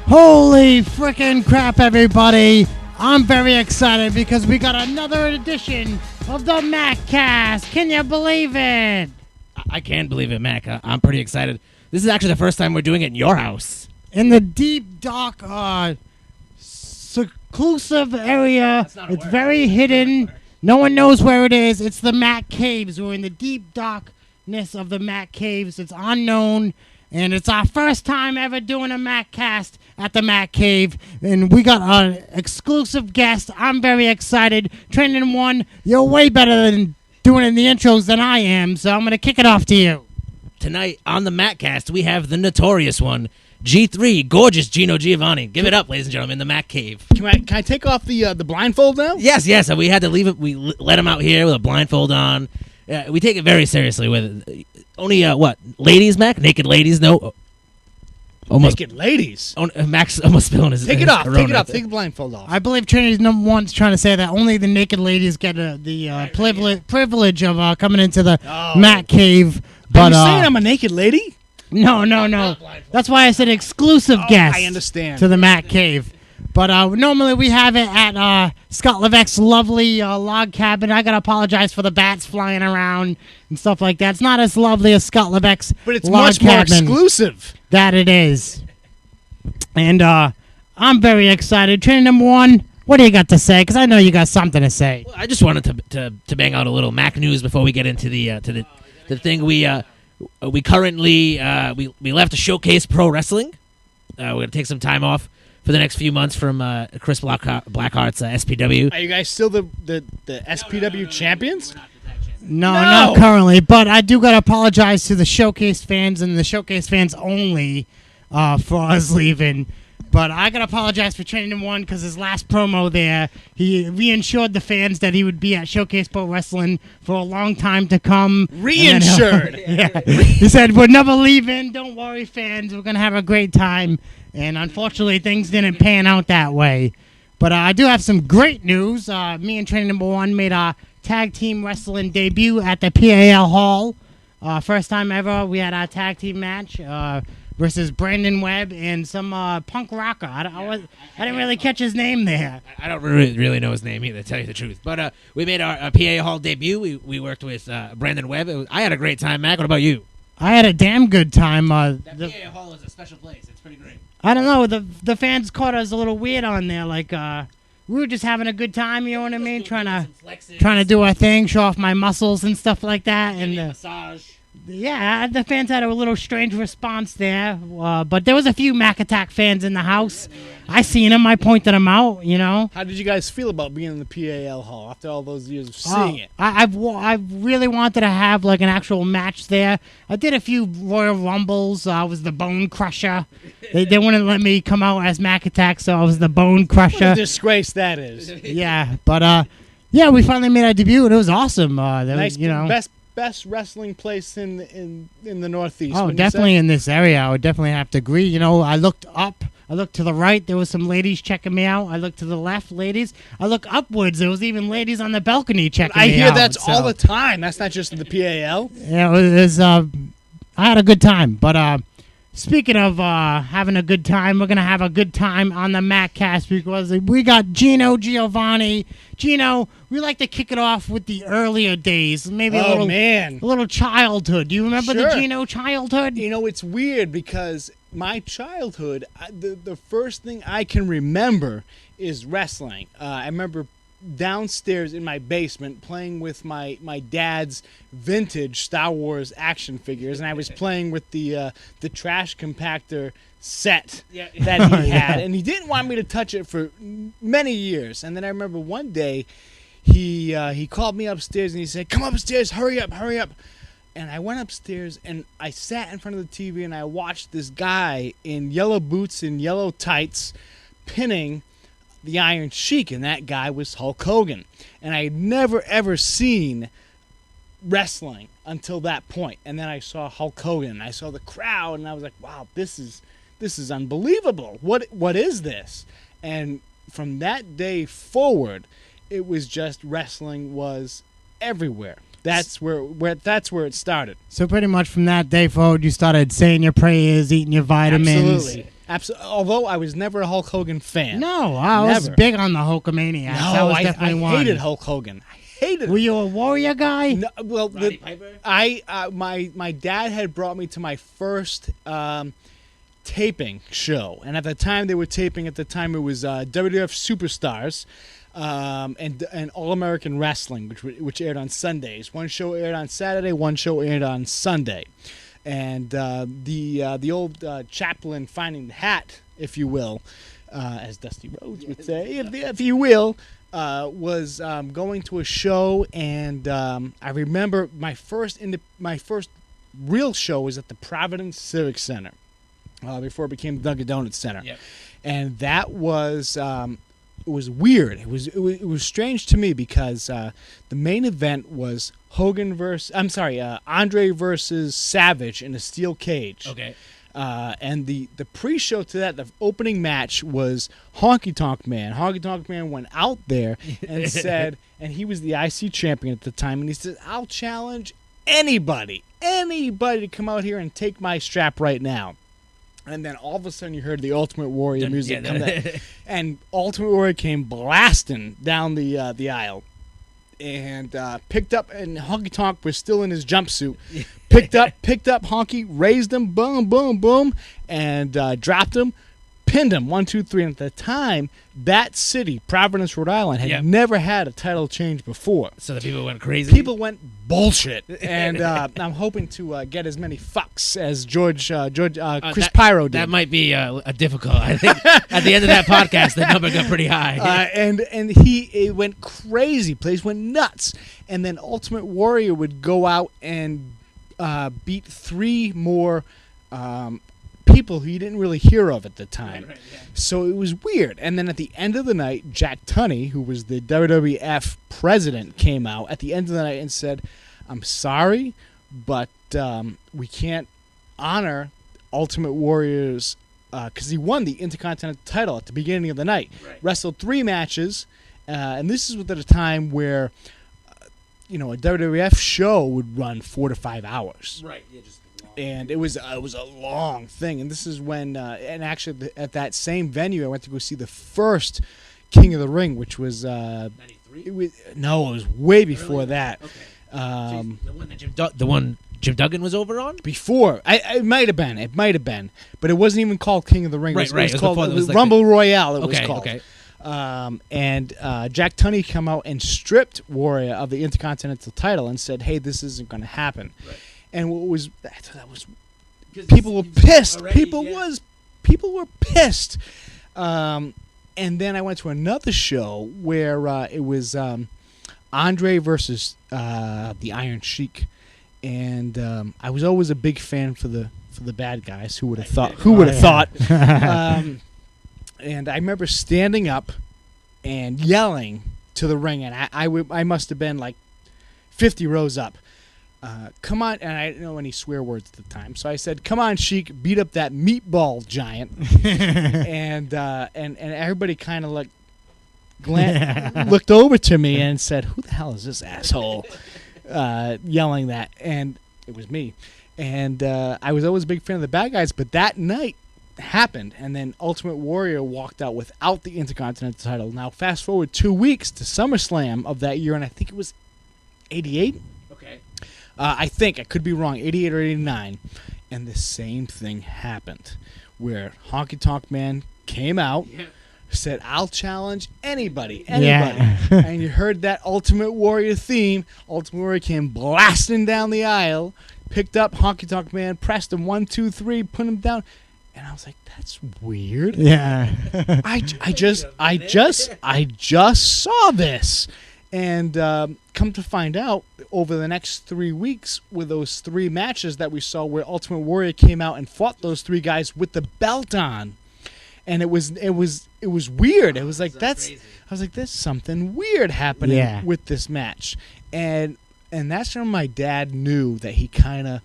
Holy freaking crap, everybody. I'm very excited because we got another edition of the Mack Cast. Can you believe it? I can't believe it, Mac. I'm pretty excited. This is actually the first time we're doing it in your house. In the deep, dark, seclusive area. It's very hidden. No one knows where it is. It's the Mack Caves. We're in the deep darkness of the Mack Caves. It's unknown. And it's our first time ever doing a Mack Cast at the Mack Cave. And we got an exclusive guest. I'm very excited. Training one, you're way better than doing in the intros than I am. So I'm going to kick it off to you. Tonight on the Mack Cast, we have the notorious one, G3, gorgeous Gino Giovanni. Give it up, ladies and gentlemen, the Mack Cave. Can I take off the blindfold now? Yes. We had to leave it. We let him out here with a blindfold on. We take it very seriously with it. Only, ladies, Mac? Naked ladies? No. Almost. Naked ladies? Mac's almost spilling his Take it off. Take it off. Take the blindfold off. I believe Trinity's number one's trying to say that only the naked ladies get the privilege of coming into the Mack Cave. But, are you saying I'm a naked lady? No. That's why I said exclusive guest. I understand. To the Mack Cave. But normally we have it at Scott Levesque's lovely log cabin. I got to apologize for the bats flying around and stuff like that. It's not as lovely as Scott Levesque's but it's log much more cabin. Exclusive. That it is. And I'm very excited. Training number one, what do you got to say? Because I know you got something to say. Well, I just wanted to bang out a little Mac news before we get into the thing. We currently we left to showcase pro wrestling. We're going to take some time off for the next few months from Chris Blackheart's SPW. Are you guys still the SPW champions? No, not currently. But I do got to apologize to the Showcase fans and the Showcase fans only for us leaving. But I got to apologize for Training One because his last promo there, he reassured the fans that he would be at Showcase Pro Wrestling for a long time to come. Reassured. Yeah. He said, we're never leaving. Don't worry, fans. We're going to have a great time. And unfortunately, things didn't pan out that way. But I do have some great news. Me and Training Number One made our tag team wrestling debut at the PAL Hall. First time ever, we had our tag team match versus Brandon Webb and some punk rocker. I didn't really catch his name there. I don't really know his name either, to tell you the truth. But we made our PAL Hall debut. We worked with Brandon Webb. I had a great time, Mac. What about you? I had a damn good time. That PAL Hall is a special place. It's pretty great. I don't know. The fans caught us a little weird on there. Like, we were just having a good time, you know what I mean? Trying to do our thing, show off my muscles and stuff like that. And massage. Yeah, the fans had a little strange response there. But there was a few Mack Attack fans in the house. I seen them. I pointed them out, you know. How did you guys feel about being in the PAL Hall after all those years of seeing it? I really wanted to have like an actual match there. I did a few Royal Rumbles. I was the Bone Crusher. They wouldn't let me come out as Mack Attack, so I was the Bone Crusher. What a disgrace that is. Yeah, but yeah, we finally made our debut, and it was awesome. Nice, you know, best wrestling place in the Northeast. Oh, definitely in this area. I would definitely have to agree. You know, I looked up. I looked to the right. There was some ladies checking me out. I looked to the left, ladies. I look upwards. There was even ladies on the balcony checking me out. I hear that's all the time. That's not just in the PAL. Yeah, it was. I had a good time. But speaking of having a good time, we're gonna have a good time on the Mack Cast because we got Gino Giovanni. Gino, we like to kick it off with the earlier days, maybe a little childhood. Do you remember the Gino childhood? You know, it's weird because my childhood, the first thing I can remember is wrestling. I remember downstairs in my basement playing with my dad's vintage Star Wars action figures, and I was playing with the trash compactor set that he had, and he didn't want me to touch it for many years. And then I remember one day he called me upstairs and he said, "Come upstairs, hurry up." And I went upstairs and I sat in front of the TV and I watched this guy in yellow boots and yellow tights pinning the Iron Sheik, and that guy was Hulk Hogan. And I had never ever seen wrestling until that point. And then I saw Hulk Hogan and I saw the crowd and I was like, wow, this is unbelievable. What is this? And from that day forward, it was just wrestling was everywhere. That's where it started. So pretty much from that day forward, you started saying your prayers, eating your vitamins. Absolutely. Absolutely. Although I was never a Hulk Hogan fan. No, I was Never. big on the Hulkamaniacs. That No, was I definitely one. hated Hulk Hogan. I hated Were him. you a Warrior guy? No, well, Roddy Piper? my dad had brought me to my first taping show, and at the time they were taping. At the time, it was WWF Superstars and All American Wrestling, which aired on Sundays. One show aired on Saturday, one show aired on Sunday, and the old chaplain finding the hat, if you will, as Dusty Rhodes would say, if you will. Was going to a show, and I remember my first real show was at the Providence Civic Center before it became Dunkin' Donuts Center, Yep. and that was it was weird. It was strange to me because the main event was Andre versus Savage in a steel cage. Okay. And the pre-show to that, the opening match was Honky Tonk Man. Honky Tonk Man went out there and said, and he was the IC champion at the time, and he said, "I'll challenge anybody to come out here and take my strap right now." And then all of a sudden you heard the Ultimate Warrior music come down, and Ultimate Warrior came blasting down the aisle. And picked up, and Honky Tonk was still in his jumpsuit. Picked up Honky, raised him, boom, boom, boom, and dropped him, pinned him, 1, 2, 3. And at the time, that city, Providence, Rhode Island, had never had a title change before. So the people went crazy. People went bullshit, and I'm hoping to get as many fucks as Chris Pyro did. That might be a difficult. I think at the end of that podcast, the number got pretty high. And he went crazy. Place went nuts. And then Ultimate Warrior would go out and beat 3 more people who you didn't really hear of at the time. Right, yeah. So it was weird. And then at the end of the night, Jack Tunney, who was the WWF president, came out at the end of the night and said, "I'm sorry, but we can't honor Ultimate Warrior's because he won the Intercontinental title at the beginning of the night. Right. Wrestled 3 matches, and this is at a time where a WWF show would run 4 to 5 hours. Right. Yeah, just And it was a long thing. And this is when, and actually at that same venue, I went to go see the first King of the Ring, which was 93. it was way before Really? that. Okay. The one Jim Duggan was over on. Before it might have been, but it wasn't even called King of the Ring. Right, It was called before, it was like Rumble Royale. It was Okay. called. Okay. And Jack Tunney come out and stripped Warrior of the Intercontinental title and said, "Hey, this isn't going to happen." Right. And what was that was people were pissed. People were pissed. And then I went to another show where it was Andre versus the Iron Sheik, and I was always a big fan for the bad guys. Who would have thought? Who would have thought? And I remember standing up and yelling to the ring, and I must have been like 50 rows up. Come on, and I didn't know any swear words at the time, so I said, "Come on, Sheik, beat up that meatball giant." and everybody kind of like looked over to me and said, "Who the hell is this asshole yelling that?" And it was me. And I was always a big fan of the bad guys, but that night happened, and then Ultimate Warrior walked out without the Intercontinental title. Now, fast forward 2 weeks to SummerSlam of that year, and I think it was 88. Okay. I think, I could be wrong, 88 or 89. And the same thing happened, where Honky Tonk Man came out, said, "I'll challenge anybody." Yeah. And you heard that Ultimate Warrior theme. Ultimate Warrior came blasting down the aisle, picked up Honky Tonk Man, pressed him 1, 2, 3, put him down. And I was like, "That's weird." Yeah. I just saw this. And come to find out, over the next 3 weeks, with those 3 matches that we saw, where Ultimate Warrior came out and fought those 3 guys with the belt on, and it was weird. It was like Crazy. I was like, "There's something weird happening Yeah. with this match," and that's when my dad knew that he kind of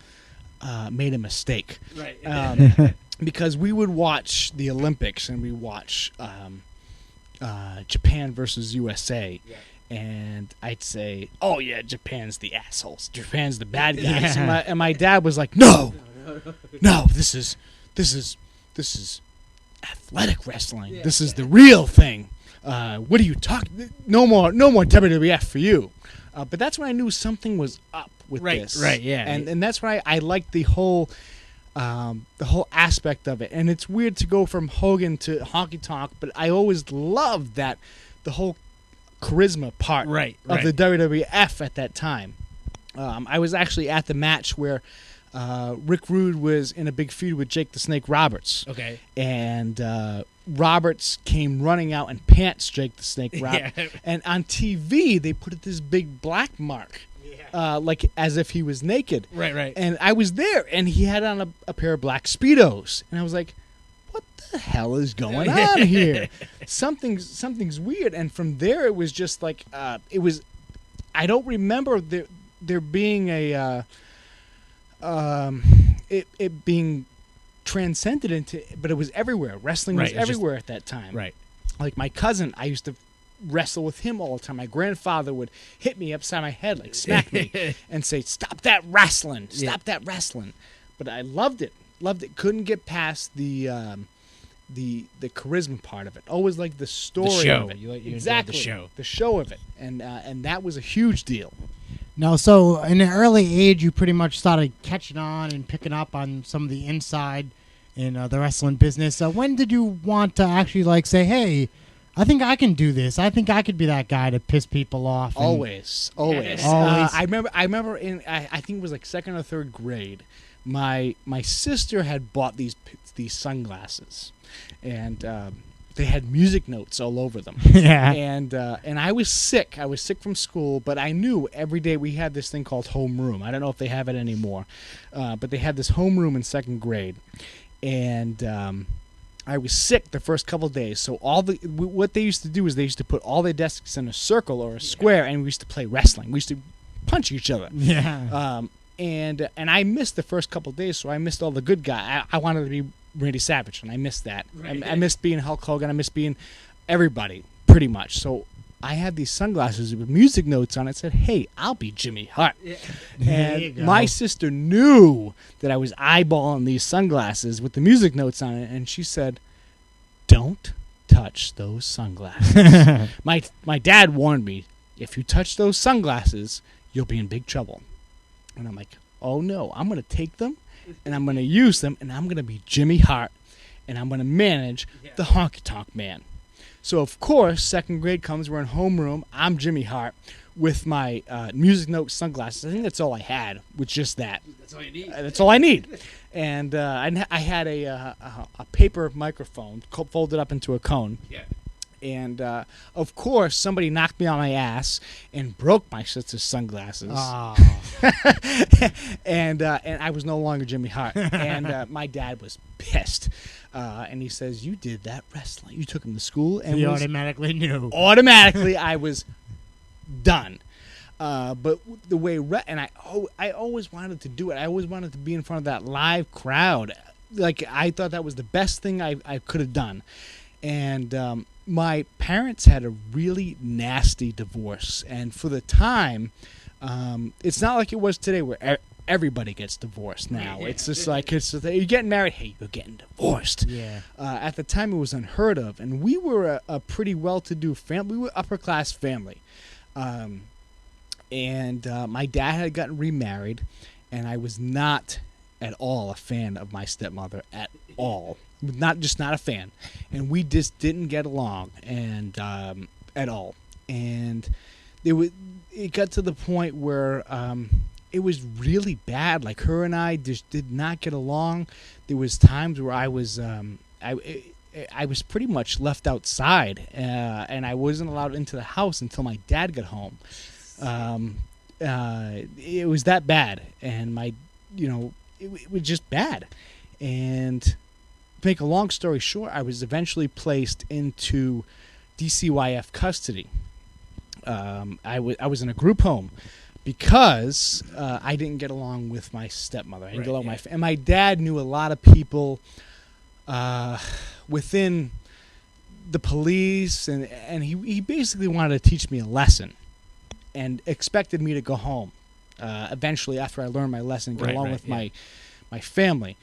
made a mistake. Right. Because we would watch the Olympics and we watch Japan versus USA. Yeah. And I'd say, "Oh yeah, Japan's the assholes. Japan's the bad guys." Yeah. And my dad was like, "No, this is athletic wrestling. Yeah. This is the real thing. What are you talking? No more WWF for you. But that's when I knew something was up with this. Right, yeah. And that's why I liked the whole aspect of it. And it's weird to go from Hogan to Honky Tonk, but I always loved that the whole charisma part of the WWF at that time. I was actually at the match where Rick Rude was in a big feud with Jake the Snake Roberts. Okay. And Roberts came running out and pants Jake the Snake Roberts. Yeah. And on TV, they put this big black mark. Like as if he was naked. Right. And I was there, and he had on a pair of black Speedos. And I was like, what the hell is going on here? Something's weird. And from there, it was just like, I don't remember there being it being transcended into, but it was everywhere. Wrestling was everywhere at that time. Right. Like my cousin, I used to wrestle with him all the time. My grandfather would hit me upside my head, like smack me, and say, "Stop that wrestling! Stop that wrestling!" But I loved it. Couldn't get past the charisma part of it. Always liked the story of it. You exactly the show of it, and that was a huge deal. No, so in an early age, you pretty much started catching on and picking up on some of the inside in the wrestling business. When did you want to actually say, "Hey, I think I can do this. I think I could be that guy to piss people off"? Always. I remember in I think it was like second or third grade. My sister had bought these sunglasses, and they had music notes all over them. Yeah. And I was sick. I was sick from school, but I knew every day we had this thing called homeroom. I don't know if they have it anymore, but they had this homeroom in second grade, and I was sick the first couple of days. So what they used to do is they used to put all their desks in a circle or a square, and we used to play wrestling. We used to punch each other. Yeah. And I missed the first couple of days, so I missed all the good guy. I wanted to be Randy Savage, and I missed that. Right. I missed being Hulk Hogan. I missed being everybody, pretty much. So I had these sunglasses with music notes on it. Said, "Hey, I'll be Jimmy Hart." Yeah. And my sister knew that I was eyeballing these sunglasses with the music notes on it, and she said, "Don't touch those sunglasses." My dad warned me, "If you touch those sunglasses, you'll be in big trouble." And I'm like, "Oh no, I'm going to take them and I'm going to use them and I'm going to be Jimmy Hart and I'm going to manage the Honky Tonk Man." So of course, second grade comes, we're in homeroom, I'm Jimmy Hart with my music note sunglasses. I think that's all I had, with just that. That's all you need. That's all I need. And I had a paper microphone folded up into a cone. Yeah. And, of course, somebody knocked me on my ass and broke my sister's sunglasses. Oh. And I was no longer Jimmy Hart. And my dad was pissed. And he says, "You did that wrestling. You took him to school." And he automatically knew. Automatically, I was done. But the way and I always wanted to do it. I always wanted to be in front of that live crowd. Like, I thought that was the best thing I could have done. And my parents had a really nasty divorce, and for the time, it's not like it was today where everybody gets divorced now. It's just like, you're getting married, hey, you're getting divorced. Yeah. At the time, it was unheard of, and we were a pretty well-to-do family. We were upper-class family. And my dad had gotten remarried, and I was not at all a fan of my stepmother at all. Not a fan, and we just didn't get along, and at all. And it got to the point where it was really bad. Like, her and I just did not get along. There was times where I was I was pretty much left outside, and I wasn't allowed into the house until my dad got home. It was that bad, and it was just bad. And to make a long story short, I was eventually placed into DCYF custody. I was in a group home because I didn't get along with my stepmother. I didn't get along with and my dad knew a lot of people within the police, and he basically wanted to teach me a lesson and expected me to go home eventually after I learned my lesson, get along with my family.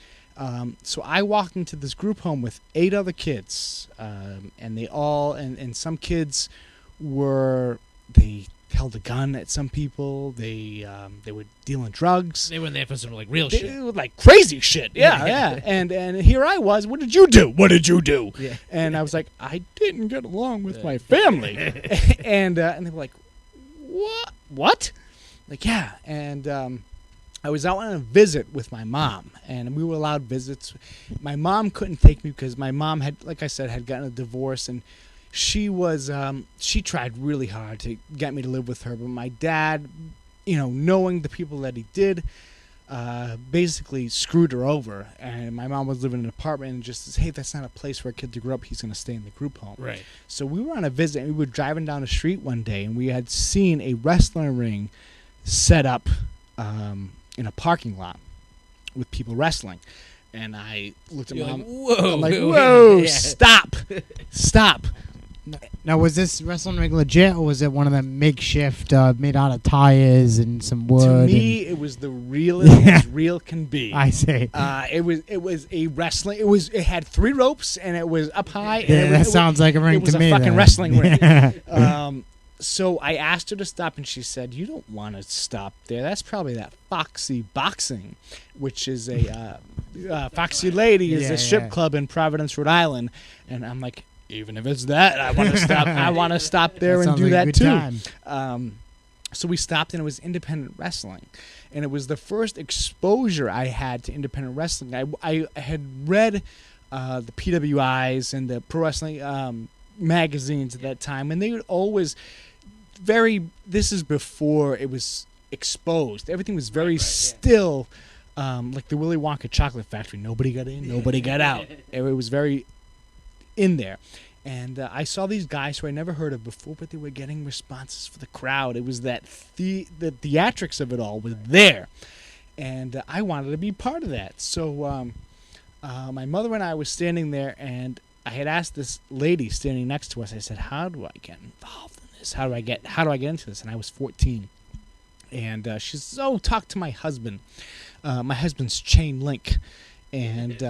So I walked into this group home with 8 other kids, and they all and some kids they held a gun at some people. They were dealing drugs. They were in there for some like real shit. They were like crazy shit. Yeah. And here I was. What did you do? What did you do? Yeah. And I was like, I didn't get along with my family. and they were like, what? Like, yeah. And I was out on a visit with my mom, and we were allowed visits. My mom couldn't take me because my mom had, like I said, had gotten a divorce, and she tried really hard to get me to live with her. But my dad, knowing the people that he did, basically screwed her over. And my mom was living in an apartment and just says, hey, that's not a place for a kid to grow up. He's going to stay in the group home. Right. So we were on a visit, and we were driving down the street one day, and we had seen a wrestling ring set up in a parking lot with people wrestling. And I looked at You're Mom. like, whoa. I'm like, whoa, Yeah. stop. Now, was this wrestling ring legit, or was it one of them makeshift made out of tires and some wood? To me, it was the realest as real can be. I see. It was a wrestling. It had 3 ropes, and it was up high. Yeah, and that sounds like a ring it was to a me. fucking then. wrestling ring. Yeah. So I asked her to stop, and she said, "You don't want to stop there. That's probably that Foxy Boxing, which is a Foxy Lady is a strip club in Providence, Rhode Island." And I'm like, even if it's that, I want to stop. I want to stop there and do that too. So we stopped, and it was independent wrestling, and it was the first exposure I had to independent wrestling. I had read the PWIs and the pro wrestling magazines at that time, and they would always this is before it was exposed. Everything was very still, like the Willy Wonka chocolate factory. Nobody got in, nobody got out. It was very in there. And I saw these guys who I never heard of before, but they were getting responses for the crowd. It was that the theatrics of it all was there. And I wanted to be part of that. So my mother and I was standing there, and I had asked this lady standing next to us, I said, how do I get involved in this? How do I get into this? And I was 14. And she says, oh, talk to my husband. My husband's Chain Link. And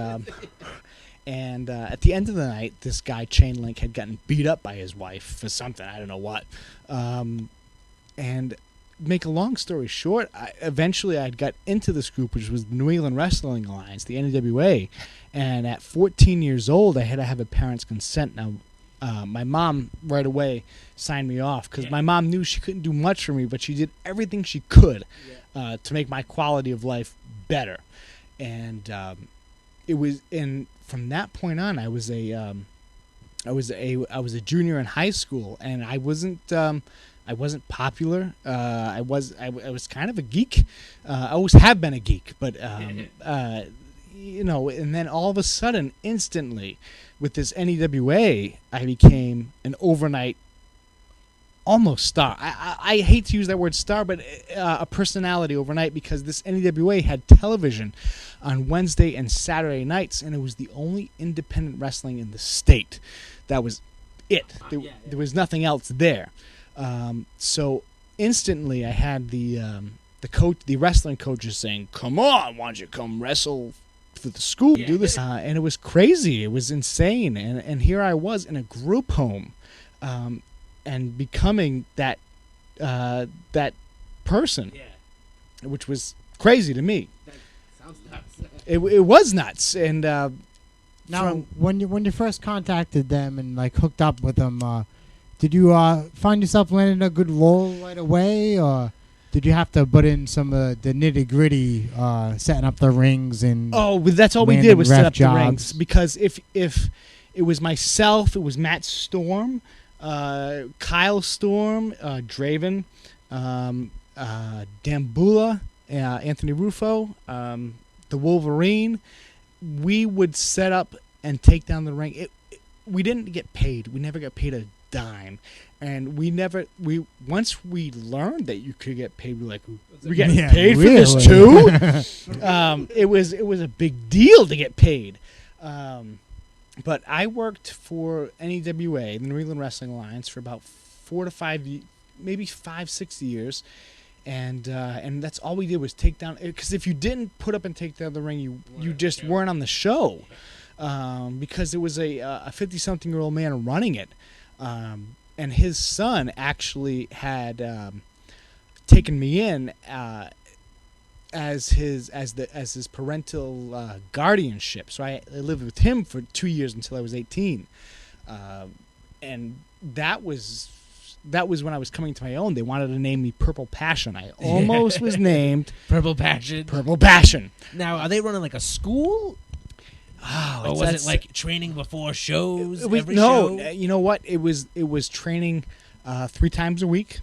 at the end of the night, this guy, Chain Link, had gotten beat up by his wife for something. I don't know what. And make a long story short, eventually I got into this group, which was the New England Wrestling Alliance, the NWA. And at 14 years old, I had to have a parent's consent. Now, my mom right away signed me off because my mom knew she couldn't do much for me, but she did everything she could to make my quality of life better. And it was, and from that point on, I was a junior in high school, and I wasn't popular. I was kind of a geek. I always have been a geek, but and then all of a sudden, instantly, with this NEWA, I became an overnight almost star. I hate to use that word star, but a personality overnight, because this NEWA had television on Wednesday and Saturday nights, and it was the only independent wrestling in the state. That was it. There was nothing else there. So instantly, I had the wrestling coaches saying, "Come on, why don't you come wrestle for the school? Do this," and it was crazy. It was insane. And here I was in a group home, and becoming that person, which was crazy to me. That sounds nuts. It was nuts. And now, when you first contacted them and like hooked up with them, did you find yourself landing a good role right away, or did you have to put in some of the nitty gritty, setting up the rings and? Oh, that's all we did was set up the rings. Because if it was myself, it was Matt Storm, Kyle Storm, Draven, Dambula, Anthony Rufo, the Wolverine. We would set up and take down the ring. We didn't get paid. We never got paid a dime, and once we learned that you could get paid, we get paid for this too. It was a big deal to get paid. But I worked for NEWA, the New England Wrestling Alliance, for about 4 to 5, maybe 5, 6 years, and that's all we did was take down. Because if you didn't put up and take down the ring, you just weren't on the show. Because it was a 50-something-year-old man running it, and his son actually had taken me in as his parental guardianship. So I lived with him for 2 years until I was 18, and that was when I was coming to my own. They wanted to name me Purple Passion. I almost was named Purple Passion. Purple Passion. Now, are they running like a school? Oh, or was it like training before shows? Every no, show? You know what? It was training 3 times a week.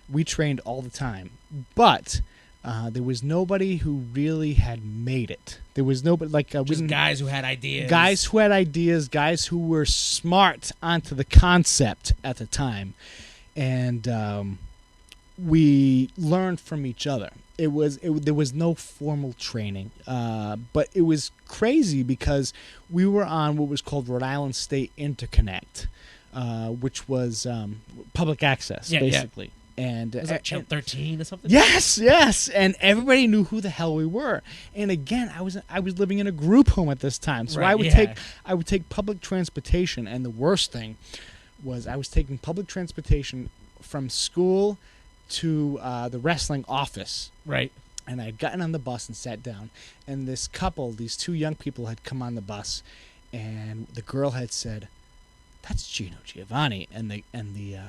We trained all the time, but there was nobody who really had made it. There was nobody Just guys who had ideas. Guys who were smart onto the concept at the time, and we learned from each other. There was no formal training, but it was crazy because we were on what was called Rhode Island State Interconnect, which was public access, basically. And was that Channel 13 or something? Yes, and everybody knew who the hell we were. And again, I was living in a group home at this time, so I would take public transportation. And the worst thing was I was taking public transportation from school to the wrestling office. Right. And I had gotten on the bus and sat down, and these 2 young people had come on the bus, and the girl had said, "That's Gino Giovanni," and the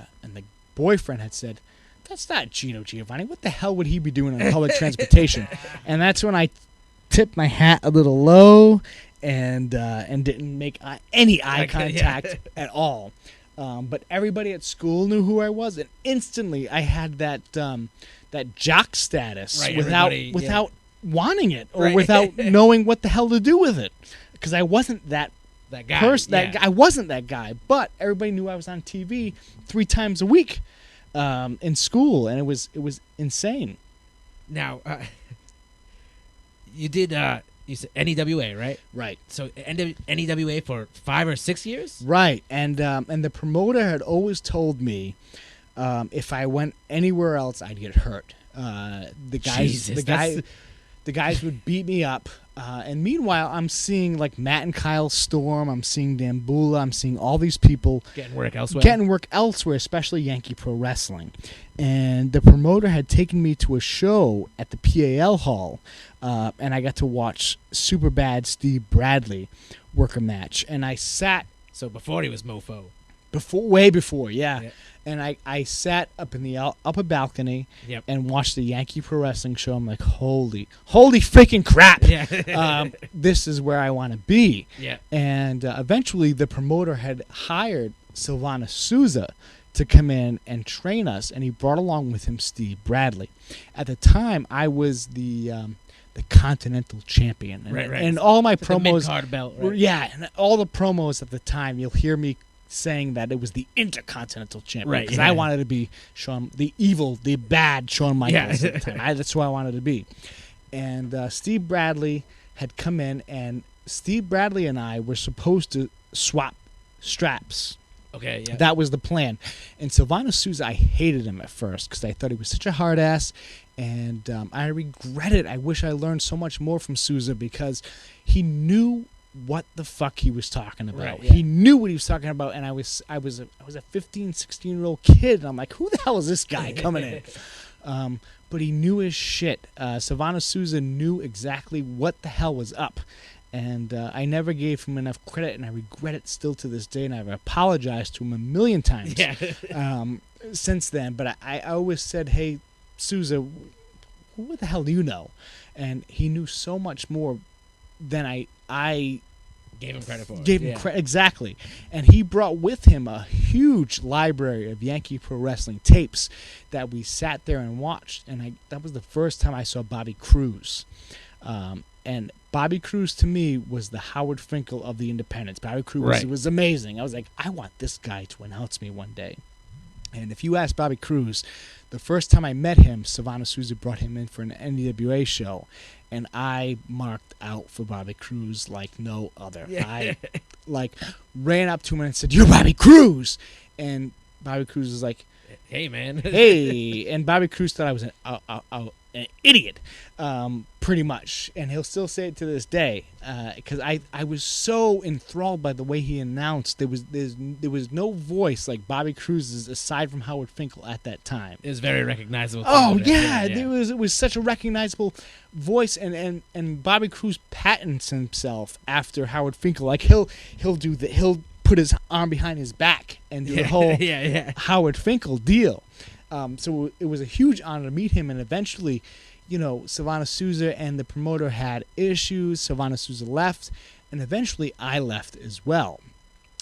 boyfriend had said, "That's not Gino Giovanni. What the hell would he be doing on public transportation?" And that's when I tipped my hat a little low and didn't make any eye contact at all. But everybody at school knew who I was, and instantly I had that jock status without wanting it or without knowing what the hell to do with it, because I wasn't that guy. I wasn't that guy, but everybody knew I was on TV 3 times a week in school, and it was insane. Now, you did you said NEWA, right? Right. So NEWA for 5 or 6 years? Right. And the promoter had always told me if I went anywhere else, I'd get hurt. The guys would beat me up. And meanwhile, I'm seeing like Matt and Kyle Storm. I'm seeing Dambula. I'm seeing all these people getting work elsewhere, especially Yankee Pro Wrestling. And the promoter had taken me to a show at the PAL Hall, and I got to watch Superbad Steve Bradley work a match. And I sat. So before he was Mofo. Way before, yeah. And I sat up in the upper balcony and watched the Yankee Pro Wrestling show. I'm like, holy freaking crap! This is where I want to be. Yeah. And eventually, the promoter had hired Silvana Souza to come in and train us, and he brought along with him Steve Bradley. At the time, I was the Continental Champion, and, and all my promos, the mid-card belt, right? And all the promos at the time, you'll hear me saying that it was the Intercontinental Champion, right? Because I wanted to be the bad Shawn Michaels at the time. That's who I wanted to be. And Steve Bradley had come in, and Steve Bradley and I were supposed to swap straps. Okay, yeah. That was the plan. And Silvana Souza, I hated him at first because I thought he was such a hard ass, and I regret it. I wish I learned so much more from Souza because he knew what the fuck he was talking about. Right, yeah. He knew what he was talking about, and I was a 15, 16-year-old kid, and I'm like, who the hell is this guy coming in? But he knew his shit. Silvana Souza knew exactly what the hell was up. And I never gave him enough credit, and I regret it still to this day, and I've apologized to him a million times since then. But I always said, hey, Souza, what the hell do you know? And he knew so much more than I gave him credit for. Exactly. And he brought with him a huge library of Yankee Pro Wrestling tapes that we sat there and watched. And that was the first time I saw Bobby Cruz. And Bobby Cruz, to me, was the Howard Finkel of the independents. Bobby Cruz was amazing. I was like, I want this guy to announce me one day. And if you ask Bobby Cruz, the first time I met him, Silvana Souza brought him in for an NWA show. And I marked out for Bobby Cruz like no other. I ran up to him and said, "You're Bobby Cruz!" And Bobby Cruz was like, Hey, man. hey, and Bobby Cruz thought I was an idiot, pretty much, and he'll still say it to this day, because I was so enthralled by the way he announced. There was no voice like Bobby Cruz's aside from Howard Finkel at that time. It was very recognizable. Oh yeah, it was such a recognizable voice, and Bobby Cruz patents himself after Howard Finkel. Like he'll put his arm behind his back and do the whole Howard Finkel deal. So it was a huge honor to meet him, and eventually, Savannah Sousa and the promoter had issues. Savannah Sousa left, and eventually I left as well.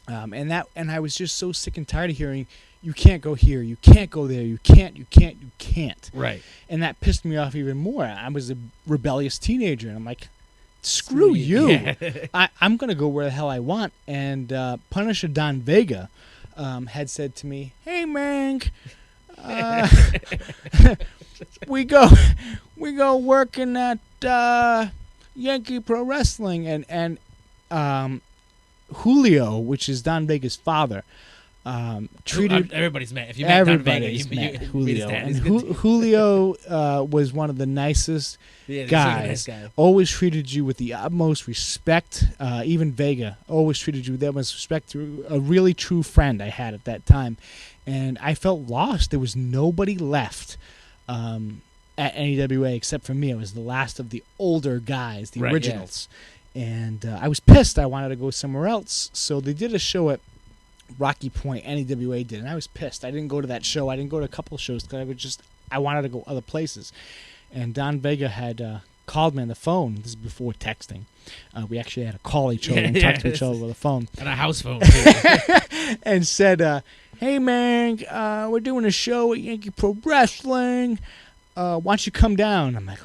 And I was just so sick and tired of hearing, you can't go here, you can't go there, you can't. Right. And that pissed me off even more. I was a rebellious teenager, and I'm like, screw you. Yeah. I'm going to go where the hell I want. And Punisher Don Vega had said to me, hey, Mank, we go working at Yankee Pro Wrestling. And Julio, which is Don Vega's father, treated... Everybody's met. If you met Don Vega, you met meet Julio. his dad. And Julio was one of the nicest guys. Nice guy. Always treated you with the utmost respect. Even Vega always treated you with the utmost respect. A really true friend I had at that time. And I felt lost. There was nobody left at NEWA except for me. I was the last of the older guys, the originals. Yeah. And I was pissed. I wanted to go somewhere else. So they did a show at Rocky Point, NEWA did, and I was pissed. I didn't go to that show. I didn't go to a couple of shows because I wanted to go other places. And Don Vega had called me on the phone. This is before texting. We actually had to call each other and talk to each other over the phone. And a house phone, too. And said, hey, man, we're doing a show at Yankee Pro Wrestling. Why don't you come down? I'm like,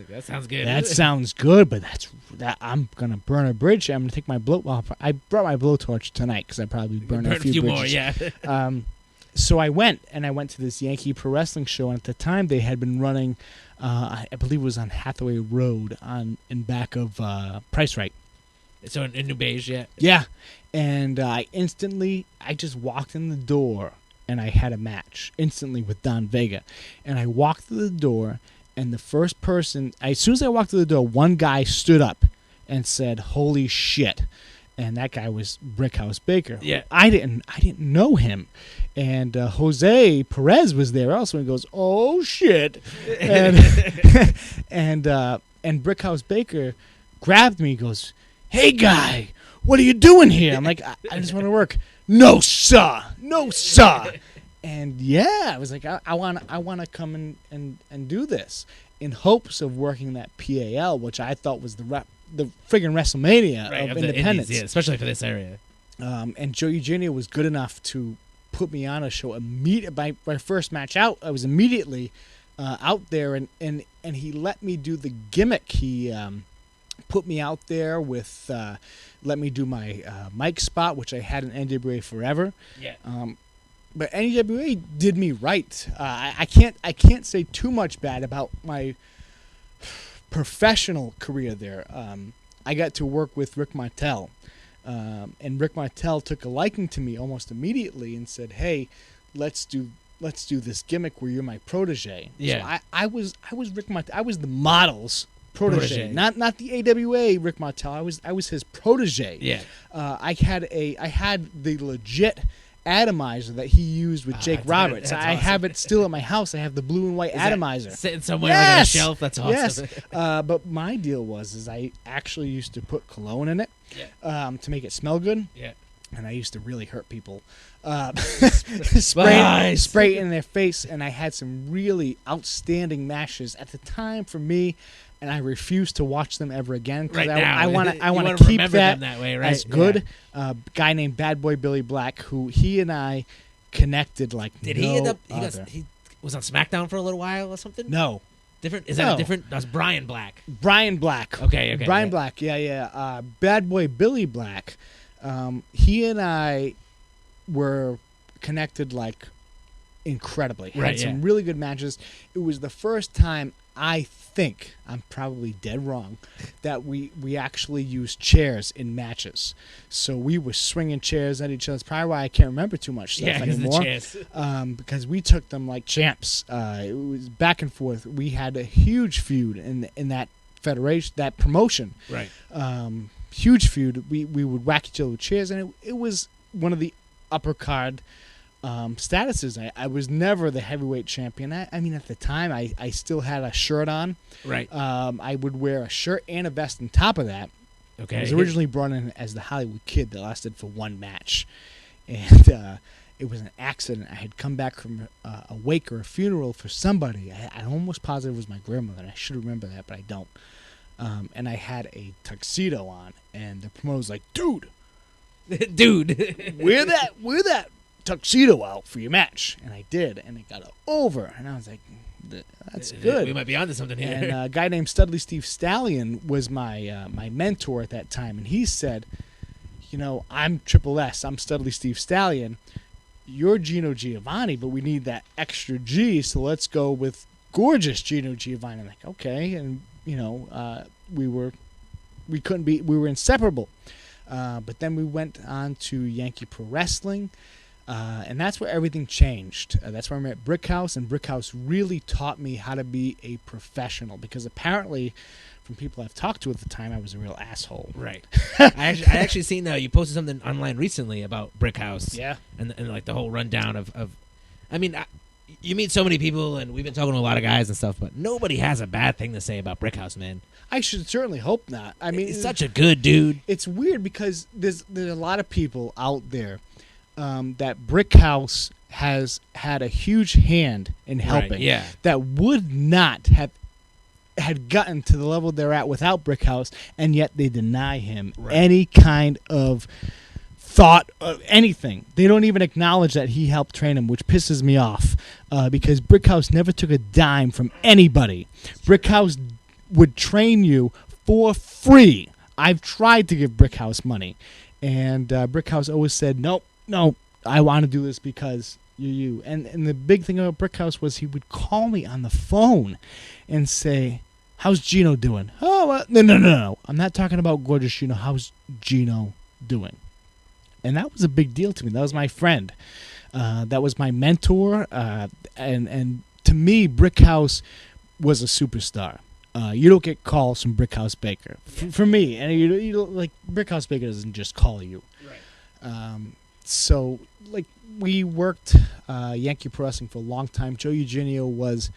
that sounds good. That sounds good, but I'm gonna burn a bridge. I'm gonna take my I brought my blowtorch tonight because I probably burned a few bridges. More, yeah. So I went to this Yankee Pro Wrestling show, and at the time they had been running, I believe it was on Hathaway Road, in back of Price Right. So in New Beige, yeah. Yeah, and I just walked in the door, and I had a match instantly with Don Vega, and I walked through the door. And the first person, as soon as I walked through the door, one guy stood up and said, "Holy shit!" And that guy was Brickhouse Baker. Yeah, I didn't know him. And Jose Perez was there also. And he goes, "Oh shit!" And and Brickhouse Baker grabbed me. He goes, "Hey guy, what are you doing here?" I'm like, "I just want to work." "No sir, no sir." And yeah, I was like, I want to come and do this in hopes of working that PAL, which I thought was the friggin' WrestleMania of Independence, Indies, especially for this area. And Joe Eugenio was good enough to put me on a show. My first match out, I was immediately out there, and he let me do the gimmick. He put me out there with let me do my mic spot, which I had in NWA forever. Yeah. But NEWA did me right. I can't say too much bad about my professional career there. I got to work with Rick Martel, and Rick Martel took a liking to me almost immediately and said, "Hey, let's do this gimmick where you're my protege." Yeah. So I was Rick Martel. I was the model's protege. Not the AWA Rick Martel. I was his protege. Yeah. I had the legit atomizer that he used with Jake Roberts. That's I awesome. have it still at my house. I have the blue and white atomizer sitting somewhere like on a shelf. That's awesome. Yes. But my deal was I actually used to put cologne in it to make it smell good. Yeah. And I used to really hurt people. Spray it in their face, and I had some really outstanding matches at the time for me. And I refuse to watch them ever again because I want to keep that way, right? as good. Guy named Bad Boy Billy Black, who he and I connected like Did no he end up? other. He was on SmackDown for a little while or something. No, different. Is that a different? That's Brian Black. Brian Black. Okay. Brian Black. Yeah. Bad Boy Billy Black. He and I were connected like incredibly. Had some really good matches. It was the first time I think, I'm probably dead wrong, that we actually used chairs in matches. So we were swinging chairs at each other. That's probably why I can't remember too much stuff anymore. The chairs. Because we took them like champs. It was back and forth. We had a huge feud in that federation, that promotion. Right. Huge feud. We would whack each other with chairs, and it was one of the upper card statuses. I was never the heavyweight champion. I mean, at the time, I still had a shirt on. Right. I would wear a shirt and a vest on top of that. Okay. I was originally brought in as the Hollywood Kid that lasted for one match. And it was an accident. I had come back from a wake or a funeral for somebody. I'm almost positive it was my grandmother, and I should remember that, but I don't. And I had a tuxedo on, and the promoter was like, dude, wear that tuxedo out for your match. And I did, and it got over, and I was like, that's good. We might be onto something here. And a guy named Studley Steve Stallion was my mentor at that time, and he said, I'm Triple S, I'm Studley Steve Stallion, you're Gino Giovanni, but we need that extra G, so let's go with gorgeous Gino Giovanni. I'm like, okay, and we were inseparable. But then we went on to Yankee Pro Wrestling, and that's where everything changed. That's where I met Brickhouse, and Brickhouse really taught me how to be a professional, because apparently, from people I've talked to at the time, I was a real asshole. Right. I actually seen you posted something online recently about Brickhouse. Yeah. And like the whole rundown of I mean, you meet so many people, and we've been talking to a lot of guys and stuff, but nobody has a bad thing to say about Brickhouse, man. I should certainly hope not. I mean, he's such a good dude. It's weird because there's a lot of people out there that Brickhouse has had a huge hand in helping. Right, yeah. That would not have had gotten to the level they're at without Brickhouse, and yet they deny him any kind of thought of anything. They don't even acknowledge that he helped train him, which pisses me off, because Brickhouse never took a dime from anybody. Brickhouse would train you for free. I've tried to give Brickhouse money, and Brickhouse always said, no, I want to do this because you're you. And the big thing about Brickhouse was he would call me on the phone and say, how's Gino doing? Oh, no. I'm not talking about gorgeous Gino. How's Gino doing? And that was a big deal to me. That was my friend. That was my mentor. And to me, Brickhouse was a superstar. You don't get calls from Brickhouse Baker. For me, and you don't, like, Brickhouse Baker doesn't just call you. Right. So, like, we worked Yankee Pro Wrestling for a long time. Joe Eugenio was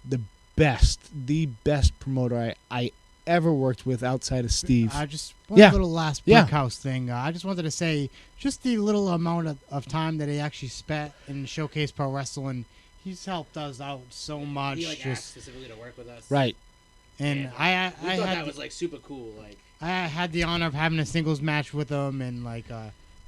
the best promoter I ever worked with outside of Steve. Just one little last Brickhouse thing. I just wanted to say, just the little amount of time that he actually spent in Showcase Pro Wrestling, he's helped us out so much. He asked specifically to work with us. Right. And I thought that was super cool. Like, I had the honor of having a singles match with him, and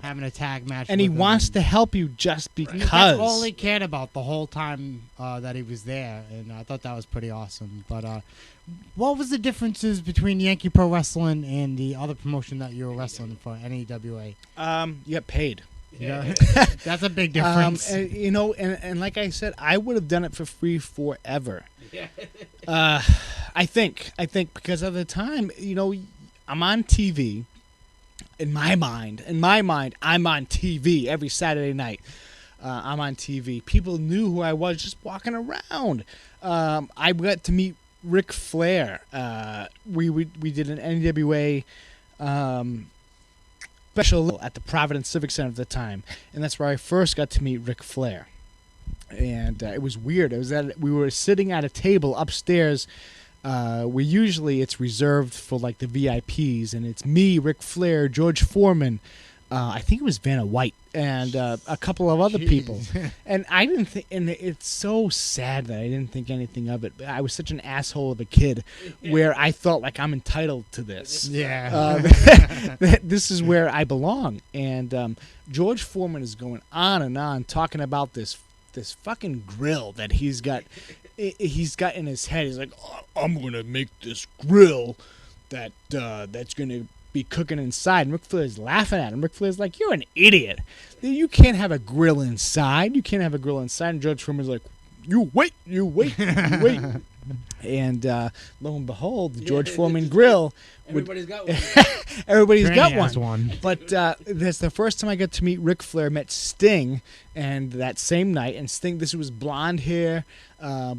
having a tag match. And with he him. wants to help you just because. That's all he cared about the whole time that he was there, and I thought that was pretty awesome. But what was the differences between Yankee Pro Wrestling and the other promotion that you were wrestling for, NEWA? You get paid. Yeah, that's a big difference. And like I said, I would have done it for free forever. Yeah. I think because at the time, I'm on TV. In my mind, I'm on TV every Saturday night. I'm on TV. People knew who I was just walking around. I got to meet Ric Flair. We did an NWA special at the Providence Civic Center at the time, and that's where I first got to meet Ric Flair. And it was weird. We were sitting at a table upstairs. Usually it's reserved for like the VIPs, and it's me, Ric Flair, George Foreman, I think it was Vanna White, and a couple of other people. And I didn't think, and it's so sad that I didn't think anything of it. I was such an asshole of a kid, where I felt like I'm entitled to this. Yeah, this is where I belong. And George Foreman is going on and on talking about this fucking grill that he's got in his head. He's like, oh, I'm gonna make this grill that's gonna be cooking inside. And Ric Flair's laughing at him. Ric Flair's like, you're an idiot. You can't have a grill inside. And George Foreman's like, you wait. And lo and behold, the George Foreman grill. Everybody's got one. Everybody's got Granny has one. one. But that's the first time I got to meet Ric Flair. Met Sting, and that same night, and Sting. This was blonde hair,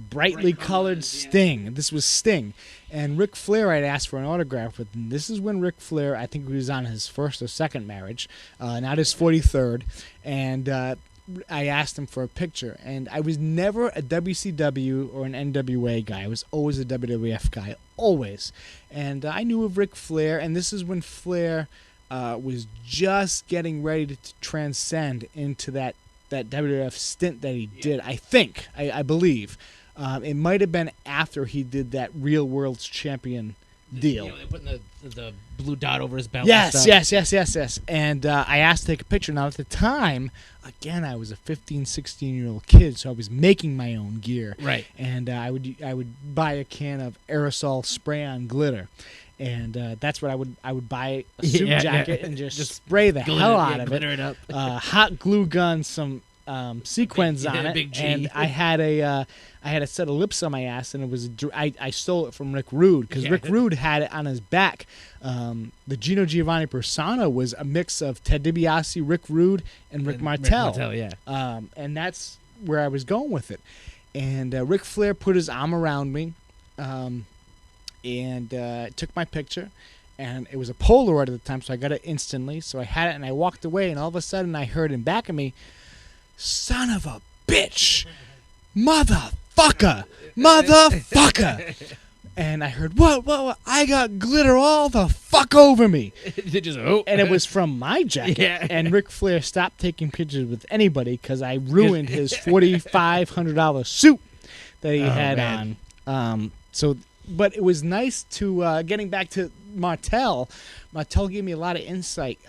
brightly colored Sting. This was Sting, and Ric Flair. I'd asked for an autograph with. And this is when Ric Flair, I think he was on his first or second marriage, not his 43rd, and. I asked him for a picture, and I was never a WCW or an NWA guy. I was always a WWF guy, always. And I knew of Ric Flair, and this is when Flair was just getting ready to transcend into that WWF stint that he did. I think, I believe, it might have been after he did that Real World's Champion deal. They're putting the blue dot over his belt. Yes. And I asked to take a picture. Now, at the time, again, I was a 15, 16-year-old kid, so I was making my own gear. Right. And I would buy a can of aerosol spray-on glitter. And that's what I would buy a suit jacket and just spray the hell out of it. Glitter it up. Hot glue gun, some sequins on it, big G. and I had a set of lips on my ass, and it was I stole it from Rick Rude because Rick Rude had it on his back. The Gino Giovanni persona was a mix of Ted DiBiase, Rick Rude, and Rick Martel. And that's where I was going with it. And Ric Flair put his arm around me, and took my picture. And it was a Polaroid at the time, so I got it instantly. So I had it, and I walked away, and all of a sudden I heard in back of me, "Son of a bitch! Motherfucker! And I heard, what? I got glitter all the fuck over me. And it was from my jacket. Yeah. And Ric Flair stopped taking pictures with anybody because I ruined his $4,500 suit that he had on. But it was nice to, getting back to Martel. Martel gave me a lot of insight.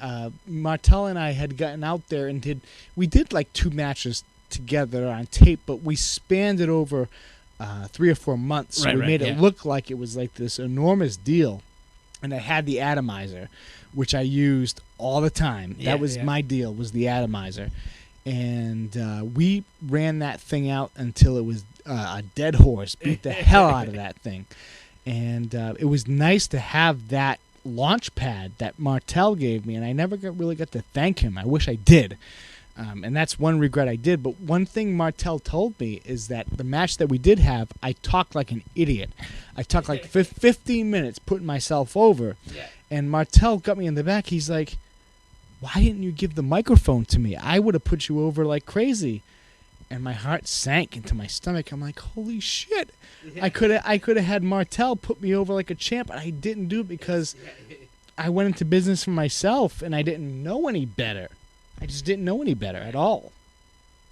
Martel and I had gotten out there and we did like 2 matches together on tape, but we spanned it over 3 or 4 months. So we made it look like it was like this enormous deal. And I had the atomizer, which I used all the time. That was my deal, was the atomizer. And we ran that thing out until it was a dead horse. Beat the hell out of that thing. And it was nice to have that launch pad that Martel gave me, and I never really got to thank him. I wish I did. And that's one regret I did. But one thing Martel told me is that the match that we did have, I talked like an idiot. I talked like 15 minutes putting myself over. Yeah. And Martel got me in the back. He's like, "Why didn't you give the microphone to me? I would have put you over like crazy." And my heart sank into my stomach. I'm like, holy shit. Yeah. I could have had Martel put me over like a champ, but I didn't do it because I went into business for myself, and I didn't know any better. I just didn't know any better at all.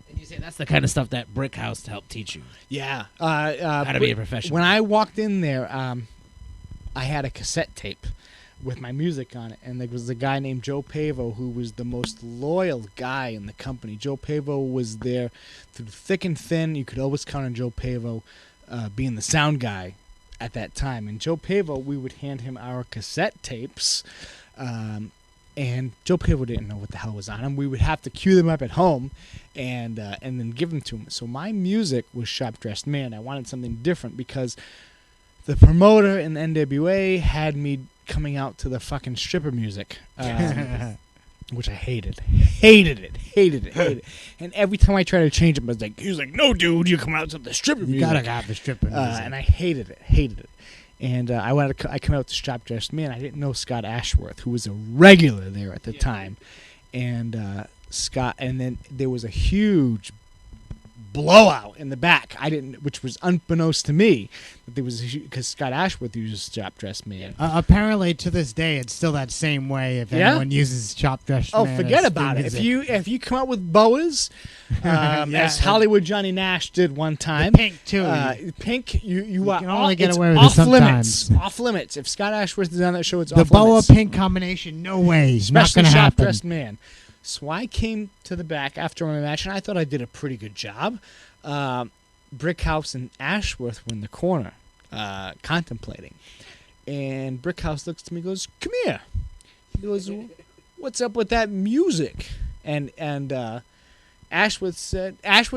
And you say that's the kind of stuff that Brick House helped teach you. Yeah. How to be a professional. When I walked in there, I had a cassette tape with my music on it, and there was a guy named Joe Pavo who was the most loyal guy in the company. Joe Pavo was there through thick and thin. You could always count on Joe Pavo being the sound guy at that time. And Joe Pavo, we would hand him our cassette tapes, and Joe Pavo didn't know what the hell was on them. We would have to cue them up at home and then give them to him. So my music was Sharp Dressed Man. I wanted something different because the promoter in the NWA had me coming out to the fucking stripper music, which I hated it. And every time I tried to change it, he was like, "No, dude, you come out to the stripper music. You gotta have the stripper music." And I hated it. And I come out to Sharp Dressed Man. I didn't know Scott Ashworth, who was a regular there at the time, and Scott. And then there was a huge blowout in the back. Which was unbeknownst to me, that there was because Scott Ashworth uses Sharp Dressed Man. Apparently, to this day, it's still that same way. If anyone uses Sharp Dressed Man, forget about it. If you come out with boas, as Hollywood Johnny Nash did one time, Pink too. Pink, you are can only get away with off it sometimes. limits. Off limits. If Scott Ashworth is on that show, it's the off limits. boa pink combination. No way. Especially not gonna Sharp happen. Dressed Man. So I came to the back after my match, and I thought I did a pretty good job. Brickhouse and Ashworth were in the corner, contemplating. And Brickhouse looks to me and goes, "Come here." He goes, "What's up with that music?" And Ashworth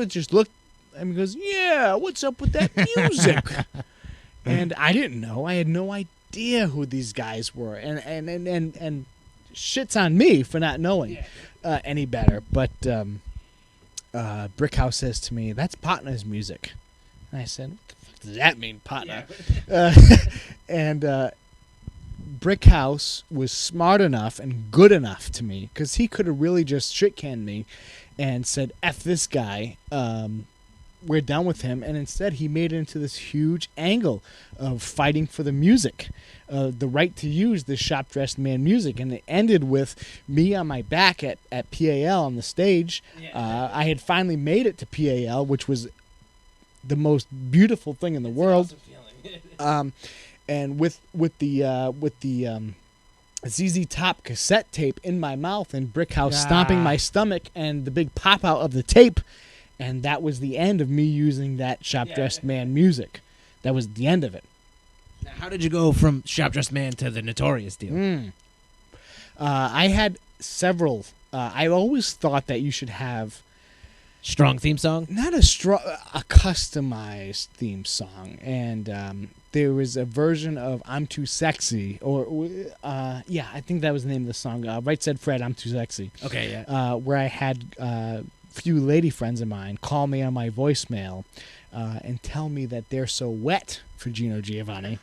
just looked at me and goes, "Yeah, what's up with that music?" and I didn't know. I had no idea who these guys were, and shit's on me for not knowing any better. But Brickhouse says to me, "That's Patna's music," and I said, "What the fuck does that mean, Patna?" And Brickhouse was smart enough and good enough to me, because he could have really just shit-canned me and said, "F this guy, we're done with him," and instead he made it into this huge angle of fighting for the music, the right to use the shop-dressed man music, and it ended with me on my back at PAL on the stage. I had finally made it to PAL, which was the most beautiful thing in the world. And with the ZZ Top cassette tape in my mouth and Brickhouse stomping my stomach and the big pop out of the tape, and that was the end of me using that shop-dressed man music. That was the end of it. Now, how did you go from Shop-Dressed Man to the Notorious deal? I had several. I always thought that you should have Strong theme song? not a customized theme song, and there was a version of "I'm Too Sexy," or I think that was the name of the song. Right Said Fred, "I'm Too Sexy." Okay, yeah. Where I had few lady friends of mine call me on my voicemail and tell me that they're so wet for Gino Giovanni,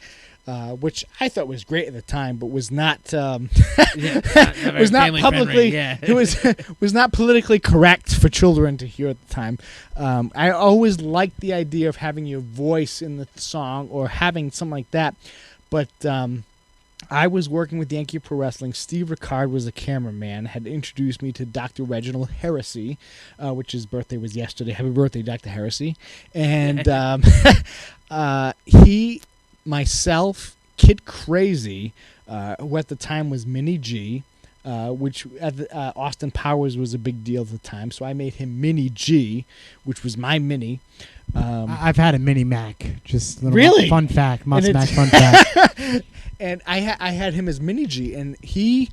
which I thought was great at the time, but was not was not publicly it was not politically correct for children to hear at the time. I always liked the idea of having your voice in the song or having something like that, but I was working with Yankee Pro Wrestling. Steve Ricard was a cameraman, had introduced me to Dr. Reginald Heresy, which his birthday was yesterday. Happy birthday, Dr. Heresy. And he, myself, Kid Crazy, who at the time was Mini G, which at Austin Powers was a big deal at the time. So I made him Mini G, which was my Mini. I've had a Mini Mac. Just a little Really? fun fact. Mac fun fact. And I had him as Mini G, and he,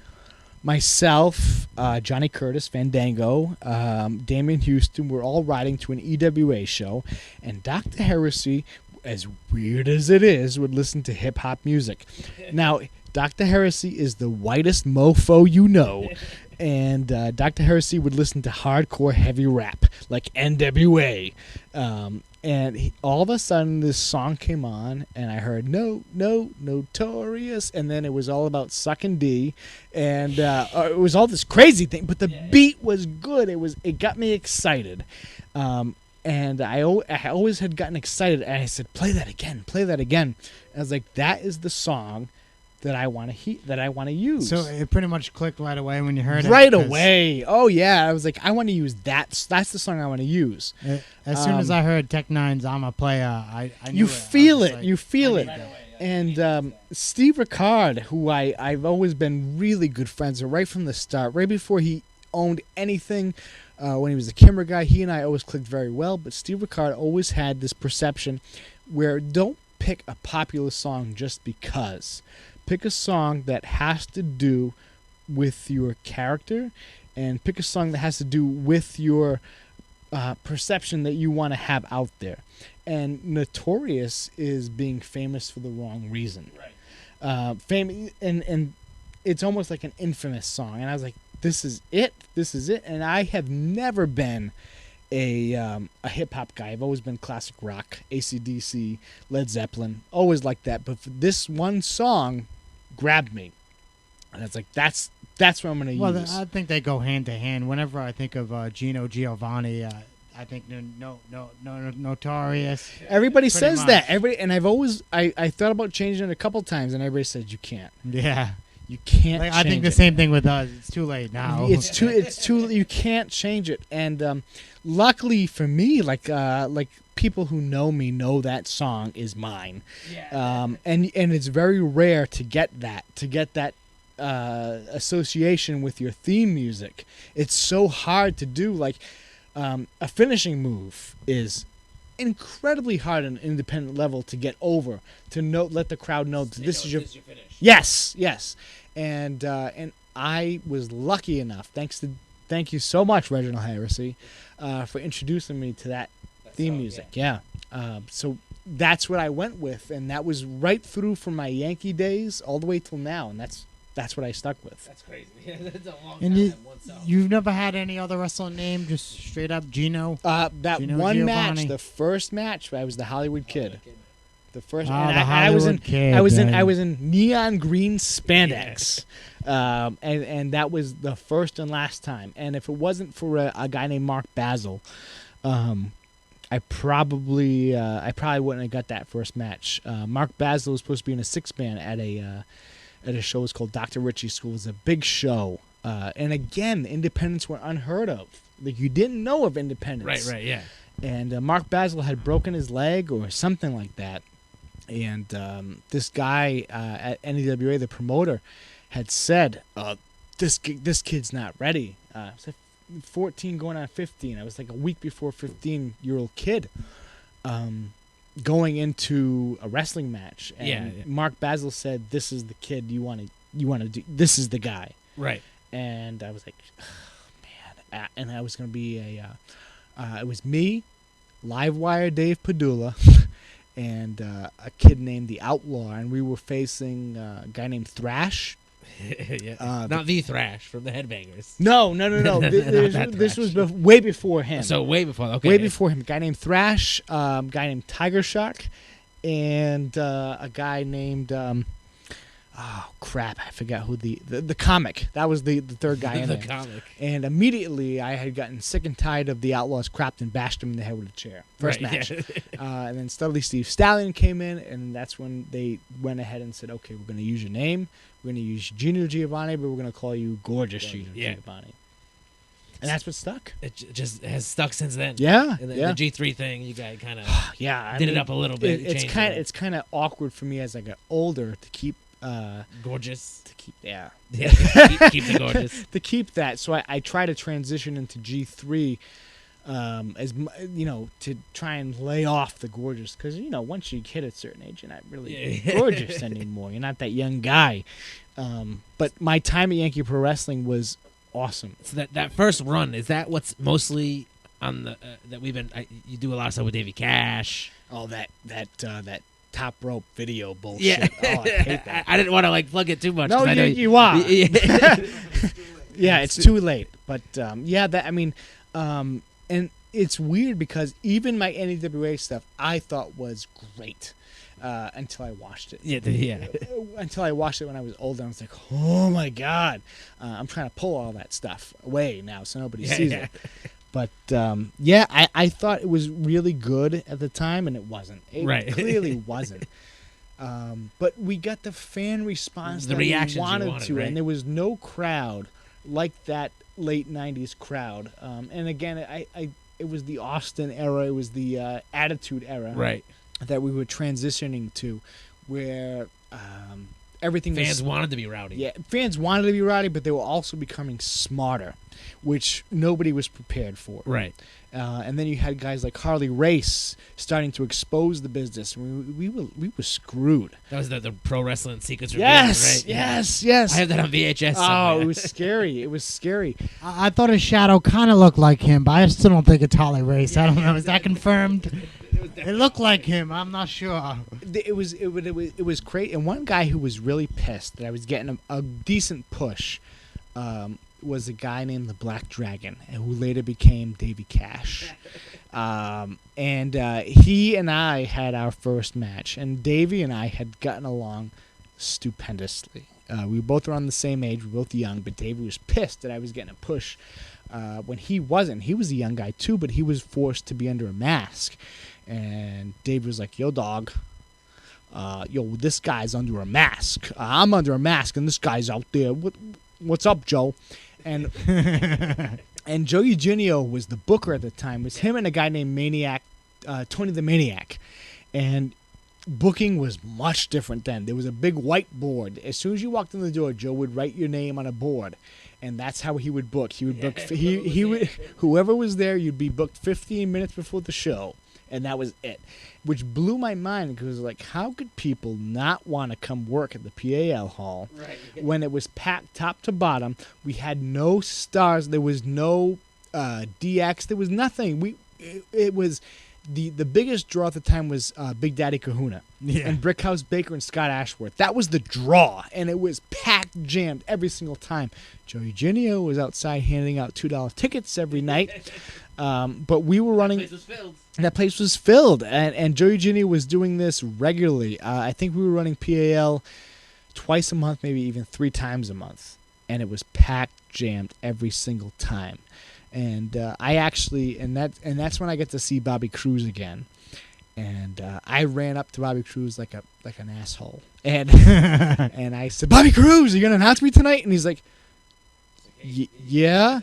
myself, Johnny Curtis, Fandango, Damian Houston were all riding to an EWA show, and Dr. Heresy, as weird as it is, would listen to hip-hop music. Now, Dr. Heresy is the whitest mofo you know, and Dr. Heresy would listen to hardcore heavy rap, like NWA. And all of a sudden, this song came on, and I heard Notorious, and then it was all about sucking D, and it was all this crazy thing, but the beat was good. It got me excited, and I always had gotten excited, and I said, play that again. And I was like, that is the song that I want to use. So it pretty much clicked right away when you heard it? Right away. Oh, yeah. I was like, I want to use that. That's the song I want to use. As soon as I heard Tech Nine's I'm a Player, I knew you feel it. Like, you feel it. Right away, And Steve Ricard, who I've always been really good friends with right from the start, right before he owned anything, when he was a camera guy, he and I always clicked very well. But Steve Ricard always had this perception where don't pick a popular song just because. Pick a song that has to do with your character, and pick a song that has to do with your perception that you want to have out there. And Notorious is being famous for the wrong reason. Right. And it's almost like an infamous song. And I was like, this is it. And I have never been a hip hop guy. I've always been classic rock, AC/DC, Led Zeppelin, always like that. But for this one song grabbed me, and it's like that's what I'm going to use. Well, I think they go hand to hand. Whenever I think of Gino Giovanni, I think Notorious. Everybody Pretty says much. that. And I've always I thought about changing it a couple times, and everybody said you can't. Yeah. You can't. Like, I think change the it. same thing with us. It's too late now. It's too. You can't change it. And luckily for me, like people who know me know that song is mine. And it's very rare to get that association with your theme music. It's so hard to do. Like a finishing move is incredibly hard on an independent level to get over, to let the crowd know that this is your finish. Yes. And I was lucky enough, thank you so much, Reginald Heresy, for introducing me to that theme song, music. Yeah. So that's what I went with, and that was right through from my Yankee days all the way till now, and that's what I stuck with. That's crazy. That's a long And time. you've never had any other wrestling name, just straight up Gino? That Gino one Giovanni. match, the first match, I was the Hollywood Kid. The first, Oh, and the I was in, Hollywood Kid, I was in neon green spandex, and that was the first and last time. And if it wasn't for a guy named Mark Basil, I probably wouldn't have got that first match. Mark Basil was supposed to be in a 6-man at a show. It was called Dr. Ritchie's School. It was a big show, and again, independents were unheard of. Like, you didn't know of independents, Right, yeah. And Mark Basil had broken his leg or something like that. And this guy at NEWA, the promoter, had said, this kid's not ready. I was like 14 going on 15. I was like a week before 15-year-old kid going into a wrestling match. And Yeah. Mark Basil said, this is the kid you want to do. This is the guy. Right. And I was like, oh, man. And I was going to be it was me, Livewire Dave Padula, and a kid named the Outlaw, and we were facing a guy named Thrash. Yeah. Not the Thrash from the Headbangers. No. This was way before him. So way before. Okay. Way before him. A guy named Thrash, a guy named Tiger Shark, and a guy named oh crap, I forgot who the comic. That was the third guy in the there. comic. And immediately I had gotten sick and tired of the Outlaws crapped and bashed him in the head with a chair. First Right, match. yeah. And then Studley Steve Stallion came in, and that's when they went ahead and said, okay, we're going to use your name. We're going to use Gino Giovanni, but we're going to call you Gorgeous Gino Giovanni. And that's what stuck. It just has stuck since then. Yeah. And the G3 thing, you guys kind of I did mean, it up a little bit. It's kind of awkward for me as I got older to keep gorgeous. Yeah. keep the gorgeous. To keep that, so I try to transition into G3, to try and lay off the gorgeous, because once you hit a certain age, you're not really gorgeous anymore. You're not that young guy. But my time at Yankee Pro Wrestling was awesome. So that first run, is that what's mostly on the that we've been? You do a lot of stuff with Davey Cash. Oh, that top rope video bullshit. Yeah. Oh, I hate that. I didn't want to plug it too much. No, I know you are. Yeah, it's too late. But and it's weird because even my NEWA stuff I thought was great until I watched it. Yeah. Until I watched it when I was older, I was like, oh my god, I'm trying to pull all that stuff away now so nobody sees it. But I thought it was really good at the time, and it wasn't. It clearly wasn't. But we got the fan response The that reactions we wanted to, right? and there was no crowd like that late '90s crowd. And again, it was the Austin era, it was the Attitude era, Right. that we were transitioning to, where everything Fans was, wanted to be rowdy. yeah, fans wanted to be rowdy, but they were also becoming smarter, which nobody was prepared for. Right. And then you had guys like Harley Race starting to expose the business. We were screwed. That was the pro wrestling secrets revealed, Yes, right? yes. I have that on VHS. Oh, somewhere. it was scary. It was scary. I thought his shadow kind of looked like him, but I still don't think it's Holly Race. I don't know. Is that confirmed? It looked like him. I'm not sure. It was great. And one guy who was really pissed that I was getting a decent push was a guy named the Black Dragon, who later became Davey Cash. And he and I had our first match, and Davey and I had gotten along stupendously. We both were on the same age, we were both young, but Davey was pissed that I was getting a push when he wasn't. He was a young guy too, but he was forced to be under a mask. And Davey was like, yo, dog, this guy's under a mask. I'm under a mask, and this guy's out there. What's up, Joe? And and Joe Eugenio was the booker at the time. It was him and a guy named Maniac, Tony the Maniac. And booking was much different then. There was a big whiteboard. As soon as you walked in the door, Joe would write your name on a board. And that's how he would book. He would book. He would, whoever was there, you'd be booked 15 minutes before the show. And that was it, which blew my mind because, how could people not want to come work at the PAL hall when it was packed top to bottom? We had no stars. There was no DX. There was nothing. It was the biggest draw at the time was Big Daddy Kahuna and Brickhouse Baker and Scott Ashworth. That was the draw, and it was packed, jammed every single time. Joe Eugenio was outside handing out $2 tickets every night, but we were running. That place was filled. That place was filled, and Joe Eugenio was doing this regularly. I think we were running PAL twice a month, maybe even 3 times a month, and it was packed, jammed every single time. And I actually, and that's when I get to see Bobby Cruz again. And I ran up to Bobby Cruz like an asshole, and and I said, "Bobby Cruz, are you gonna announce me tonight?" And he's like, "Yeah."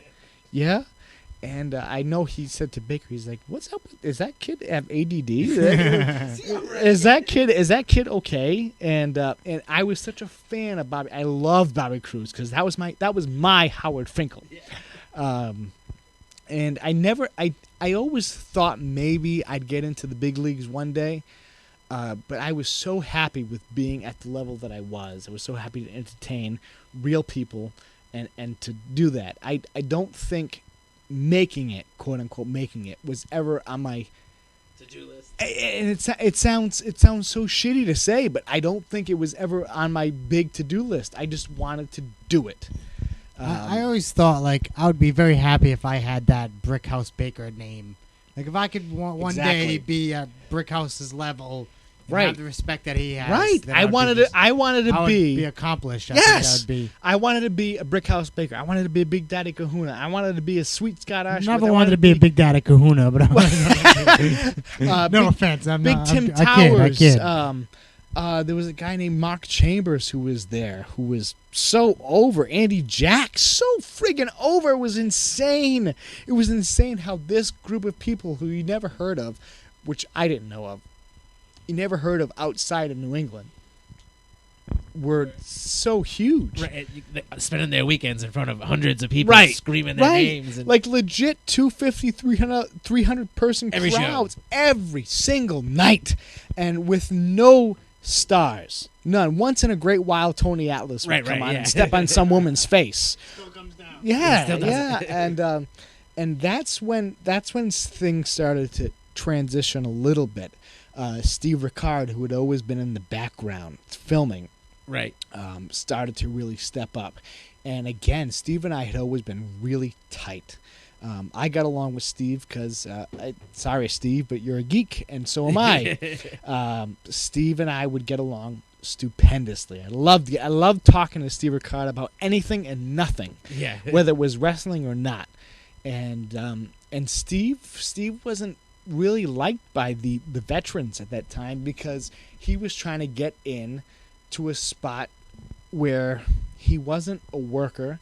And I know he said to Baker, he's like, "What's up? Is that kid have ADD? Is that kid okay?" And I was such a fan of Bobby. I loved Bobby Cruz because that was my Howard Finkel. And I always thought maybe I'd get into the big leagues one day, but I was so happy with being at the level that I was. I was so happy to entertain real people and to do that. I don't think making it, quote unquote, making it was ever on my to-do list. And it sounds so shitty to say, but I don't think it was ever on my big to-do list. I just wanted to do it. I always thought like I would be very happy if I had that Brickhouse Baker name. Like if I could one day be at Brickhouse's level, and have the respect that he has. Right. I wanted to be accomplished. I yes. think that would be. I wanted to be a Brickhouse Baker. I wanted to be a Big Daddy Kahuna. I wanted to be a Sweet Scott Ashworth. Never wanted to be a Big Daddy Kahuna, but no offense. I'm Big not, Tim I'm, Towers. I kid. There was a guy named Mark Chambers who was there, who was so over. Andy Jack, so friggin' over. It was insane. It was insane how this group of people who you never heard of, which I didn't know of, you never heard of outside of New England, were so huge. Right, spending their weekends in front of hundreds of people screaming their names. And like legit 250, 300 person every crowds every single night. And with no stars. None. Once in a great while, Tony Atlas would come on and step on some woman's face. Still comes down. Yeah. And that's when things started to transition a little bit. Steve Ricard, who had always been in the background filming, started to really step up. And again, Steve and I had always been really tight. I got along with Steve because, sorry, Steve, but you're a geek, and so am I. Steve and I would get along stupendously. I loved talking to Steve Ricard about anything and nothing, whether it was wrestling or not. And Steve wasn't really liked by the veterans at that time because he was trying to get in to a spot where he wasn't a worker.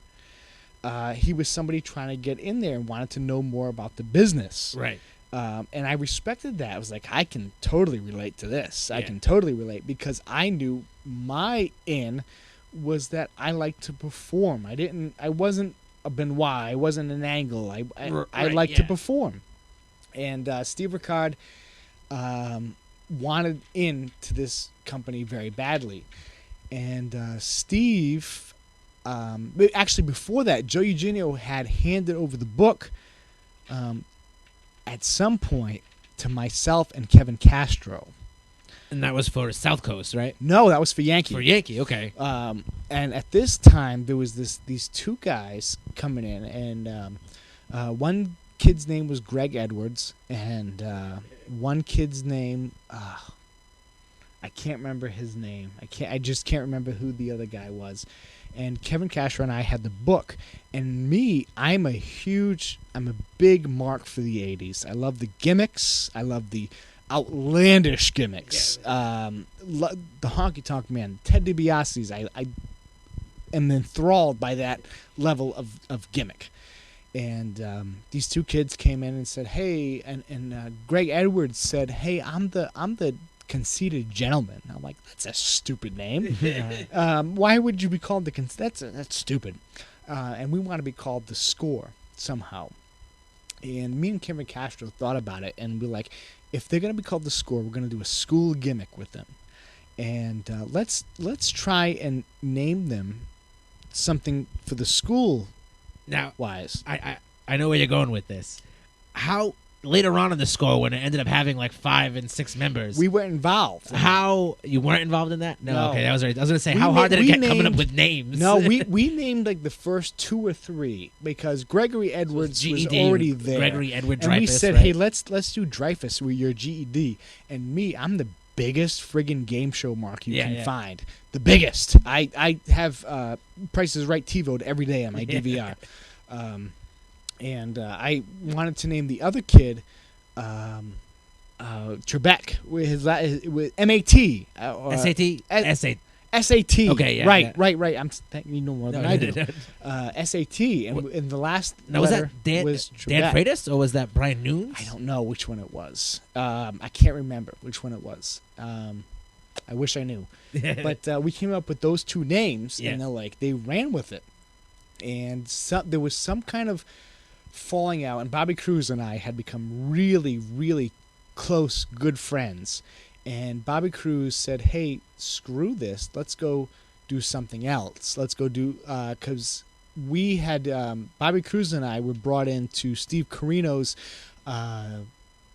He was somebody trying to get in there and wanted to know more about the business. Right. And I respected that. I was like, I can totally relate to this. I can totally relate because I knew my in was that I liked to perform. I wasn't a Benoit. I wasn't an Angle. I liked to perform. And Steve Ricard wanted into this company very badly. And Steve... actually, before that, Joe Eugenio had handed over the book at some point to myself and Kevin Castro. And that was for South Coast, right? No, that was for Yankee. For Yankee, okay. And at this time, there was these two guys coming in, and one kid's name was Greg Edwards, and one kid's name... I can't remember his name. I just can't remember who the other guy was. And Kevin Castro and I had the book. And me, I'm a big mark for the 80s. I love the gimmicks. I love the outlandish gimmicks. The Honky Tonk Man, Ted DiBiase's. I am enthralled by that level of gimmick. And these two kids came in and said, "Hey," and Greg Edwards said, "Hey, I'm the Conceited Gentleman." I'm like, that's a stupid name. Why would you be called that's stupid. And we want to be called The Score somehow. And me and Kevin Castro thought about it, and we're like, if they're going to be called The Score, we're going to do a school gimmick with them. And let's try and name them something for the school. Now, wise. I know where you're going with this. How later on in the score when it ended up having like 5 and 6 members. We weren't involved. How you weren't involved in that? No. Okay, that was right. I was going to say, We how hard did it get coming up named- with names? No, we named like the first 2 or 3 because Gregory Edwards was already there. Gregory Edward and Dreyfus. we said, right? hey, let's do Dreyfus with your GED. And me, I'm the biggest friggin' game show mark you can find. The biggest. I have Price is Right TiVo'd every day on my DVR. And I wanted to name the other kid Trebek with his with MAT. SAT? SAT. Okay, yeah. Right. You know more than I do. No. SAT. And the last Now, was letter that Dan Trebek. Freitas or was that Brian Nunes? I don't know which one it was. I can't remember which one it was. I wish I knew. But we came up with those 2 names, and they ran with it. And there was some kind of falling out, and Bobby Cruz and I had become really, really close, good friends. And Bobby Cruz said, hey, screw this. Let's go do something else. Let's go do, because we had, Bobby Cruz and I were brought into Steve Carino's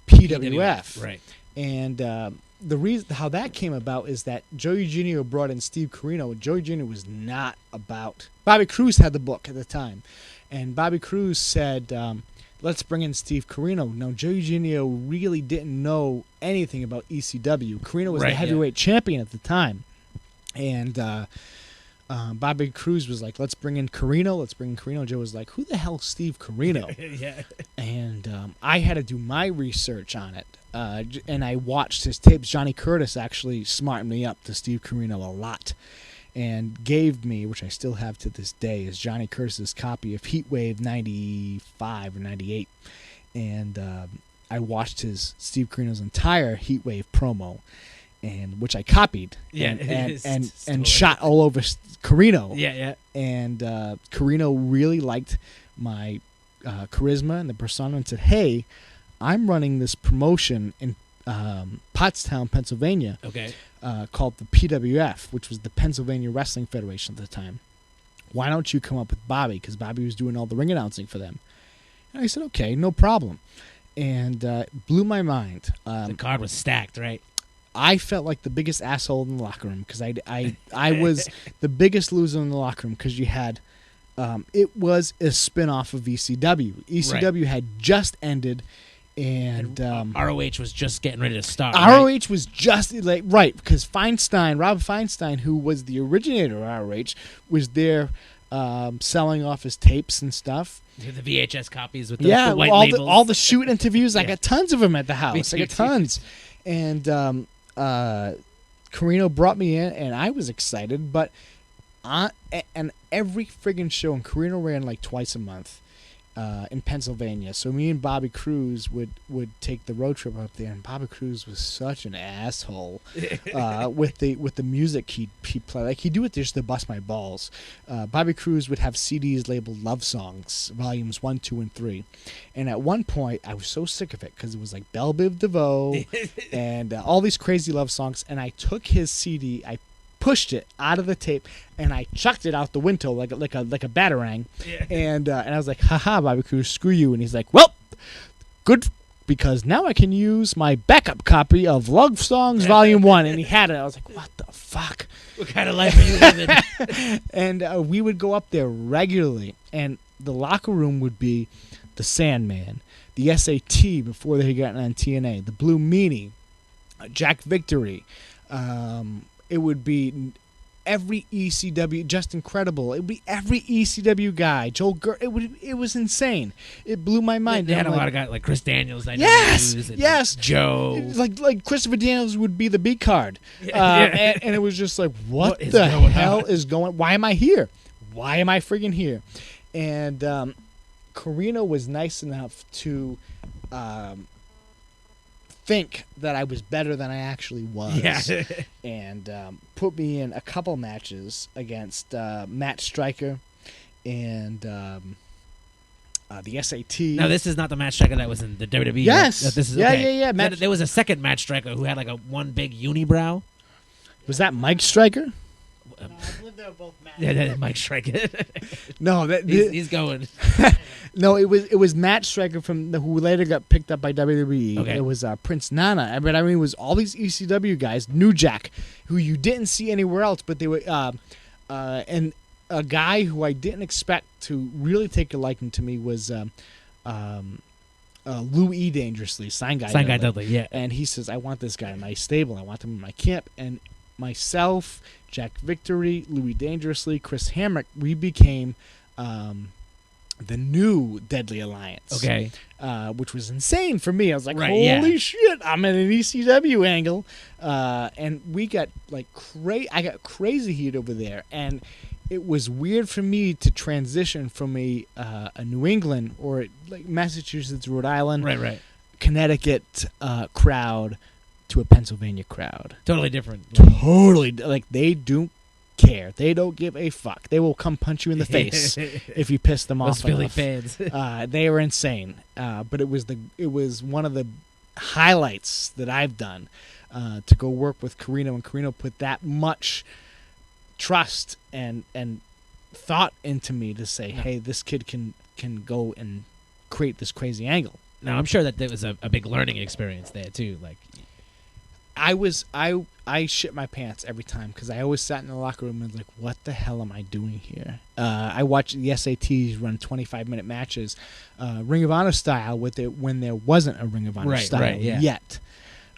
PWF. Right. And the reason how that came about is that Joe Eugenio brought in Steve Carino. Joe Eugenio was not about. Bobby Cruz had the book at the time, and Bobby Cruz said, let's bring in Steve Carino. Now, Joe Eugenio really didn't know anything about ECW. Carino was the heavyweight champion at the time. And Bobby Cruz was like, let's bring in Carino. Joe was like, who the hell is Steve Carino? And I had to do my research on it. And I watched his tapes. Johnny Curtis actually smartened me up to Steve Carino a lot. And gave me, which I still have to this day, is Johnny Curtis's copy of Heatwave 95 or 98. And I watched his Steve Carino's entire Heatwave promo, and which I copied and shot all over Carino. And Carino really liked my charisma and the persona and said, hey, I'm running this promotion in Pottstown, Pennsylvania. Okay. Called the PWF, which was the Pennsylvania Wrestling Federation at the time. Why don't you come up with Bobby? Because Bobby was doing all the ring announcing for them. And I said, okay, no problem. And it blew my mind. The card was stacked, right? I felt like the biggest asshole in the locker room because I was the biggest loser in the locker room because you had it was a spin-off of ECW. ECW had just ended. And ROH was just getting ready to start. ROH was just because Rob Feinstein, who was the originator of ROH, was there selling off his tapes and stuff. The VHS copies with the white labels. all the shoot interviews. I got tons of them at the house. I got tons. And Carino brought me in, and I was excited. But and every friggin' show, and Carino ran like twice a month. In Pennsylvania, so me and Bobby Cruz would take the road trip up there, and Bobby Cruz was such an asshole with the music he'd play. Like he'd do it just to bust my balls. Bobby Cruz would have CDs labeled Love Songs, volumes 1, 2, and 3, and at one point I was so sick of it because it was like Belle Biv DeVoe and all these crazy love songs, and I took his CD, I pushed it out of the tape, and I chucked it out the window like a batarang. And I was like, haha, Bobby Cruz, screw you. And he's like, well, good, because now I can use my backup copy of Love Songs Volume 1. And he had it. I was like, what the fuck? What kind of life are you living? And we would go up there regularly, and the locker room would be the Sandman, the SAT before they had gotten on TNA, the Blue Meanie, Jack Victory, it would be every ECW, just incredible. It would be every ECW guy. Joel it was insane. It blew my mind. They had a lot of guys like Chris Daniels. Yes. Joe. Like Christopher Daniels would be the B card. And it was just like, what the hell is going? Why am I here? Why am I friggin' here? And Carino was nice enough to think that I was better than I actually was, and put me in a couple matches against Matt Stryker and the SAT. Now, this is not the Matt Stryker that was in the WWE. Yes. Right? This is, yeah. There was a second Matt Stryker who had like one big unibrow. Was that Mike Stryker? I believe they were both Matt. Yeah, Mike Striker. No, he's going. no, it was Matt Striker who later got picked up by WWE. Okay. It was Prince Nana. I mean, it was all these ECW guys, New Jack, who you didn't see anywhere else, but they were and a guy who I didn't expect to really take a liking to me was Lou E. Dangerously, Sign Guy Dudley, yeah. And he says, I want this guy in my stable. I want him in my camp. And myself, Jack Victory, Louis Dangerously, Chris Hamrick, we became the new Deadly Alliance. Okay. Which was insane for me. I was like, Right, holy yeah. shit, I'm in an ECW angle. And we got like I got crazy heat over there. And it was weird for me to transition from a New England or like Massachusetts, Rhode Island, Right. Connecticut crowd to a Pennsylvania crowd. Totally different. Totally, like they don't care. They don't give a fuck. They will come punch you in the face if you piss them off. Those Philly enough. fans. They were insane. But it was one of the highlights that I've done to go work with Carino, and Carino put that much trust and thought into me to say, hey, this kid can go and create this crazy angle. Now, I'm sure that there was a big learning experience there, too. Like, I shit my pants every time because I always sat in the locker room and was like, what the hell am I doing here? I watched the SATs run 25-minute matches, Ring of Honor style, when there wasn't a Ring of Honor style yet.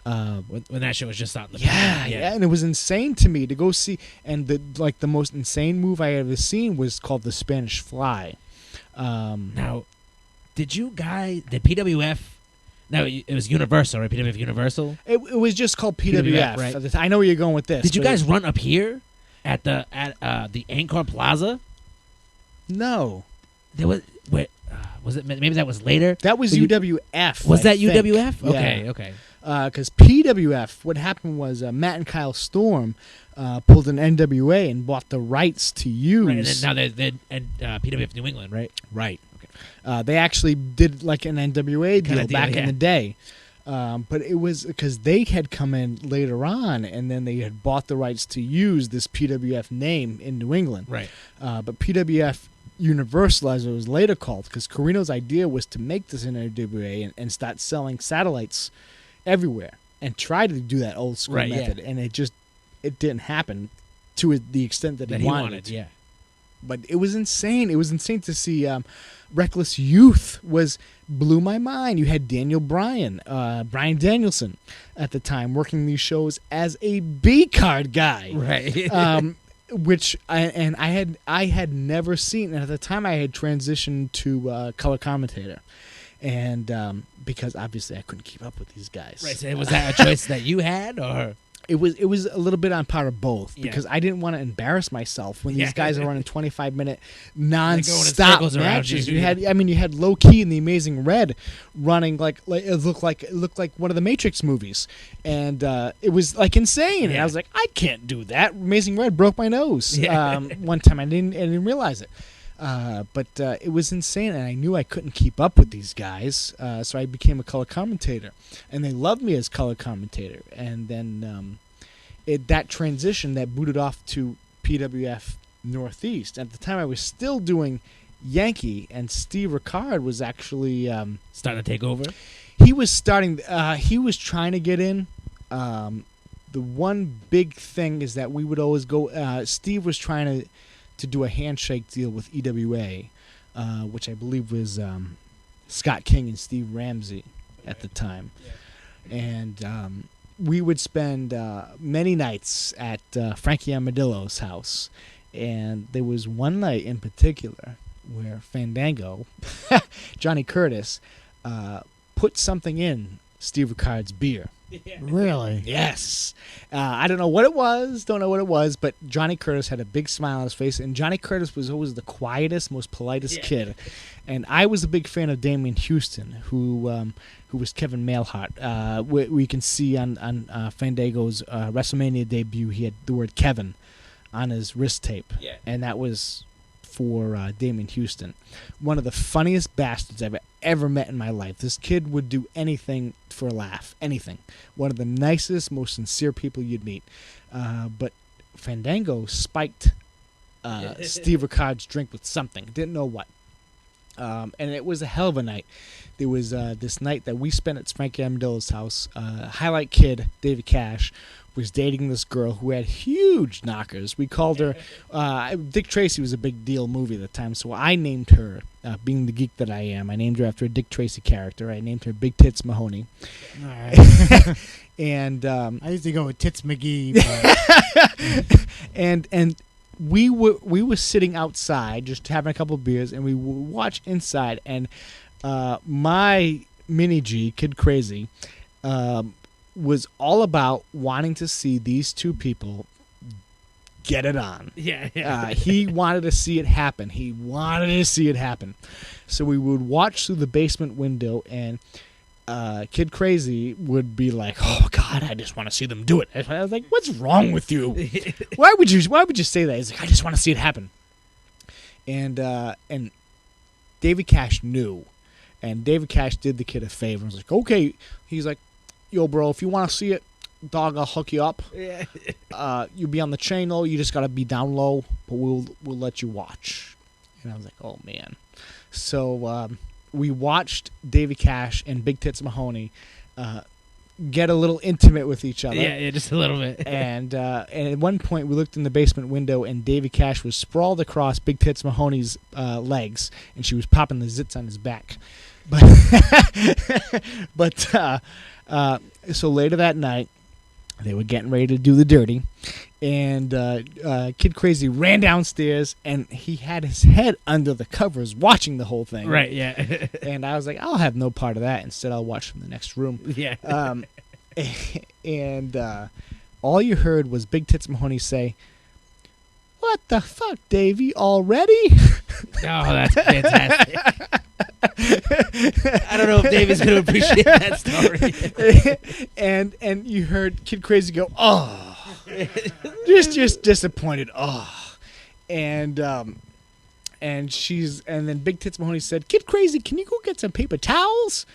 when that show was just out in the yeah, and it was insane to me to go see. And the most insane move I ever seen was called the Spanish Fly. Now, did PWF? No, it was Universal, right? PWF Universal. It was just called PWF. Right. I know where you're going with this. Did you guys run up here at the Anchor Plaza? No, There was. Wait, was it? Maybe that was later. that was UWF. Was I that think. UWF? Yeah. Okay. Because PWF, what happened was Matt and Kyle Storm pulled an NWA and bought the rights to use. Right, and then now they're PWF New England, right? Right. Okay. They actually did like an NWA deal back in the day. But it was because they had come in later on, and then they had bought the rights to use this PWF name in New England. Right. But PWF Universal, as it was later called, because Carino's idea was to make this NWA and start selling satellites everywhere and try to do that old school method. And it didn't happen to the extent that he wanted. Yeah. But it was insane. It was insane to see Reckless Youth blew my mind. You had Daniel Bryan Danielson at the time working these shows as a B card guy. Right. Which I had never seen, and at the time I had transitioned to color commentator, and because obviously I couldn't keep up with these guys. Right. So was that a choice that you had, or it was a little bit on par of both, Yeah. because I didn't want to embarrass myself when these guys are running 25-minute going in non-stop circles around matches. you. You had Low Key and the Amazing Red running like it looked like one of the Matrix movies, and it was like insane. And Yeah. I was like, I can't do that. Amazing Red broke my nose Yeah. one time. I didn't realize it. But it was insane, and I knew I couldn't keep up with these guys, so I became a color commentator, and they loved me as color commentator. And then that transition that booted off to PWF Northeast. At the time, I was still doing Yankee, and Steve Ricard was actually starting to take over? he was starting. He was trying to get in. The one big thing is that we would always go. Steve was trying to do a handshake deal with EWA, which I believe was Scott King and Steve Ramsey at the time. And we would spend many nights at Frankie Amadillo's house. And there was one night in particular where Fandango, Johnny Curtis, put something in Steve Ricard's beer. Really? Yes. I don't know what it was. But Johnny Curtis had a big smile on his face, and Johnny Curtis was always the quietest, most politest kid. And I was a big fan of Damian Houston, who was Kevin Mailhart. We can see on Fandango's WrestleMania debut, he had the word Kevin on his wrist tape, and that was for Damian Houston. One of the funniest bastards I've ever met in my life. This kid would do anything for a laugh, anything. One of the nicest, most sincere people you'd meet. But Fandango spiked Steve Ricard's drink with something. Didn't know what. And it was a hell of a night. There was this night that we spent at Frankie Armadillo's house. Highlight kid, David Cash, was dating this girl who had huge knockers. We called her, Dick Tracy was a big deal movie at the time, so I named her, being the geek that I am, I named her after a Dick Tracy character. I named her Big Tits Mahoney. All right. And I used to go with Tits McGee. But and we were sitting outside just having a couple of beers, and we would watch inside, and my mini G, Kid Crazy, was all about wanting to see these two people get it on. Yeah. He wanted to see it happen. So we would watch through the basement window, and Kid Crazy would be like, "Oh God, I just want to see them do it." I was like, "What's wrong with you? Why would you say that?" He's like, "I just want to see it happen." And David Cash knew, and David Cash did the kid a favor. And was like, "Okay," he's like, "Yo, bro, if you want to see it, dog, I'll hook you up. You'll be on the channel. You just gotta be down low, but we'll let you watch." And I was like, "Oh man." So we watched David Cash and Big Tits Mahoney get a little intimate with each other. Yeah, just a little bit. And at one point, we looked in the basement window, and David Cash was sprawled across Big Tits Mahoney's legs, and she was popping the zits on his back. But so later that night, they were getting ready to do the dirty, and Kid Crazy ran downstairs, and he had his head under the covers watching the whole thing. Right, yeah. And I was like, I'll have no part of that. Instead, I'll watch from the next room. Yeah. And all you heard was Big Tits Mahoney say, "What the fuck, Davey, already?" Oh, that's fantastic. I don't know if David's going to appreciate that story. and you heard Kid Crazy go, "Oh," just disappointed. "Oh," and then Big Tits Mahoney said, "Kid Crazy, can you go get some paper towels?"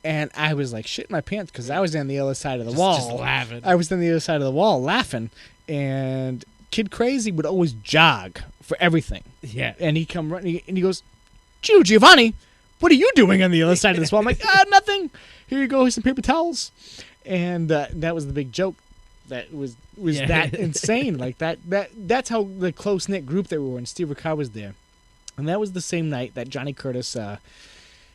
And I was like shitting my pants because I was on the other side of the wall. Just laughing. I was on the other side of the wall laughing, and Kid Crazy would always jog for everything. Yeah. And he'd come running, and he goes, "Gino Giovanni, what are you doing on the other side of this wall?" I'm like, "Nothing. Here you go. Here's some paper towels." And that was the big joke. That was that insane. Like that's how the close knit group they were. And Steve Ricard was there, and that was the same night that Johnny Curtis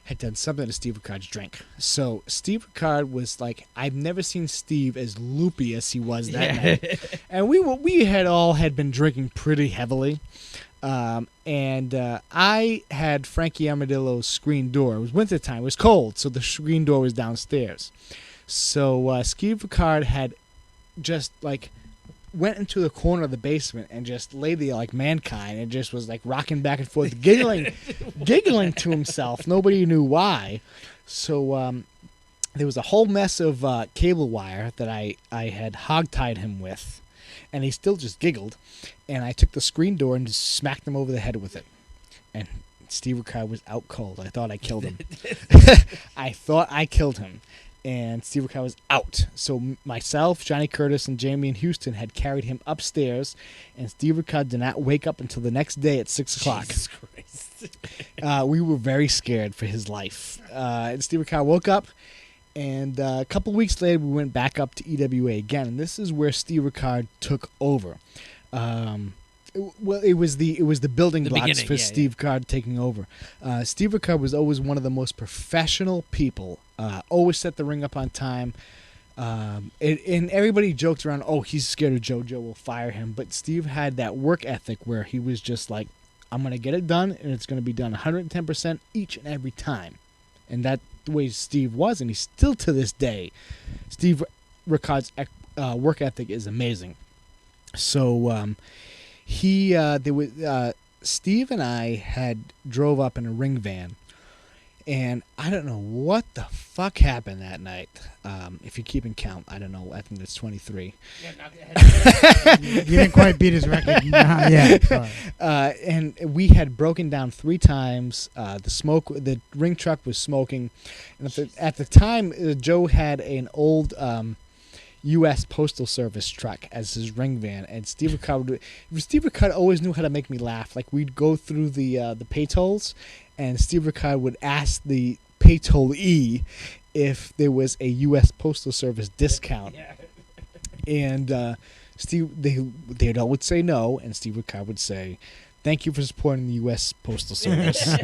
had done something to Steve Ricard's drink. So Steve Ricard was like, I've never seen Steve as loopy as he was that night. And we had been drinking pretty heavily. And I had Frankie Armadillo's screen door. It was wintertime. It was cold, so the screen door was downstairs. So Steve Ricard had just like went into the corner of the basement and just lay there like mankind and just was like rocking back and forth, giggling to himself. Nobody knew why. So there was a whole mess of cable wire that I had hogtied him with, and he still just giggled. And I took the screen door and just smacked him over the head with it. And Steve Ricard was out cold. I thought I killed him. And Steve Ricard was out. So myself, Johnny Curtis, and Jamie in Houston had carried him upstairs, and Steve Ricard did not wake up until the next day at 6 o'clock. Jesus Christ. We were very scared for his life. And Steve Ricard woke up, and a couple weeks later, we went back up to EWA again, and this is where Steve Ricard took over. Well, it was the building blocks for Steve Ricard taking over. Steve Ricard was always one of the most professional people. Always set the ring up on time. And everybody joked around, "Oh, he's scared of JoJo, we'll fire him." But Steve had that work ethic where he was just like, "I'm going to get it done, and it's going to be done 110% each and every time." And that's the way Steve was, and he's still to this day. Steve Ricard's work ethic is amazing. So Steve and I had drove up in a ring van, and I don't know what the fuck happened that night. If you're keeping count, I don't know. I think that's 23. You didn't quite beat his record. Yeah. And we had broken down 3 times. The ring truck was smoking, and at the time, Joe had an old U.S. Postal Service truck as his ring van, and Steve Ricard always knew how to make me laugh. Like, we'd go through the pay tolls, and Steve Ricard would ask the pay tollee if there was a U.S. Postal Service discount, and they'd always say no, and Steve Ricard would say, "Thank you for supporting the U.S. Postal Service,"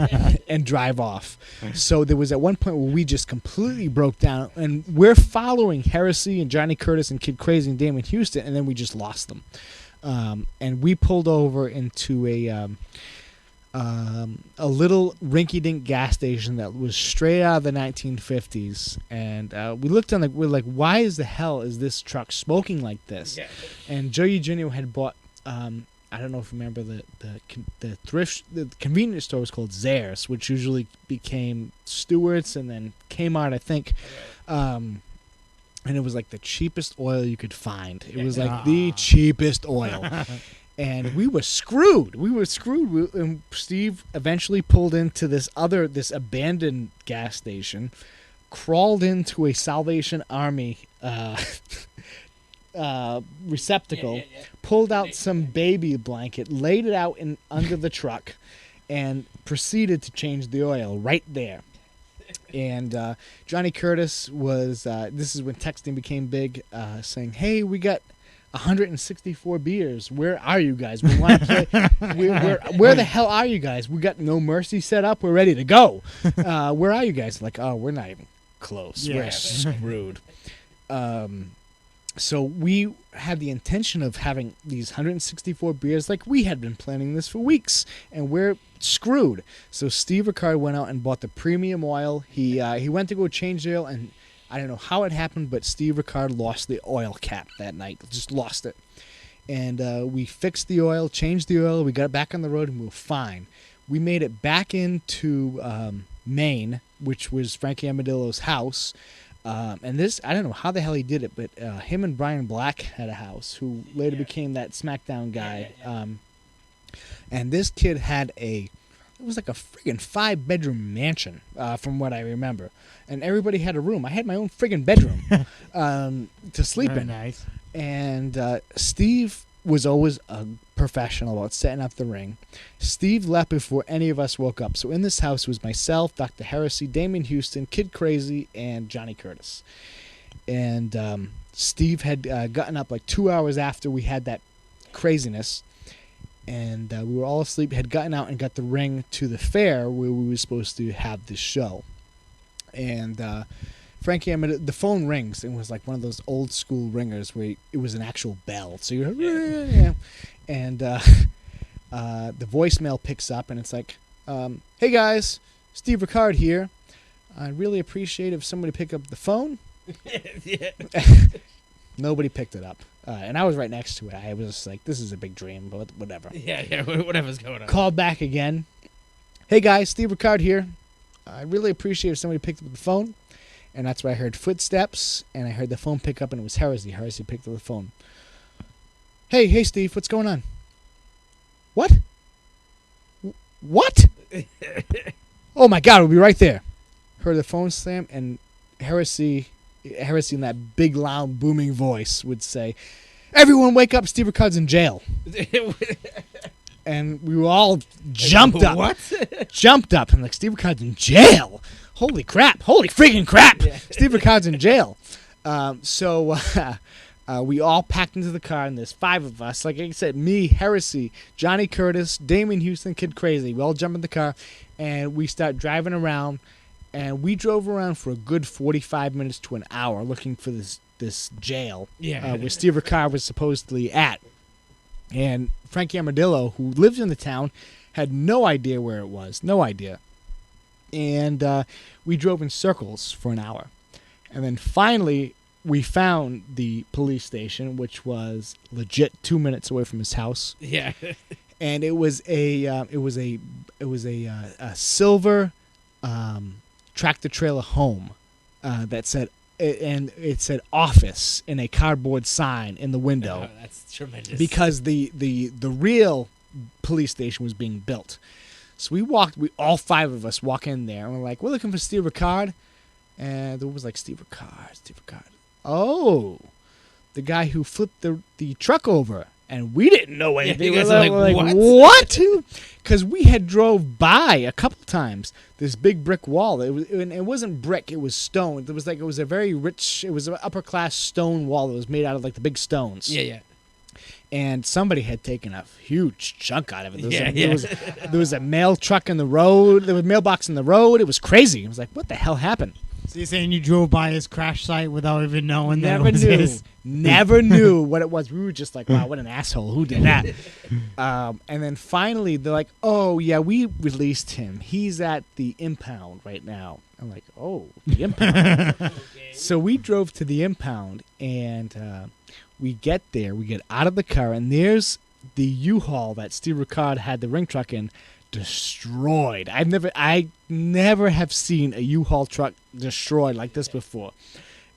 and drive off. So there was at one point where we just completely broke down, and we're following Heresy and Johnny Curtis and Kid Crazy and Damon Houston, and then we just lost them. And we pulled over into a little rinky-dink gas station that was straight out of the 1950s, and we looked on we're like, why is the hell is this truck smoking like this? Yeah. And Joe Eugenio had bought. I don't know if you remember the convenience store was called Zayres, which usually became Stewart's and then Kmart, I think. And it was like the cheapest oil you could find. It was like the cheapest oil. And we were screwed. And Steve eventually pulled into this abandoned gas station, crawled into a Salvation Army receptacle, pulled out some baby blanket, laid it out under the truck, and proceeded to change the oil right there. And Johnny Curtis was, this is when texting became big, saying, "Hey, we got 164 beers. Where are you guys? We want to play. Where the hell are you guys? We got No Mercy set up. We're ready to go. Where are you guys?" Like, "Oh, we're not even close. Yeah. We're screwed." So we had the intention of having these 164 beers. Like, we had been planning this for weeks, and we're screwed. So Steve Ricard went out and bought the premium oil. He went to go change the oil, and I don't know how it happened, but Steve Ricard lost the oil cap that night. Just lost it. And we fixed the oil, changed the oil. We got it back on the road, and we were fine. We made it back into Maine, which was Frankie Amadillo's house. And this, I don't know how the hell he did it, but him and Brian Black had a house, who later became that SmackDown guy. And this kid had it was like a friggin' 5-bedroom mansion, from what I remember. And everybody had a room. I had my own friggin' bedroom to sleep in. Nice. And Steve was always a professional about setting up the ring. Steve left before any of us woke up. So in this house was myself, Dr. Heresy, Damien Houston, Kid Crazy, and Johnny Curtis. And Steve had gotten up like 2 hours after we had that craziness. And we were all asleep, had gotten out and got the ring to the fair where we were supposed to have this show. And Frankie, the phone rings, and it was like one of those old school ringers where it was an actual bell. So you heard, yeah. And the voicemail picks up, and it's like, "Hey guys, Steve Ricard here. I'd really appreciate if somebody pick up the phone." Nobody picked it up. And I was right next to it. I was just like, this is a big dream, but whatever. Yeah, whatever's going on. Called back again. "Hey guys, Steve Ricard here. I really appreciate if somebody picked up the phone." And that's where I heard footsteps, and I heard the phone pick up, and it was Heresy. Heresy picked up the phone. Hey, Steve, what's going on?" "What? What?" "Oh my God, we'll be right there." Heard the phone slam, and Heresy in that big, loud, booming voice would say, "Everyone wake up, Steve Ricard's in jail." And we were all jumped up. What? Jumped up. I'm like, Steve Ricard's in jail? Holy crap. Holy freaking crap. Yeah. Steve Ricard's in jail. So we all packed into the car, and there's 5 of us. Like I said, me, Heresy, Johnny Curtis, Damien Houston, Kid Crazy. We all jump in the car, and we start driving around. And we drove around for a good 45 minutes to an hour looking for this jail where Steve Ricard was supposedly at. And Frankie Amadillo, who lives in the town, had no idea where it was. No idea. And we drove in circles for an hour. And then finally, we found the police station, which was legit 2 minutes away from his house. Yeah. And it was a silver tractor trailer home that said, and it said office in a cardboard sign in the window. Oh, that's tremendous. Because the real police station was being built. So we all 5 of us walk in there, and we're like, we're looking for Steve Ricard. And there was like, Steve Ricard. Oh. the guy who flipped the truck over. And we didn't know anything. you guys We're are like, what? Because we had drove by a couple times this big brick wall. It wasn't brick; it was stone. It was a very rich. It was an upper class stone wall that was made out of like the big stones. Yeah. And somebody had taken a huge chunk out of it. There was a mail truck in the road. There was a mailbox in the road. It was crazy. I was like, what the hell happened? So you're saying you drove by his crash site without even knowing Never that it was knew. his? Never knew what it was. We were just like, wow, what an asshole. Who did that? And then finally, they're like, oh, yeah, we released him. He's at the impound right now. I'm like, oh, the impound. Okay. So we drove to the impound, and we get there. We get out of the car, and there's the U-Haul that Steve Ricard had the ring truck in, destroyed. I never have seen a U-Haul truck destroyed like this before.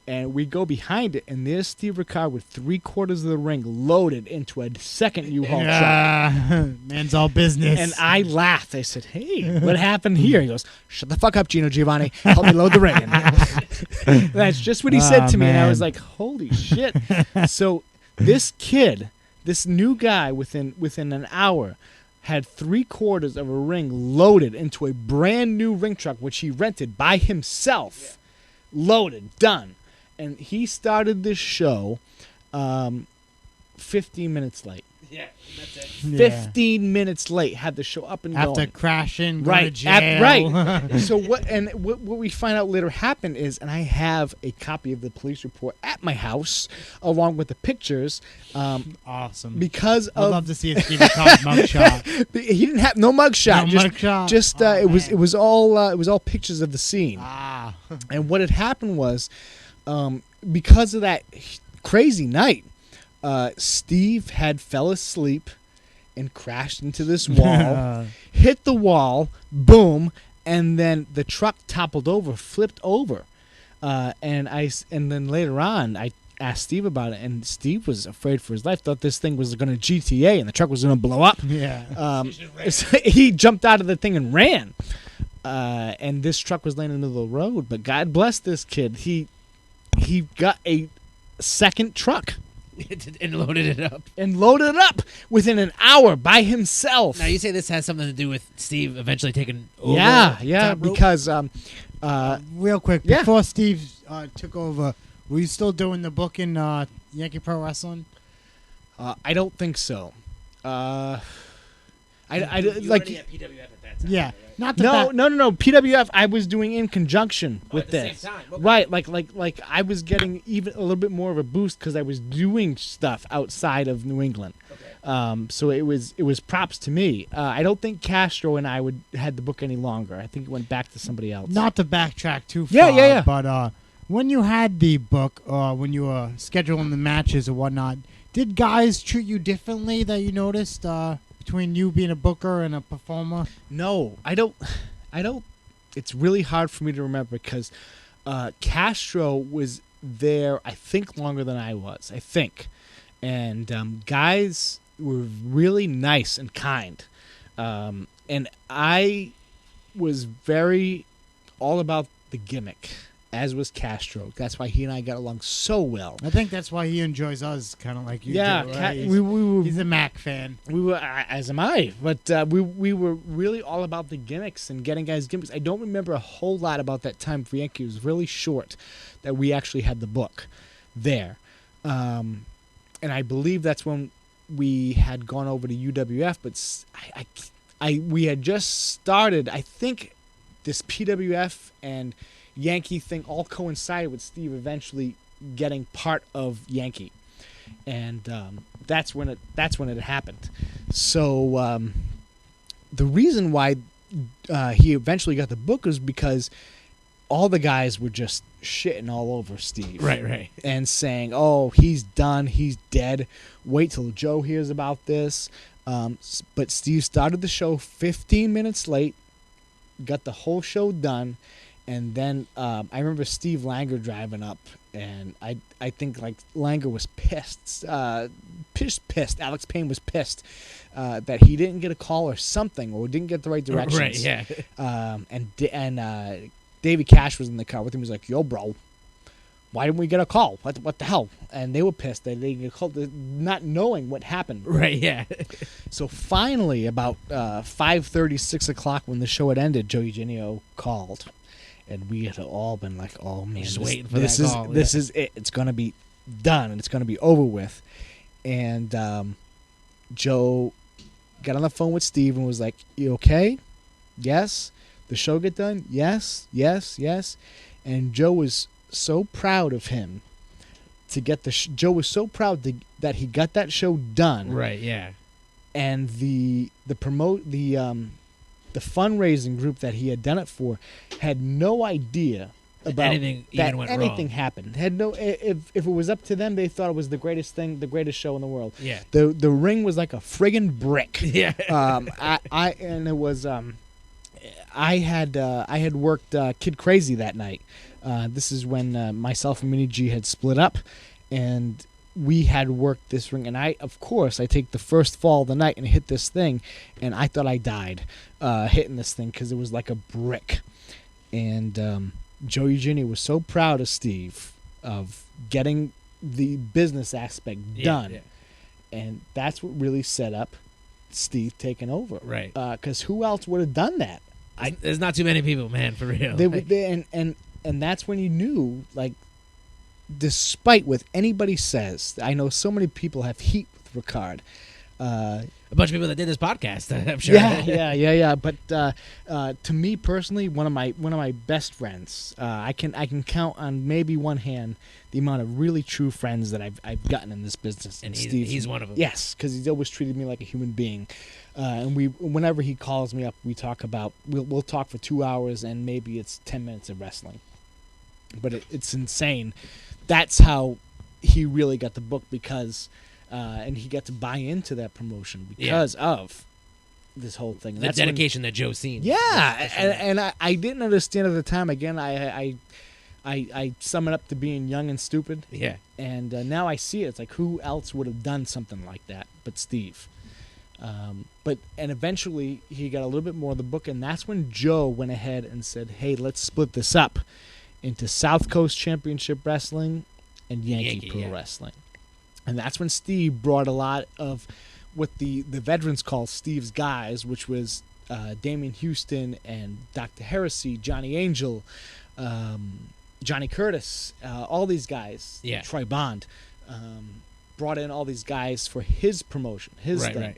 And we go behind it, and there's Steve Ricard with 3/4 of the ring loaded into a second U-Haul truck. Man's all business. And I laughed. I said, hey, what happened here? He goes, shut the fuck up, Gino Giovanni. Help me load the ring. That's just what he said to me. And I was like, holy shit. So this kid, this new guy, within an hour, had 3/4 of a ring loaded into a brand new ring truck, which he rented by himself. Loaded, done. And he started this show 15 minutes late. Yeah, that's it. 15 minutes late, had the show up and after going. crashing, going Right, to jail. right. So what we find out later happened is, and I have a copy of the police report at my house along with the pictures. Awesome. Because I'd of love to see a Steve Ricard mugshot. he didn't have no mugshot. No mugshot. Just Oh, it man. was all pictures of the scene. And what had happened was, because of that crazy night, Steve had fell asleep and crashed into this wall, hit the wall, boom, and then the truck toppled over, flipped over. And then later on, I asked Steve about it, and Steve was afraid for his life, thought this thing was going to GTA and the truck was going to blow up. Yeah. So he jumped out of the thing and ran. And this truck was laying in the middle of the road. But God bless this kid. He got a second truck. And loaded it up. Within an hour by himself. Now you say this has something to do with Steve eventually taking over. Yeah, top rope? because real quick, yeah. before Steve took over, were you still doing the book in Yankee Pro Wrestling? I don't think so. I You like already at PWF at that time. Yeah. right? Not the no. PWF I was doing in conjunction with at the this. same time. Okay. Right, like I was getting even a little bit more of a boost because I was doing stuff outside of New England. Okay. So it was props to me. I don't think Castro and I had the book any longer. I think it went back to somebody else. Not to backtrack too far. Yeah. But when you had the book, when you were scheduling the matches or whatnot, did guys treat you differently that you noticed between you being a booker and a performer? No, I don't. It's really hard for me to remember because Castro was there, I think, longer than I was. I think, and guys were really nice and kind, and I was very all about the gimmick, as was Castro. That's why he and I got along so well. I think that's why he enjoys us, kind of like you. Yeah, do, right? we were. He's a Mack fan. We were, as am I, but we were really all about the gimmicks and getting guys gimmicks. I don't remember a whole lot about that time for Yankee. It was really short that we actually had the book there, and I believe that's when we had gone over to UWF. But we had just started. I think this PWF and Yankee thing all coincided with Steve eventually getting part of Yankee. And that's when it happened. So the reason why he eventually got the book was because all the guys were just shitting all over Steve. Right. And saying, oh, he's done. He's dead. Wait till Joe hears about this. But Steve started the show 15 minutes late, got the whole show done. And then I remember Steve Langer driving up, and I think like Langer was pissed. Pissed. Alex Payne was pissed that he didn't get a call or something, or didn't get the right directions. Right, yeah. And Davey Cash was in the car with him. He was like, "Yo, bro, why didn't we get a call? What the hell? And they were pissed. They get called, not knowing what happened. Right, yeah. So finally, about 5:30, 6 o'clock, when the show had ended, Joey Genio called, and we had all been like, "Oh man, Just this, waiting for this that is call, this yeah. is it. It's gonna be done, and it's gonna be over with." And Joe got on the phone with Steve and was like, "You okay? Yes. The show get done? Yes, yes, yes." And Joe was so proud of him to get Joe was so proud that he got that show done. Right, yeah. And the fundraising group that he had done it for had no idea about Anything that even went anything wrong. happened. Had no if it was up to them, they thought it was the greatest show in the world. Yeah. The ring was like a friggin' brick. Yeah. I had worked Kid Crazy that night. This is when myself and Mini G had split up, and we had worked this ring. And I take the first fall of the night and hit this thing, and I thought I died hitting this thing because it was like a brick. And Joe Eugenia was so proud of Steve of getting the business aspect done, Yeah. and that's what really set up Steve taking over. Right. Because who else would have done that? There's not too many people, man, for real. And that's when you knew, like, despite what anybody says, I know so many people have heat with Ricard. A bunch of people that did this podcast, I'm sure. Yeah. But to me personally, one of my best friends. I can count on maybe one hand the amount of really true friends that I've gotten in this business. And Steve, he's one of them. Yes, because he's always treated me like a human being. And whenever he calls me up, we'll talk for 2 hours, and maybe it's 10 minutes of wrestling. But it's insane. That's how he really got the book, because and he got to buy into that promotion because of this whole thing. The dedication that Joe's seen. Yeah, and I didn't understand at the time. Again, I sum it up to being young and stupid. Yeah. And now I see it. It's like, who else would have done something like that but Steve? And eventually he got a little bit more of the book, and that's when Joe went ahead and said, "Hey, let's split this up into South Coast Championship Wrestling and Yankee Pro Wrestling." And that's when Steve brought a lot of what the veterans call Steve's guys, which was Damian Houston and Dr. Heresy, Johnny Angel, Johnny Curtis, all these guys, Troy Bond, brought in all these guys for his promotion, his thing. Right.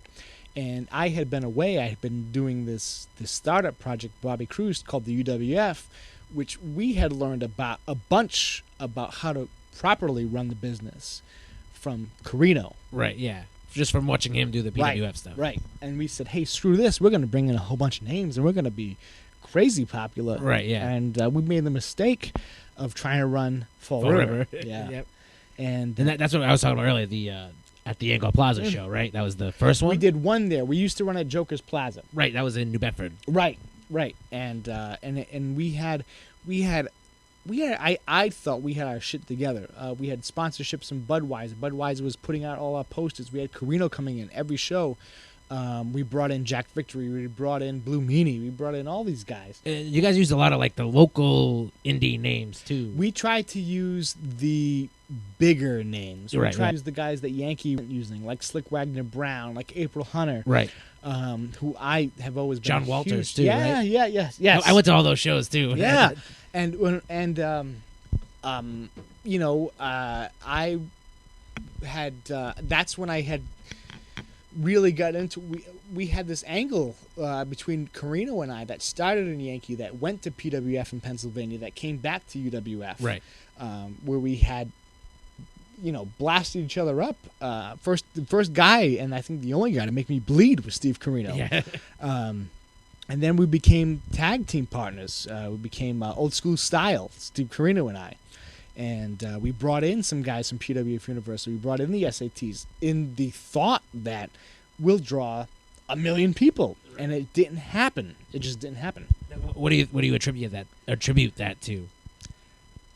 And I had been away. I had been doing this startup project, Bobby Cruz, called the UWF, which we had learned about a bunch about how to properly run the business from Carino. Right, yeah. Just from watching him do the PWF stuff. Right. And we said, hey, screw this. We're going to bring in a whole bunch of names, and we're going to be crazy popular. Right, yeah. And we made the mistake of trying to run Fall River. Yeah. Yep. And that's what I was talking about earlier, at the Angle Plaza show, right? That was the first one? We did one there. We used to run at Joker's Plaza. Right, that was in New Bedford. Right. And I thought we had our shit together. We had sponsorships from Budweiser. Budweiser was putting out all our posters. We had Carino coming in every show. We brought in Jack Victory. We brought in Blue Meanie. We brought in all these guys. You guys used a lot of like the local indie names too. We tried to use the bigger names. We tried to use the guys that Yankee weren't using, like Slick Wagner Brown, like April Hunter. Right. Who I have always been John Walters too. Yeah, right? Yes. I went to all those shows too. Yeah, I had. That's when I had really got into. We had this angle between Carino and I that started in Yankee, that went to PWF in Pennsylvania, that came back to UWF. Right. Where we had, blasted each other up. The first guy, and I think the only guy to make me bleed, was Steve Carino. Yeah. And then we became tag team partners. We became Old School Style, Steve Carino and I. And we brought in some guys from PWF University. We brought in the SATs in the thought that we'll draw 1 million people. And it didn't happen. It just didn't happen. What do you attribute that to?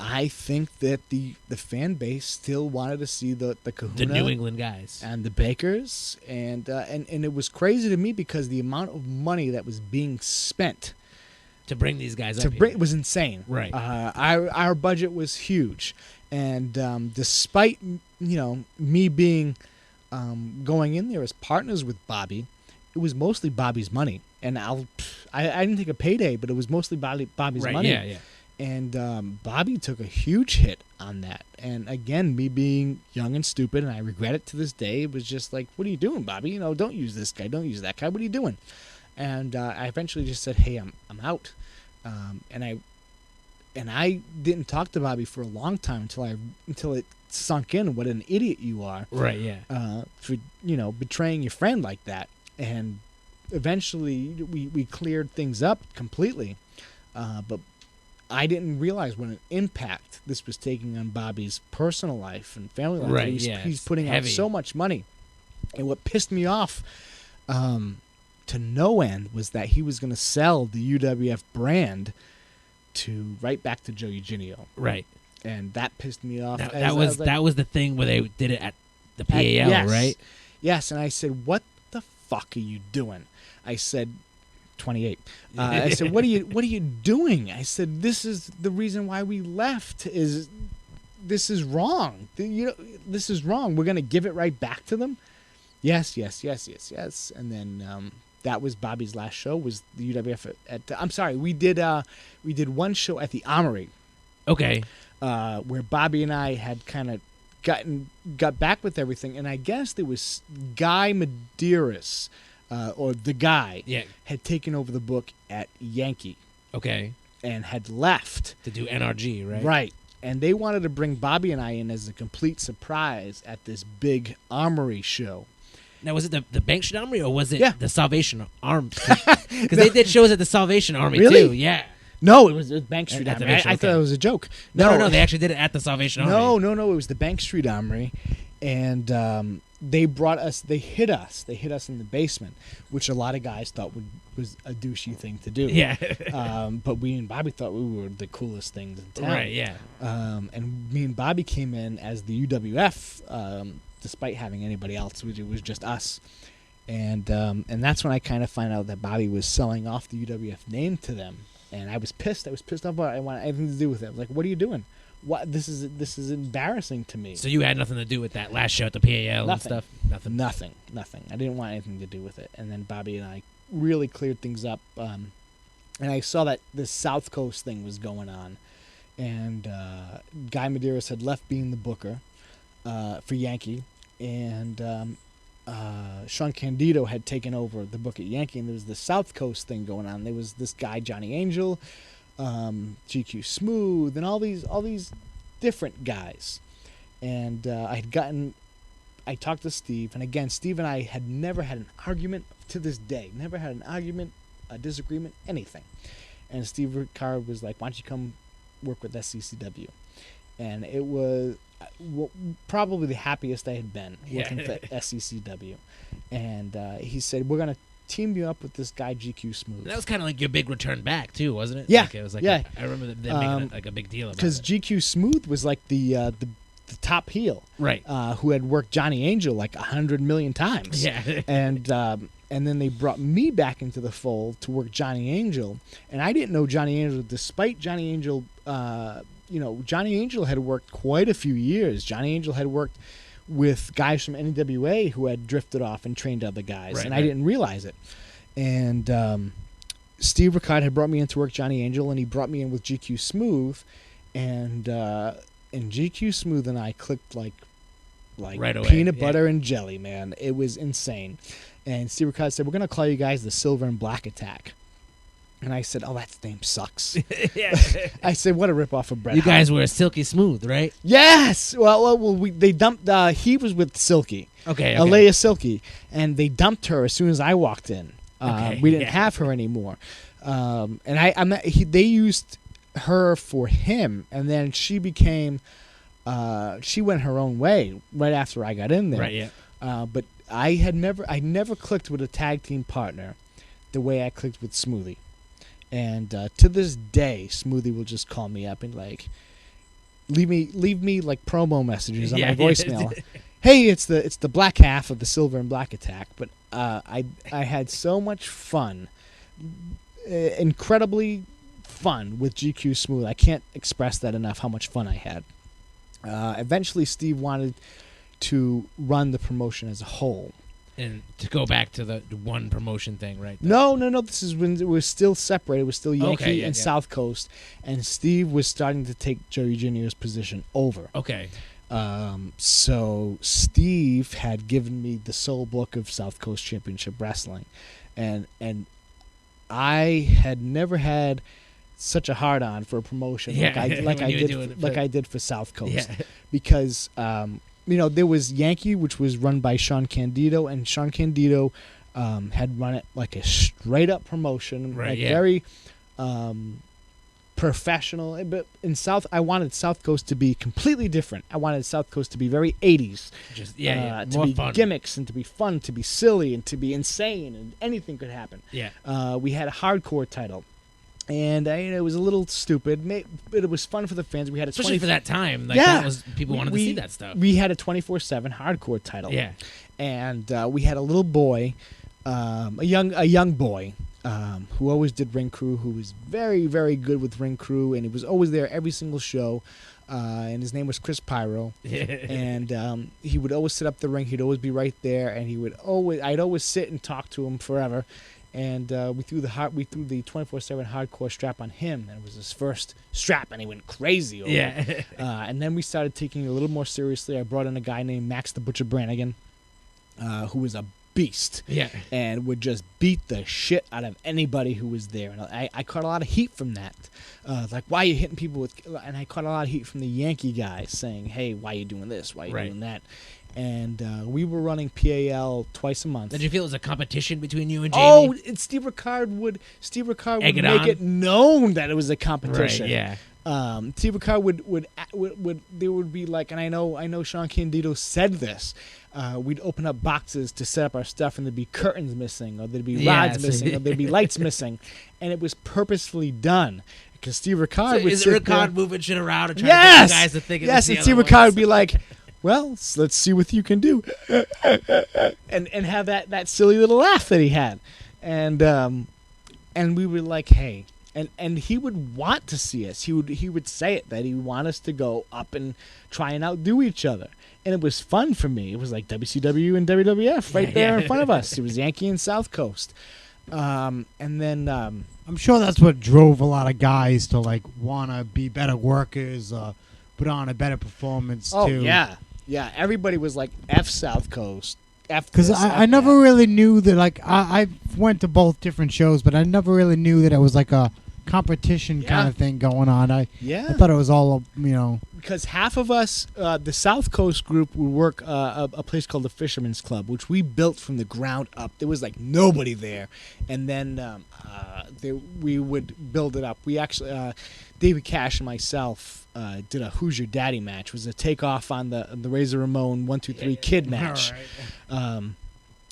I think that the fan base still wanted to see the Kahuna, the New England guys, and the Bakers, and it was crazy to me because the amount of money that was being spent to bring these guys up it was insane. Right. Our budget was huge, And despite me being going in there as partners with Bobby, it was mostly Bobby's money. And I didn't take a payday, but it was mostly Bobby's Right, money. yeah. And Bobby took a huge hit on that. And again, me being young and stupid, and I regret it to this day, it was just like, what are you doing, Bobby? Don't use this guy. Don't use that guy. What are you doing? And I eventually just said, hey, I'm out. And I didn't talk to Bobby for a long time until it sunk in what an idiot you are. Right, yeah. For betraying your friend like that. And eventually we cleared things up completely. But I didn't realize what an impact this was taking on Bobby's personal life and family life. Right, He's putting out heavy. so much money. And what pissed me off to no end was that he was going to sell the UWF brand to right back to Joe Eugenio. Right. And that pissed me off. That was the thing where they did it at the PAL, yes. right? Yes, and I said, what the fuck are you doing? I said, 28. I said, what are you doing? I said, this is the reason why we left. This is wrong. This is wrong. We're gonna give it right back to them. Yes. And then that was Bobby's last show. Was the UWF at I'm sorry. We did one show at the Armory. Okay. Where Bobby and I had kind of got back with everything, and I guess there was Guy Medeiros. Or the guy had taken over the book at Yankee. Okay. And had left. To do NRG, right? Right. And they wanted to bring Bobby and I in as a complete surprise at this big Armory show. Now, was it the Bank Street Armory or was it Yeah. the Salvation Army? Because they did shows at the Salvation Army, Really? too. Yeah. No, it was Bank Street At the Armory. Bank Street, I thought okay. it was a joke. No. They actually did it at the Salvation Army. No. It was the Bank Street Armory. And they hid us in the basement, which a lot of guys thought was a douchey thing to do. Yeah. But we and Bobby thought we were the coolest things in town. Right, yeah. And me and Bobby came in as the UWF, despite having anybody else. It was just us. And that's when I kind of found out that Bobby was selling off the UWF name to them. And I was pissed. I was pissed off. I wanted anything to do with it. I was like, what are you doing? What this is embarrassing to me. So you had nothing to do with that last show at the PAL and stuff? Nothing. I didn't want anything to do with it. And then Bobby and I really cleared things up. And I saw that the South Coast thing was going on. And Guy Medeiros had left being the booker for Yankee. And Sean Candido had taken over the book at Yankee. And there was the South Coast thing going on. There was this guy, Johnny Angel, GQ Smooth, and all these different guys. And I talked to Steve, and again, Steve and I had never had an argument to this day. Never had an argument, a disagreement, anything. And Steve Ricard was like, why don't you come work with SCCW? And it was probably the happiest I had been working for SCCW. And he said, we're going to team you up with this guy GQ Smooth. That was kind of like your big return back too, wasn't it? Yeah, Like, it was like yeah. I remember them making like a big deal about it. Because GQ Smooth was like the top heel, right? Who had worked Johnny Angel like 100 million times. Yeah. and then they brought me back into the fold to work Johnny Angel, and I didn't know Johnny Angel, despite Johnny Angel. Johnny Angel had worked quite a few years. Johnny Angel had worked with guys from NWA who had drifted off and trained other guys, Right, and I didn't realize it. And Steve Ricard had brought me in to work Johnny Angel, and he brought me in with GQ Smooth, and GQ Smooth and I clicked like right away, peanut butter and jelly, man. It was insane. And Steve Ricard said, we're going to call you guys the Silver and Black Attack. And I said, oh, that name sucks. Yeah. I said, what a ripoff of Bret You Hart. guys were Silky Smooth, right? Yes. Well, they dumped. He was with Silky, Okay. Alea Silky, and they dumped her as soon as I walked in. Okay, We didn't yeah. have her anymore, and they used her for him, and then she became. She went her own way right after I got in there. Right. Yeah. But I never clicked with a tag team partner the way I clicked with Smoothie. And to this day, Smoothie will just call me up and like leave me like promo messages on my voicemail. Hey, it's the black half of the Silver and Black Attack. But I had so much fun, incredibly fun with GQ Smooth. I can't express that enough. How much fun I had. Eventually, Steve wanted to run the promotion as a whole. And to go back to the one promotion thing, right? No. This is when it was still separated. It was still Yankee and yeah. South Coast, and Steve was starting to take Jerry Jr.'s position over. Okay. So Steve had given me the sole book of South Coast Championship Wrestling, and I had never had such a hard on for a promotion like I did for South Coast, because there was Yankee, which was run by Sean Candido, and Sean Candido had run it like a straight up promotion, very professional. But in I wanted South Coast to be completely different. I wanted South Coast to be very 80s, to more be fun. Gimmicks, and to be fun, to be silly, and to be insane, and anything could happen. We had a hardcore title. And it was a little stupid, but it was fun for the fans. We had a especially for that time. People wanted to see that stuff. We had a 24/7 hardcore title. Yeah, and we had a little boy, a young boy, who always did ring crew, who was very, very good with ring crew, and he was always there every single show. And his name was Chris Pyro, and he would always sit up the ring. He'd always be right there, and I'd always sit and talk to him forever. And we threw the 24/7 hardcore strap on him, and it was his first strap, and he went crazy over it. And then we started taking it a little more seriously. I brought in a guy named Max the Butcher Brannigan, who was a beast, and would just beat the shit out of anybody who was there. And I caught a lot of heat from that. Like, why are you hitting people with? And I caught a lot of heat from the Yankee guys saying, "Hey, why are you doing this? Why are you doing that?" And we were running PAL twice a month. Did you feel it was a competition between you and Jamie? Oh, Steve Ricard would make it known that it was a competition. Right, yeah. Steve Ricard would there would be like, and I know Sean Candido said this. We'd open up boxes to set up our stuff, and there'd be curtains missing, or there'd be rods missing, or there'd be lights missing, and it was purposefully done. Because Steve Ricard would sit there. Ricard moving shit around and trying to get the guys to think and Steve Ricard would be like, well, let's see what you can do, and have that silly little laugh that he had, and we were like, hey, and he would want to see us. He would say it, that he would want us to go up and try and outdo each other, and it was fun for me. It was like WCW and WWF right there in front of us. It was Yankee and South Coast, and then I'm sure that's what drove a lot of guys to like want to be better workers, put on a better performance. Oh too. Yeah, everybody was like F South Coast. Because I never really knew that, like, I went to both different shows, but I never really knew that it was like a competition kind of thing going on. I thought it was all, Because half of us, the South Coast group, would work a place called the Fisherman's Club, which we built from the ground up. There was like nobody there. And then we would build it up. We actually, David Cash and myself, did a Who's Your Daddy match. It was a takeoff on the Razor Ramon 1-2-3 Kid match. Right.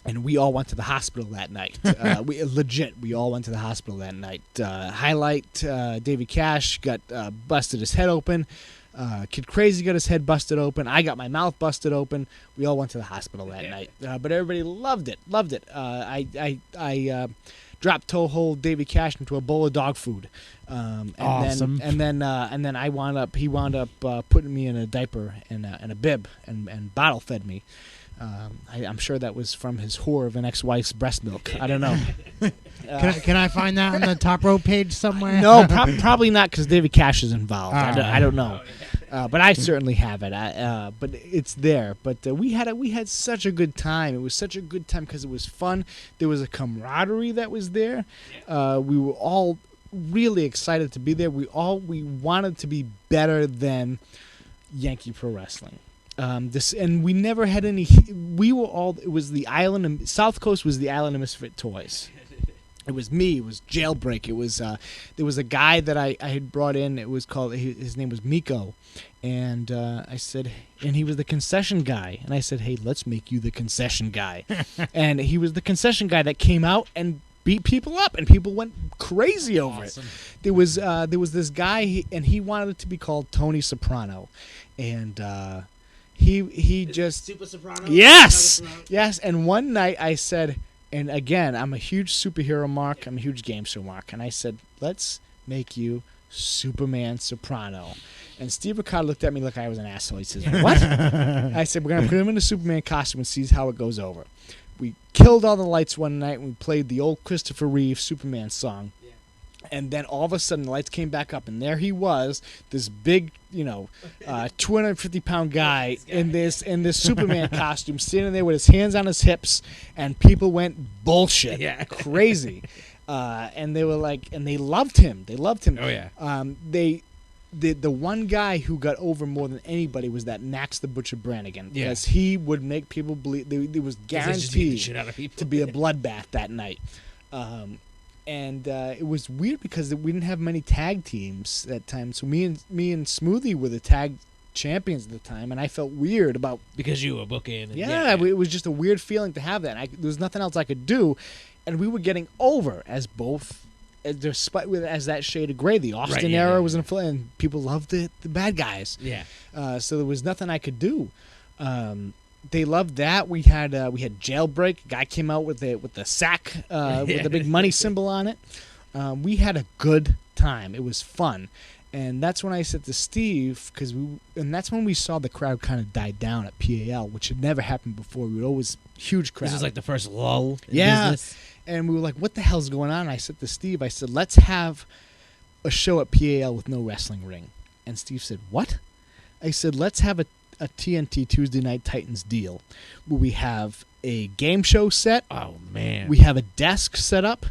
And we all went to the hospital that night. We all went to the hospital that night. Highlight, David Cash got busted his head open. Kid Crazy got his head busted open. I got my mouth busted open. We all went to the hospital that night. But everybody loved it. I dropped toe hold David Cash into a bowl of dog food. Awesome. And then he wound up putting me in a diaper and a bib and bottle fed me. I'm sure that was from his whore of an ex-wife's breast milk. I don't know. Can I find that on the Top Rope page somewhere? No, probably not, because David Cash is involved. I don't know. But I certainly have it. But it's there. But we had such a good time. It was such a good time because it was fun. There was a camaraderie that was there. We were all really excited to be there. We wanted to be better than Yankee Pro Wrestling. And we never had any. We were all. It was the island. South Coast was the island of misfit toys. It was me. It was Jailbreak. It was there was a guy that I had brought in. It was called. His name was Miko, and I said, and he was the concession guy. And I said, hey, let's make you the concession guy. And he was the concession guy that came out and beat people up, and people went crazy over it. There was this guy, and he wanted it to be called Tony Soprano, and he just Super Soprano. Yes. And one night I said. And again, I'm a huge superhero mark. I'm a huge game show mark. And I said, let's make you Superman Soprano. And Steve Ricardo looked at me like I was an asshole. He says, what? I said, we're going to put him in a Superman costume and see how it goes over. We killed all the lights one night and we played the old Christopher Reeve Superman song. Yeah. And then all of a sudden the lights came back up and there he was, this big, 250-pound guy in this Superman costume, standing there with his hands on his hips, and people went bullshit, crazy. And they were like, and they loved him. They loved him. Oh, yeah. The one guy who got over more than anybody was that Max the Butcher Brannigan, because he would make people believe there was guaranteed to be a bloodbath that night. And it was weird because we didn't have many tag teams that time. So me and Smoothie were the tag champions at the time, and I felt weird about because you were booking. It was just a weird feeling to have that. There was nothing else I could do, and we were getting over as both. Despite as that shade of gray, the Austin era was in play, and people loved the bad guys. Yeah. So there was nothing I could do. They loved that. We had Jailbreak. A guy came out with the sack with the big money symbol on it. We had a good time. It was fun, and that's when I said to Steve, and that's when we saw the crowd kind of die down at PAL, which had never happened before. We were always huge crowd. This was like the first lull in business. And we were like, what the hell's going on? And I said to Steve, let's have a show at PAL with no wrestling ring. And Steve said, what? I said, let's have a TNT Tuesday Night Titans deal where we have a game show set. Oh, man. We have a desk set up.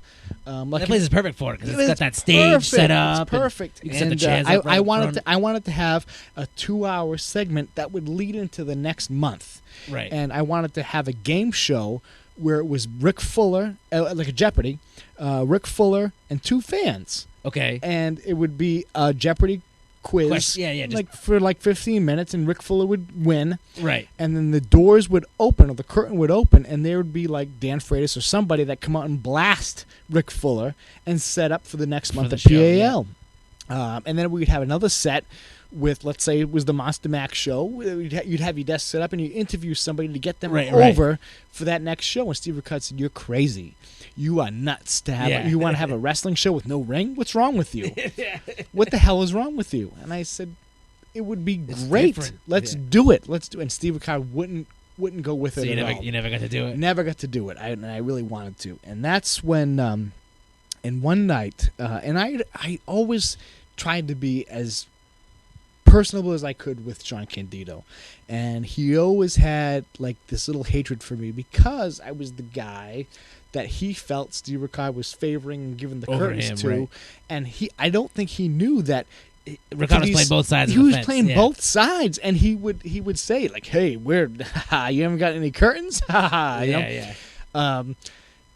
That place is perfect for it because it's got that stage set up. It's perfect. You can set the chairs up I wanted to have a 2-hour segment that would lead into the next month. Right. And I wanted to have a game show where it was Rick Fuller, like a Jeopardy, Rick Fuller and 2 fans. Okay. And it would be a Jeopardy quiz. For 15 minutes, and Rick Fuller would win. Right. And then the doors would open, or the curtain would open, and there would be like Dan Freitas or somebody that come out and blast Rick Fuller and set up for the next month of PAL. And then we'd have another set with, let's say it was the Monster Mack show. You'd have your desk set up and you interview somebody to get them over for that next show. And Steve Ricardo said, you're crazy. You are nuts to have you want to have a wrestling show with no ring? What's wrong with you? What the hell is wrong with you? And I said, it would be great. Different. Let's do it. Let's do it. And Steve Ricardo wouldn't go with it at all. You never got to do it? Never got to do it. And I really wanted to. And that's when, in one night, and I always tried to be as personable as I could with John Candido, and he always had like this little hatred for me because I was the guy that he felt Steve Ricardo was favoring and giving the curtains to, and I don't think he knew that Ricardo was playing both sides. He was playing both sides, and he would say like, "Hey, you haven't got any curtains?" And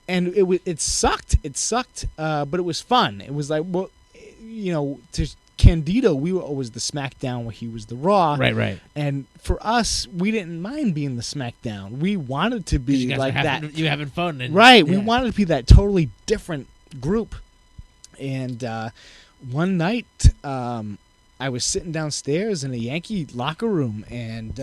it sucked. It sucked, but it was fun. It was like, well, to Candido, we were always the SmackDown where he was the Raw. Right. And for us, we didn't mind being the SmackDown. We wanted to be like that. You having fun. We wanted to be that totally different group. And one night, I was sitting downstairs in a Yankee locker room, and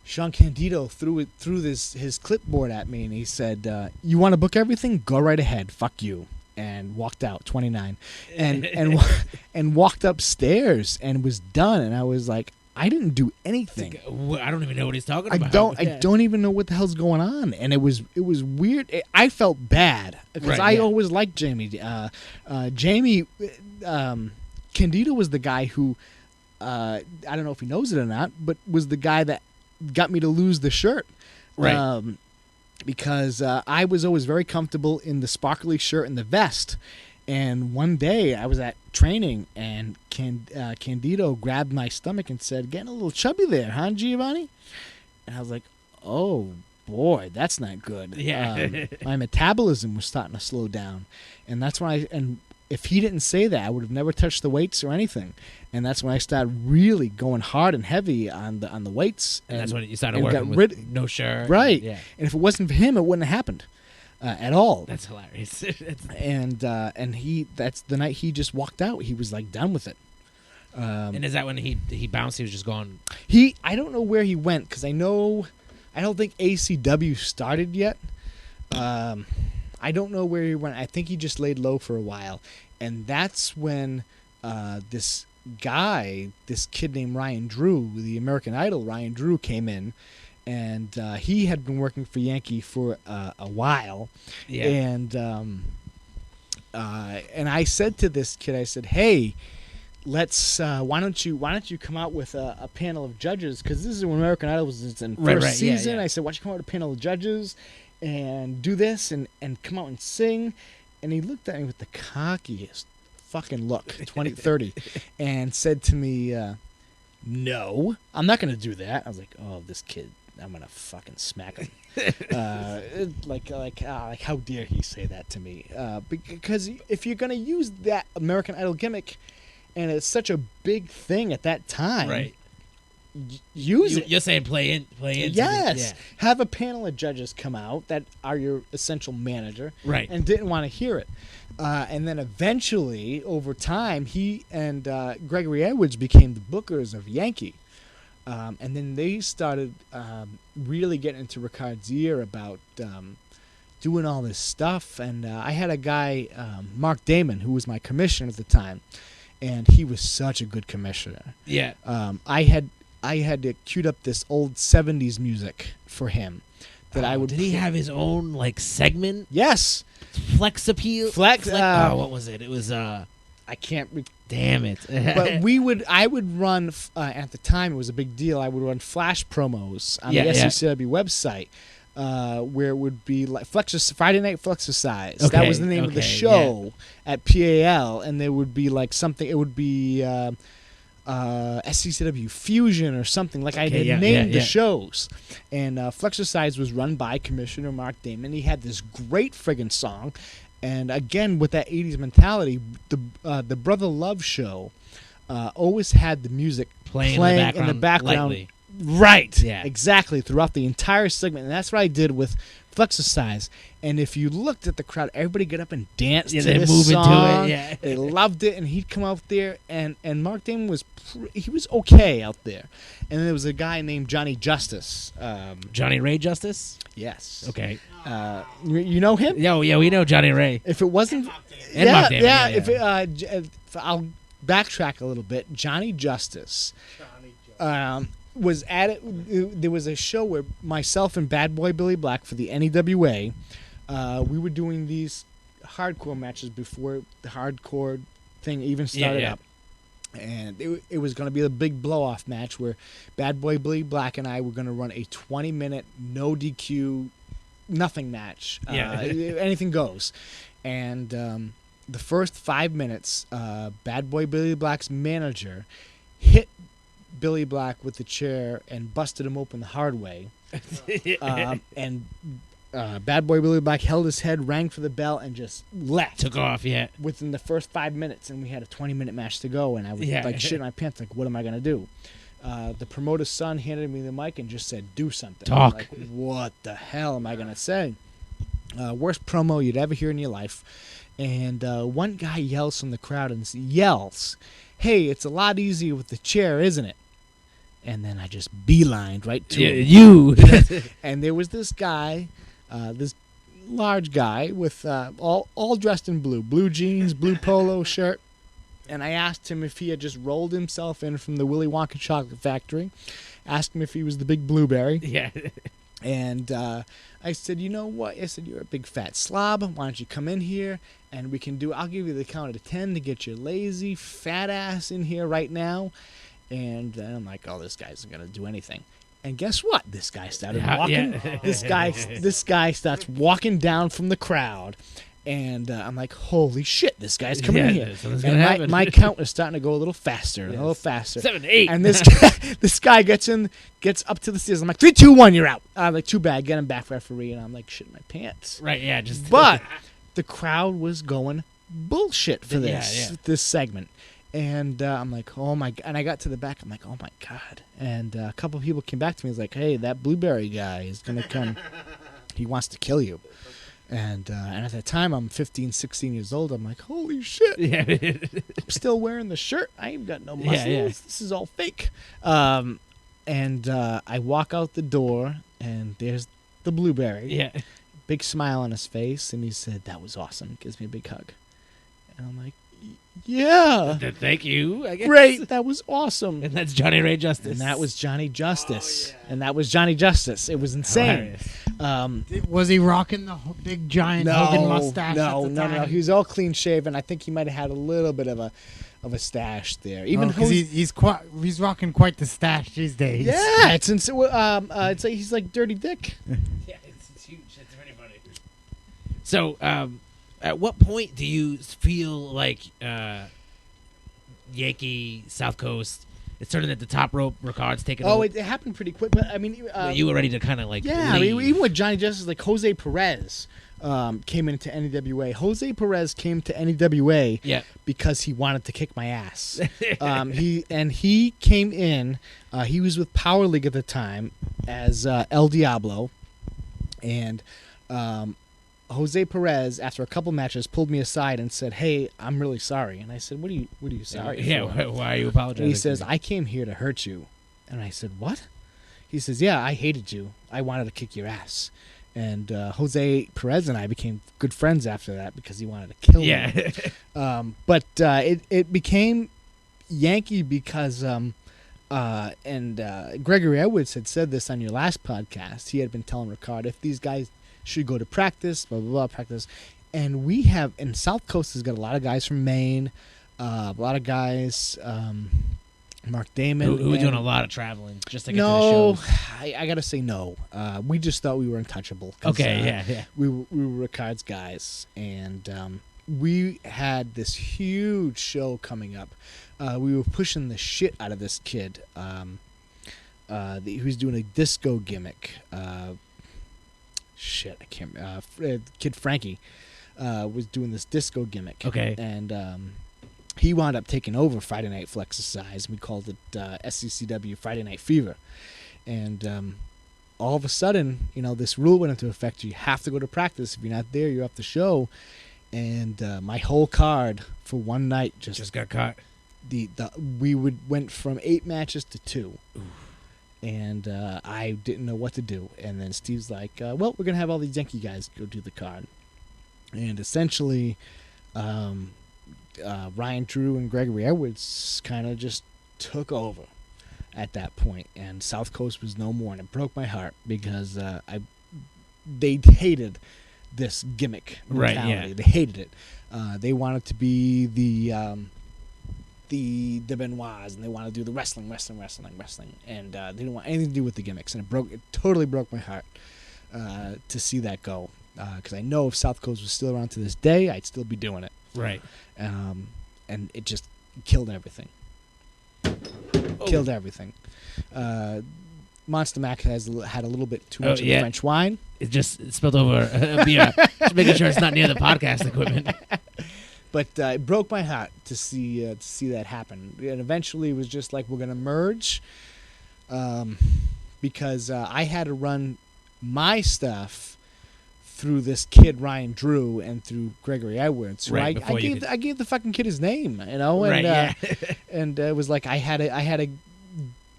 Sean Candido threw his clipboard at me, and he said, you want to book everything? Go right ahead. Fuck you. And walked out, 29, and walked upstairs and was done. And I was like, I didn't do anything. I don't even know what he's talking about. I don't even know what the hell's going on. And it was weird. I felt bad because I always liked Jamie. Jamie Candido was the guy who I don't know if he knows it or not, but was the guy that got me to lose the shirt. Right. Because I was always very comfortable in the sparkly shirt and the vest. And one day I was at training, and Candido grabbed my stomach and said, getting a little chubby there, huh, Giovanni? And I was like, oh, boy, that's not good. Yeah. My metabolism was starting to slow down. And that's when and if he didn't say that, I would have never touched the weights or anything. And that's when I started really going hard and heavy on the weights. And that's when you started working with no shirt. Right. And if it wasn't for him, it wouldn't have happened at all. That's hilarious. And that's the night he just walked out. He was like done with it. And is that when he bounced? He was just gone. I don't know where he went because I don't think ACW started yet. I don't know where he went. I think he just laid low for a while, and that's when this kid named Ryan Drew, the American Idol Ryan Drew, came in, and he had been working for Yankee for a while, and I said to this kid, I said, "Hey, let's why don't you come out with a panel of judges, because this is when American Idol was in first season." I said, "Why don't you come out with a panel of judges and do this and come out and sing?" And he looked at me with the cockiest fucking look, 2030, and said to me, "No, I'm not going to do that." I was like, "Oh, this kid, I'm going to fucking smack him." Like how dare he say that to me? Because if you're going to use that American Idol gimmick, and it's such a big thing at that time, right? Use it. You're saying play into yes. Have a panel of judges come out that are your essential manager, right? And didn't want to hear it. And then eventually, over time, he and Gregory Edwards became the bookers of Yankee. And then they started really getting into Ricard's ear about doing all this stuff. And I had a guy, Mark Damon, who was my commissioner at the time, and he was such a good commissioner. Yeah. I had queued up this old 70s music for him that I would. Did he have his own like segment? Yes. Flex appeal. What was it? It was I can't. Damn it. But I would run at the time. It was a big deal. I would run flash promos on the SCCW website, where it would be like Friday Night Flexercise. Okay, that was the name of the show at PAL, and there would be like something. It would be SCCW Fusion or something. Like I had named the shows, and Flexercise was run by Commissioner Mark Damon. He had this great friggin' song. And again, with that 80s mentality, the Brother Love show always had the music playing in the background. Lightly. Right. Yeah. Exactly. Throughout the entire segment. And that's what I did with Flexercise. And if you looked at the crowd, everybody get up and dance to this song. To it. They loved it. And he'd come out there. And Mark Damon was okay out there. And there was a guy named Johnny Justice. Johnny Ray Justice? Yes. Okay. You know him? Yeah, we know Johnny Ray. If it wasn't, Mark Damon, if I'll backtrack a little bit. Johnny Justice was at it. There was a show where myself and Bad Boy Billy Black for the NEWA, we were doing these hardcore matches before the hardcore thing even started up. And it was going to be a big blow-off match where Bad Boy Billy Black and I were going to run a 20-minute, no DQ, nothing match. Anything goes. And the first 5 minutes, Bad Boy Billy Black's manager hit Billy Black with the chair and busted him open the hard way. And Bad Boy Billy Black held his head, rang for the bell, and just left. Took off, within the first 5 minutes, and we had a 20-minute match to go, and I was like shit my pants, like, what am I going to do? The promoter's son handed me the mic and just said, do something. Talk. Like, what the hell am I going to say? Worst promo you'd ever hear in your life. And one guy yells from the crowd and yells, "Hey, it's a lot easier with the chair, isn't it?" And then I just beelined right to him. You. And there was this guy, this large guy with all dressed in blue jeans, blue polo shirt. And I asked him if he had just rolled himself in from the Willy Wonka chocolate factory. Asked him if he was the big blueberry. Yeah. And I said, you know what? I said, you're a big fat slob. Why don't you come in here and I'll give you the count of 10 to get your lazy fat ass in here right now. And I'm like, oh, this guy isn't going to do anything. And guess what? This guy started walking. Yeah. This guy starts walking down from the crowd. And I'm like, holy shit, this guy's coming in here. And my count is starting to go a little faster, a little faster. 7, 8. And this guy gets up to the stairs. I'm like, 3, 2, 1, you're out. I'm like, too bad, get him back, referee. And I'm like, shit my pants. Right, yeah. But the crowd was going bullshit for this segment. And I'm like, oh my God. And I got to the back. I'm like, oh my God. And a couple of people came back to me. He's like, hey, that blueberry guy is going to come. He wants to kill you. And at that time, I'm 15, 16 years old. I'm like, holy shit. Yeah. I'm still wearing the shirt. I ain't got no muscles. Yeah. This is all fake. And I walk out the door, and there's the blueberry. Yeah. Big smile on his face. And he said, that was awesome. Gives me a big hug. And I'm like, Yeah. Thank you. I guess. Great. That was awesome. And that's Johnny Ray Justice. And that was Johnny Justice. And that was Johnny Justice. It was insane. Was he rocking the big giant Hogan mustache? No. He was all clean shaven. I think he might have had a little bit of a stash there. Even he's rocking quite the stash these days. Yeah, it's like he's like Dirty Dick. Yeah, it's huge. It's very funny. So, at what point do you feel like Yankee South Coast? It's turning at the top rope. Ricard's taking. Oh, it happened pretty quick. But I mean, you were ready to kind of like. Yeah, leave. I mean, even with Johnny Justice, like Jose Perez came into NEWA. Jose Perez came to NEWA because he wanted to kick my ass. He came in. He was with Power League at the time as El Diablo, and Jose Perez, after a couple matches, pulled me aside and said, "Hey, I'm really sorry." And I said, "What are you sorry for?" Why are you apologizing? And he says, "I came here to hurt you." And I said, "What?" He says, "Yeah, I hated you. I wanted to kick your ass." And Jose Perez and I became good friends after that because he wanted to kill me. But it became Yankee because Gregory Edwards had said this on your last podcast. He had been telling Ricard, if these guys should go to practice, blah, blah, blah, practice. And we have, and South Coast has got a lot of guys from Maine, a lot of guys, Mark Damon. Who were doing a lot of traveling just to get to the shows. I got to say no. We just thought we were untouchable. Okay, yeah. We were Ricard's guys, and we had this huge show coming up. We were pushing the shit out of this kid. He was doing a disco gimmick. I can't. Kid Frankie was doing this disco gimmick. Okay, and he wound up taking over Friday Night Flexercise. We called it SCCW Friday Night Fever, and all of a sudden, this rule went into effect. You have to go to practice. If you're not there, you're off the show. And my whole card for one night just got cut. We went from 8 matches to 2. Oof. And I didn't know what to do. And then Steve's like, well, we're going to have all these Yankee guys go do the card. And essentially, Ryan Drew and Gregory Edwards kind of just took over at that point. And South Coast was no more. And it broke my heart because they hated this gimmick mentality. Right, yeah. They hated it. They wanted to be the Benoits, and they want to do the wrestling, and they didn't want anything to do with the gimmicks, and it totally broke my heart to see that go, because I know if South Coast was still around to this day, I'd still be doing it. Right. And it just killed everything. Killed everything. Monster Mack had a little bit too much of French wine. It just spilled over a beer. Just making sure it's not near the podcast equipment. But it broke my heart to see that happen. And eventually it was just like, we're going to merge, because I had to run my stuff through this kid, Ryan Drew, and through Gregory Edwards. So right, I gave the fucking kid his name, and, right, yeah. And it was like I had to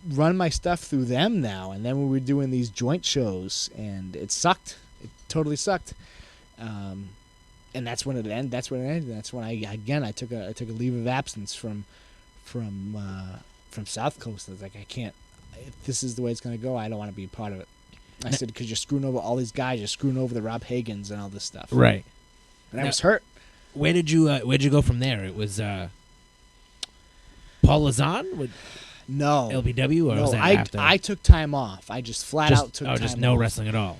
run my stuff through them now. And then we were doing these joint shows, and it sucked. It totally sucked. And that's when it ended. That's when it ended. That's when I took a leave of absence from South Coast. I was like, I can't. If this is the way it's going to go, I don't want to be a part of it. I said, because you're screwing over all these guys. You're screwing over the Rob Hagans and all this stuff. Right. And I was hurt. Where'd you go from there? It was Paul Lazan with no LBW, or was that after? I took time off. I just flat out took time off. Just no wrestling at all.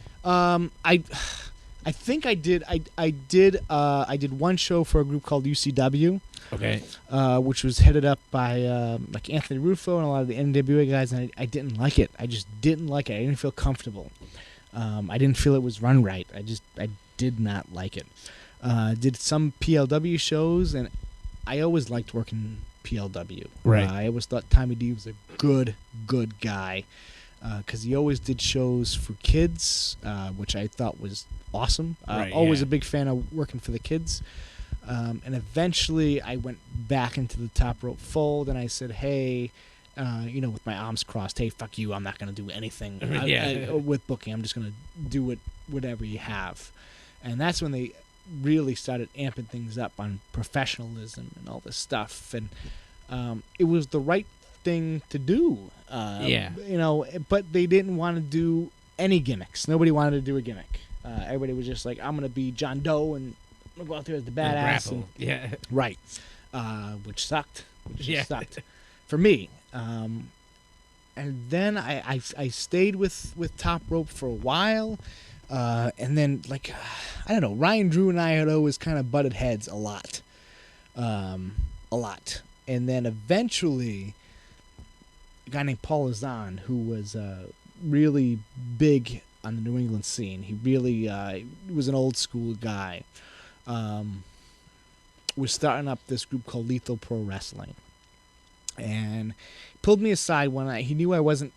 I think I did. I did one show for a group called UCW. Okay. Which was headed up by like Anthony Rufo and a lot of the NWA guys, and I didn't like it. I just didn't like it. I didn't feel comfortable. I didn't feel it was run right. I did not like it. Did some PLW shows, and I always liked working PLW. Right. I always thought Tommy D was a good guy, because he always did shows for kids, which I thought was awesome. Always a big fan of working for the kids. And eventually I went back into the top rope fold, and I said, hey, with my arms crossed, hey, fuck you, I'm not going to do anything with booking. I'm just going to do whatever you have. And that's when really started amping things up on professionalism and all this stuff, and it was the right thing to do. But they didn't want to do any gimmicks. Nobody wanted to do a gimmick. Everybody was just like, I'm gonna be John Doe and I'm gonna go out there as the badass. Yeah. Right. Which sucked. Sucked for me. And then I stayed with Top Rope for a while. And then, like, I don't know, Ryan Drew and I had always kind of butted heads a lot. And then eventually, a guy named Paul Azan, who was really big on the New England scene, he really was an old school guy, was starting up this group called Lethal Pro Wrestling. And pulled me aside one night. He knew I wasn't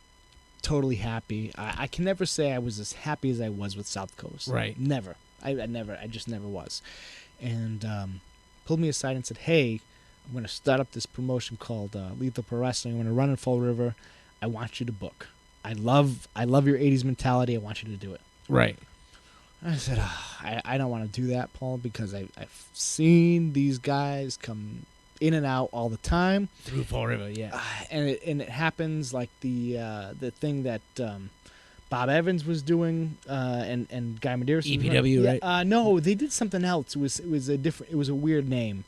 totally happy. I can never say I was as happy as I was with South Coast. Right. Never. I just never was. And pulled me aside and said, hey, I'm going to start up this promotion called Lethal Pro Wrestling. I'm going to run in Fall River. I want you to book. I love your 80s mentality. I want you to do it. Right. I said, I don't want to do that, Paul, because I've seen these guys come in and out all the time through Fall River, yeah. And it happens like the thing that Bob Evans was doing and Guy Medeiros. EPW, right? No, they did something else. It was a weird name.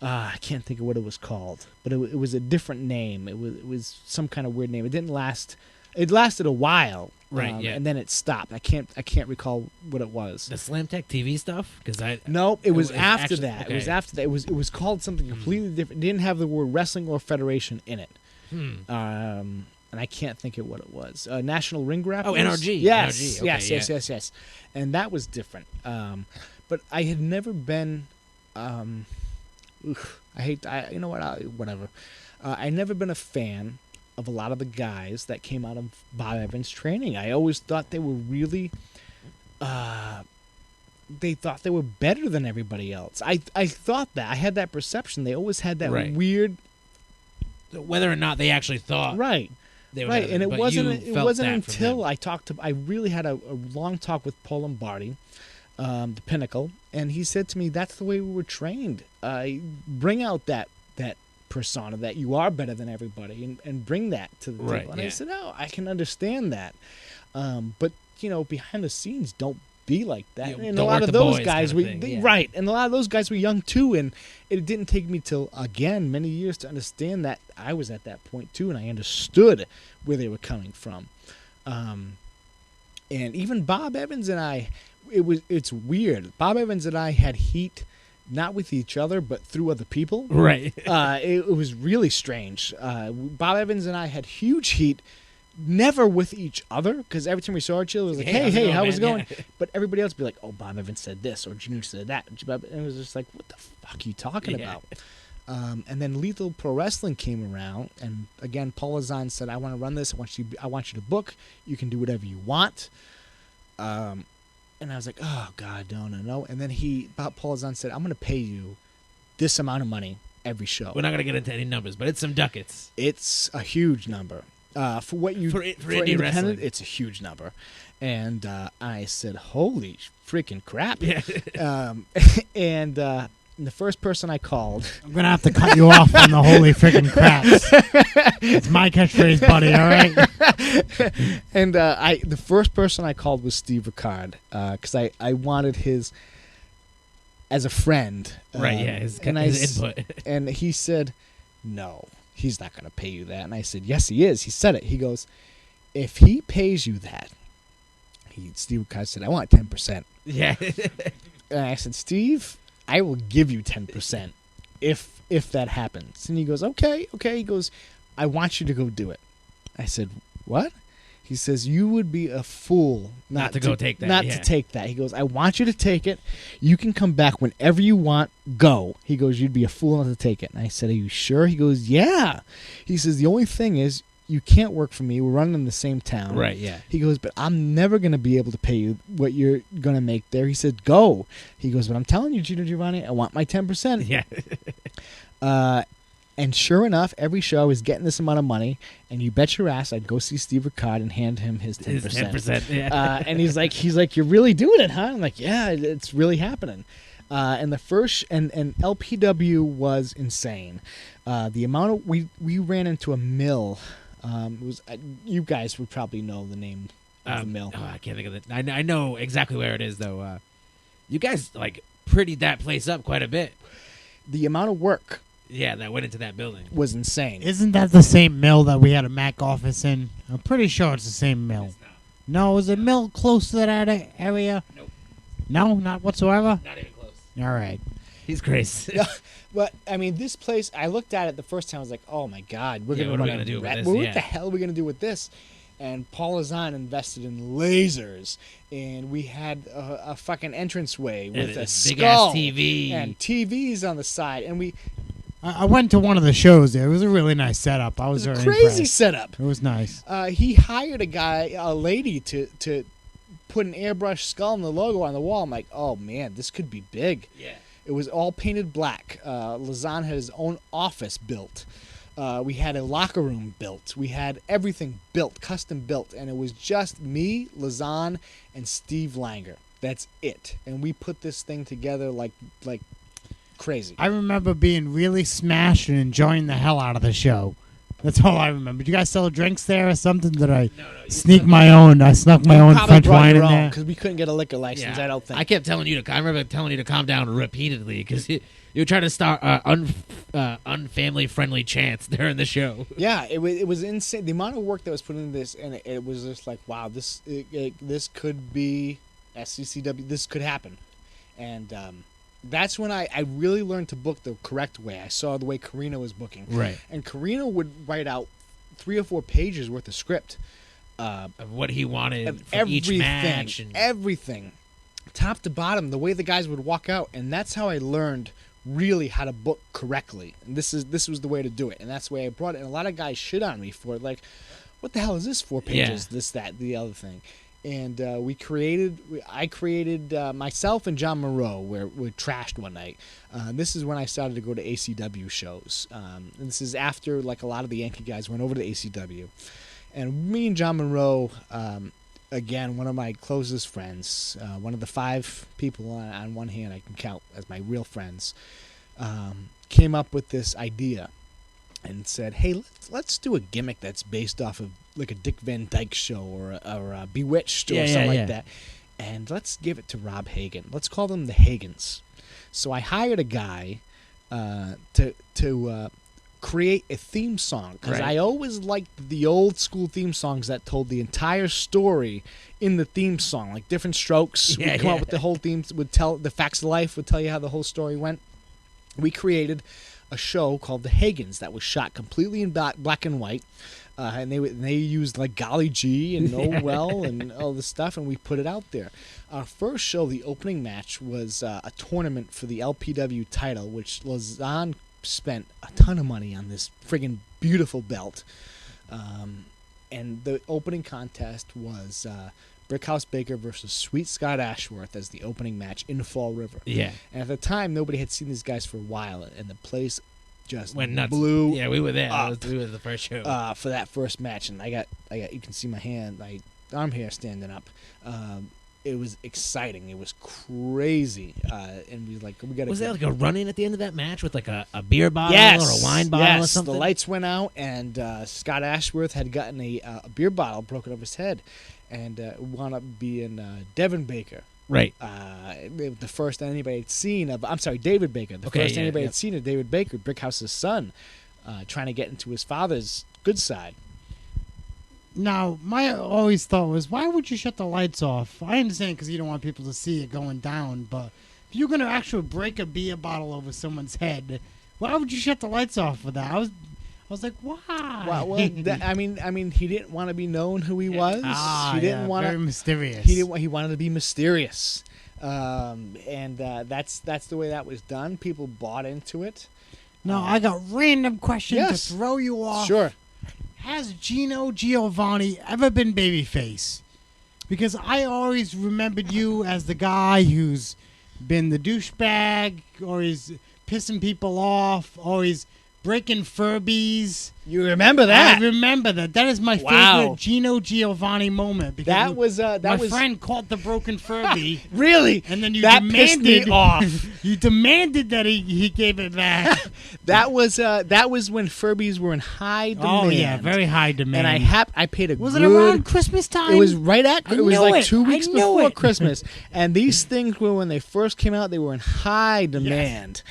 I can't think of what it was called, but it was a different name. It was some kind of weird name. It didn't last. It lasted a while, right? Yeah. And then it stopped. I can't recall what it was. The Slam Tech TV stuff, Nope, it was after that. Okay. It was after that. It was called something completely different. It didn't have the word wrestling or federation in it. And I can't think of what it was. National Ring Grapplers. Oh, NRG. Yes, NRG. Okay, yes. And that was different. But I had never been. Whatever. I never been a fan of a lot of the guys that came out of Bob Evans training. I always thought they were really, they thought they were better than everybody else. I thought that. I had that perception. They always had that weird. Whether or not they actually thought. Right. They were right. And it wasn't until I I really had a long talk with Paul Lombardi, the Pinnacle, and he said to me, that's the way we were trained. Bring out that persona that you are better than everybody and bring that to the table. And I said, I can understand that. But, behind the scenes, don't be like that. And a lot of those guys right. And a lot of those guys were young too, and it didn't take me till again many years to understand that I was at that point too, and I understood where they were coming from. And even Bob Evans and I, it's weird. Bob Evans and I had heat, not with each other, but through other people. Right. It was really strange. Bob Evans and I had huge heat, never with each other, because every time we saw each other, it was like, hey, how was it going? Yeah. But everybody else would be like, oh, Bob Evans said this, or Gino said that. And it was just like, what the fuck are you talking about? And then Lethal Pro Wrestling came around, and again, Paul Azan said, I want to run this. I want you to book. You can do whatever you want. And I was like, oh, God, no. And then Paul Azan said, I'm going to pay you this amount of money every show. We're not going to get into any numbers, but it's some ducats. It's a huge number. For what you for indie independent, wrestling, it's a huge number. And I said, holy freaking crap. Yeah. And the first person I called... I'm going to have to cut you off on the holy freaking craps. It's my catchphrase, buddy, all right? And the first person I called was Steve Ricard, because I wanted his... as a friend. Right, his input. And he said, no, he's not going to pay you that. And I said, yes, he is. He said it. He goes, if he pays you that, Steve Ricard said, I want 10%. Yeah. And I said, Steve, I will give you 10% if that happens. And he goes, okay. He goes, I want you to go do it. I said, what? He says, you would be a fool not to take that. To take that. He goes, I want you to take it. You can come back whenever you want. Go. He goes, you'd be a fool not to take it. And I said, are you sure? He goes, yeah. He says, the only thing is, you can't work for me. We're running in the same town. Right, yeah. He goes, but I'm never going to be able to pay you what you're going to make there. He said, go. He goes, but I'm telling you, Gino Giovanni, I want my 10%. Yeah. And sure enough, every show I was getting this amount of money, and you bet your ass I'd go see Steve Ricard and hand him his 10%. His 10%, yeah. And he's like, you're really doing it, huh? I'm like, yeah, it's really happening. And the first and LPW was insane. The amount of we ran into a mill. It was you guys would probably know the name of the mill. Oh, I can't think of it. I know exactly where it is though. You guys like prettied that place up quite a bit. The amount of work. Yeah, that went into that building. Was insane. Isn't that the same mill that we had a Mack office in? I'm pretty sure it's the same mill. It's not. No, is a mill close to that area? Nope. No, not whatsoever? Not even close. All right. He's crazy. But I mean, this place. I looked at it the first time. I was like, "Oh my god, what are we gonna do with this? What Yeah. the hell are we gonna do with this?" And Paul Lazan invested in lasers, and we had a fucking entranceway with a big skull ass TV and TVs on the side, and we I went to one of the shows there. It was a really nice setup. I it was was a very crazy impressed. setup. It was nice. He hired a lady to put an airbrush skull and the logo on the wall. I'm like, oh man, this could be big. Yeah. It was all painted black. Lazan had his own office built. We had a locker room built. We had everything built, custom built, and it was just me, Lazan, and Steve Langer. That's it. And we put this thing together like crazy. I remember being really smashed and enjoying the hell out of the show. That's all I remember. Did you guys sell drinks there or something? Did I sneak my own? I snuck my own French wine in there. Because we couldn't get a liquor license. Yeah. I don't think. I kept telling you to. I remember telling you to calm down repeatedly because you were trying to start unfamily friendly chants during the show. Yeah, it was insane. The amount of work that was put into this, and it was just like, wow, this could be SCCW. This could happen, and that's when I really learned to book the correct way. I saw the way Karina was booking, Right. And Karina would write out 3 or 4 pages worth of script Of what he wanted of for each match. And everything, top to bottom, the way the guys would walk out, and that's how I learned really how to book correctly. And this was the way to do it, and that's the way I brought it. And a lot of guys shit on me for it, like, what the hell is this 4 pages? Yeah. This, that, the other thing. And I created myself and John Moreau we trashed one night. This is when I started to go to ACW shows. And this is after like a lot of the Yankee guys went over to ACW. And me and John Monroe, again, one of my closest friends, one of the 5 people on one hand I can count as my real friends, came up with this idea and said, hey, let's do a gimmick that's based off of like a Dick Van Dyke show or a Bewitched or something like that. And let's give it to Rob Hagen. Let's call them the Hagans. So I hired a guy to create a theme song because I always liked the old school theme songs that told the entire story in the theme song, like different strokes. Would come up with the whole theme, would tell the facts of life, would tell you how the whole story went. We created a show called The Hagans that was shot completely in black and white. And they used like Golly G and Noel and all this stuff, and we put it out there. Our first show, the opening match, was a tournament for the LPW title, which Lazan spent a ton of money on this friggin' beautiful belt. And the opening contest was Brickhouse Baker versus Sweet Scott Ashworth as the opening match in Fall River. Yeah. And at the time, nobody had seen these guys for a while, and the place just went nuts. Blew. Yeah, we were there. Up, we were the first show for that first match, and I got. You can see my hand, my arm hair standing up. It was exciting. It was crazy, and we got. Was there like a run-in at the end of that match with like a beer bottle or a wine bottle yes. or something? The lights went out, and Scott Ashworth had gotten a beer bottle broken over his head, and wound up being Devin Baker. Right. The first anybody had seen of, I'm sorry, David Baker. The first anybody had seen of David Baker, Brickhouse's son, trying to get into his father's good side. Now, my always thought was, why would you shut the lights off? I understand because you don't want people to see it going down, but if you're going to actually break a beer bottle over someone's head, why would you shut the lights off for that? I was like, why? Well, I mean, he didn't want to be known who he was. He didn't want very mysterious. He wanted to be mysterious, and that's the way that was done. People bought into it. Now, I got random questions to throw you off. Sure. Has Gino Giovanni ever been babyface? Because I always remembered you as the guy who's been the douchebag, or he's pissing people off, or he's breaking Furbies. You remember that? I remember that. That is my Wow. favorite Gino Giovanni moment. Because That was my friend caught the broken Furby. really. And then you that pissed demanded me off. You demanded that he gave it back. That was when Furbies were in high demand. Oh yeah, very high demand. And I paid a was good. it around Christmas time? It was right at. It was knew like it. 2 weeks I knew before it. Christmas, and these things were when they first came out. They were in high demand.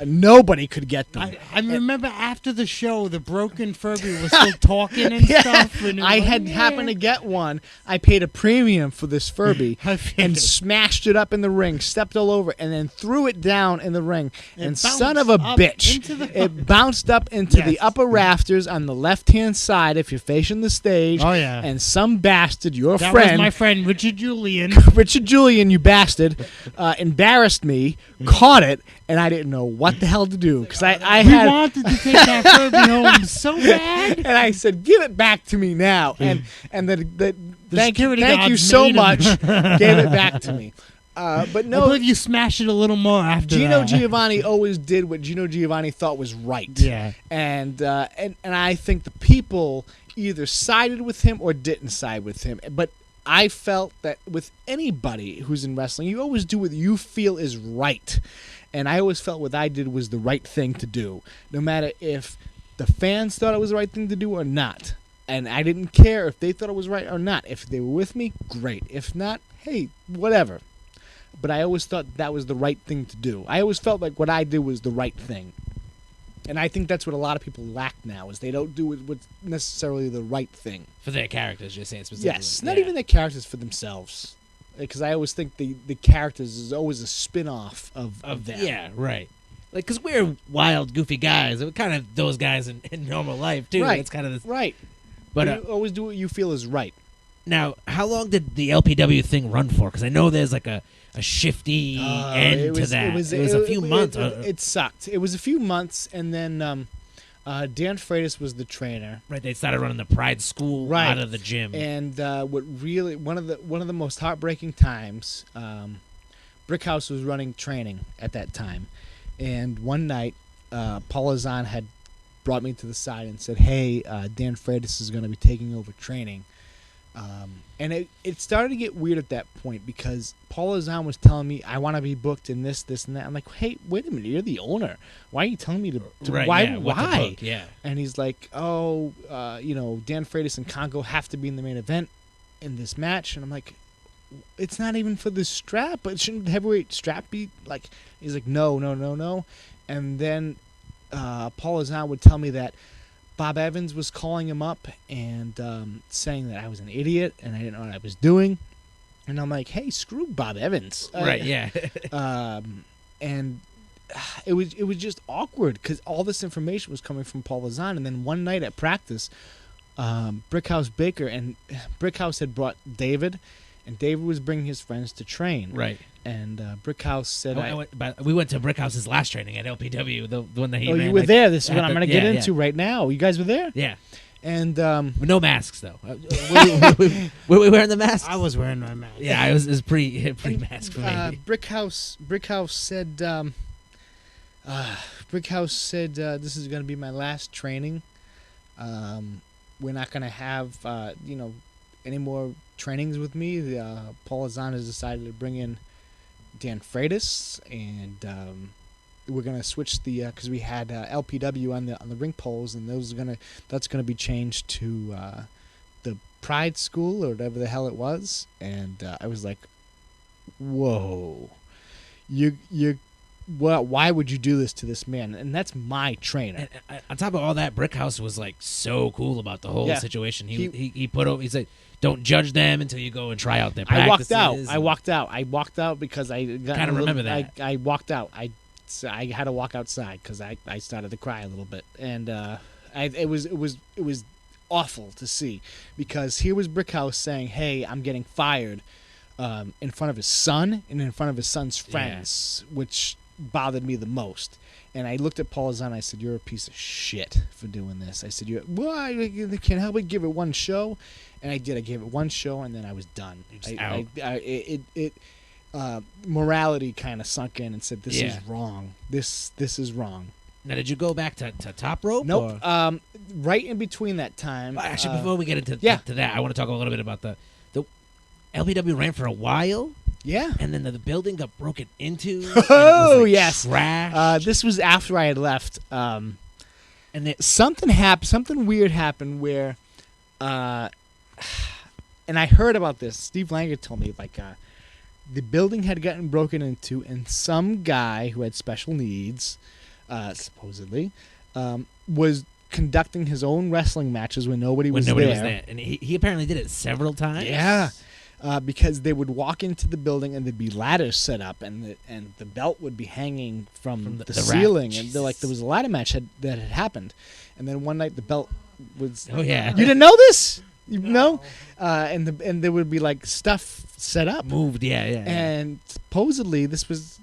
Nobody could get them. I remember after the show, the broken Furby was still talking and stuff. And it I was had like, happened to get one. I paid a premium for this Furby I and figured. smashed it up in the ring, stepped all over, and then threw it down in the ring. And It son of a bounced up bitch, into the- it bounced up into the Yes. upper rafters on the left-hand side if you're facing the stage. Oh, yeah. And some bastard, your That friend, was my friend Richard Julian. Richard Julian, you bastard, embarrassed me, caught it, and I didn't know what the hell to do because I We had. wanted to take that Furby home so bad. And I said, "Give it back to me now." And the thank security you guards so made him. much. Gave it back to me. But I no, believe you smashed it a little more after Gino that. Giovanni always did what Gino Giovanni thought was right. Yeah. And I think the people either sided with him or didn't side with him. But I felt that with anybody who's in wrestling, you always do what you feel is right. And I always felt what I did was the right thing to do, no matter if the fans thought it was the right thing to do or not. And I didn't care if they thought it was right or not. If they were with me, great. If not, hey, whatever. But I always thought that was the right thing to do. I always felt like what I did was the right thing. And I think that's what a lot of people lack now, is they don't do what's necessarily the right thing. For their characters, you're saying specifically. Yes, not Yeah. even their characters, for themselves. Because I always think the characters is always a spin-off of them. Yeah, right. Like, because we're wild, goofy guys. We're kind of those guys in normal life, too. Right. It's kind of this. Right. But You always do what you feel is right. now, how long did the LPW thing run for? Because I know there's like a shifty end to that. It was a few months. It sucked. It was a few months, and then Dan Freitas was the trainer. Right, they started running the Pride School Right. out of the gym. And what really one of the most heartbreaking times, Brickhouse was running training at that time, and one night, Paul Azan had brought me to the side and said, "Hey, Dan Freitas is going to be taking over training." And it started to get weird at that point because Paul Azan was telling me, "I want to be booked in this, and that." I'm like, "Hey, wait a minute, you're the owner. Why are you telling me to right, why? yeah, what to Why?" book, yeah. And he's like, "Oh, Dan Freitas and Congo have to be in the main event in this match." And I'm like, "It's not even for the strap, but shouldn't the heavyweight strap be like?" He's like, "No. And then Paul Azan would tell me that Bob Evans was calling him up and saying that I was an idiot and I didn't know what I was doing. And I'm like, "Hey, screw Bob Evans." Right, yeah. And it was just awkward because all this information was coming from Paul Azan. And then one night at practice, Brickhouse Baker and Brickhouse had brought David, and David was bringing his friends to train. Right. And Brickhouse said, we went to Brickhouse's last training at LPW, the one that he "Oh, ran. you were like, there. This is at what I'm the- going to get yeah, into right now. You guys were there?" Yeah. And With no masks, though. Were we wearing the masks? I was wearing my mask. Yeah, it was pretty mask for me. Brickhouse said, "This is going to be my last training. We're not going to have any more trainings with me. Paul Azan has decided to bring in Dan Freitas, and we're going to switch the because we had LPW on the ring poles, and that's gonna be changed to the Pride School or whatever the hell it was." And I was like, "Whoa, why would you do this to this man?" And that's my trainer. And on top of all that, Brickhouse was like so cool about the whole Yeah. situation. He said, "Don't judge them until you go and try out their practices." I walked out because I Kinda remember that. I walked out. I had to walk outside because I started to cry a little bit, and it was awful to see because here was Brickhouse saying, "Hey, I'm getting fired," in front of his son and in front of his son's friends, which bothered me the most. And I looked at Paul Azan and I said, "You're a piece of shit for doing this." I said, "Why? They can't help it. Give it one show." And I did. I gave it one show, and then I was done. Morality kind of sunk in and said, "This is wrong. This is wrong." Now, did you go back to top rope? Nope. Or? Right in between that time. Well, actually, before we get into to that, I want to talk a little bit about the LPW ran for a while. Yeah. And then the building got broken into. Oh, and it was, yes. Trashed. This was after I had left. And something happened. Something weird happened where, and I heard about this. Steve Langer told me the building had gotten broken into, and some guy who had special needs, supposedly, was conducting his own wrestling matches when nobody was there. And he apparently did it several times. Yeah. Because they would walk into the building and there'd be ladders set up, and the belt would be hanging from the ceiling, and there was a ladder match that had happened, and then one night the belt was. Oh yeah, you didn't know this? You know, and there would be stuff set up, moved, yeah. And supposedly this was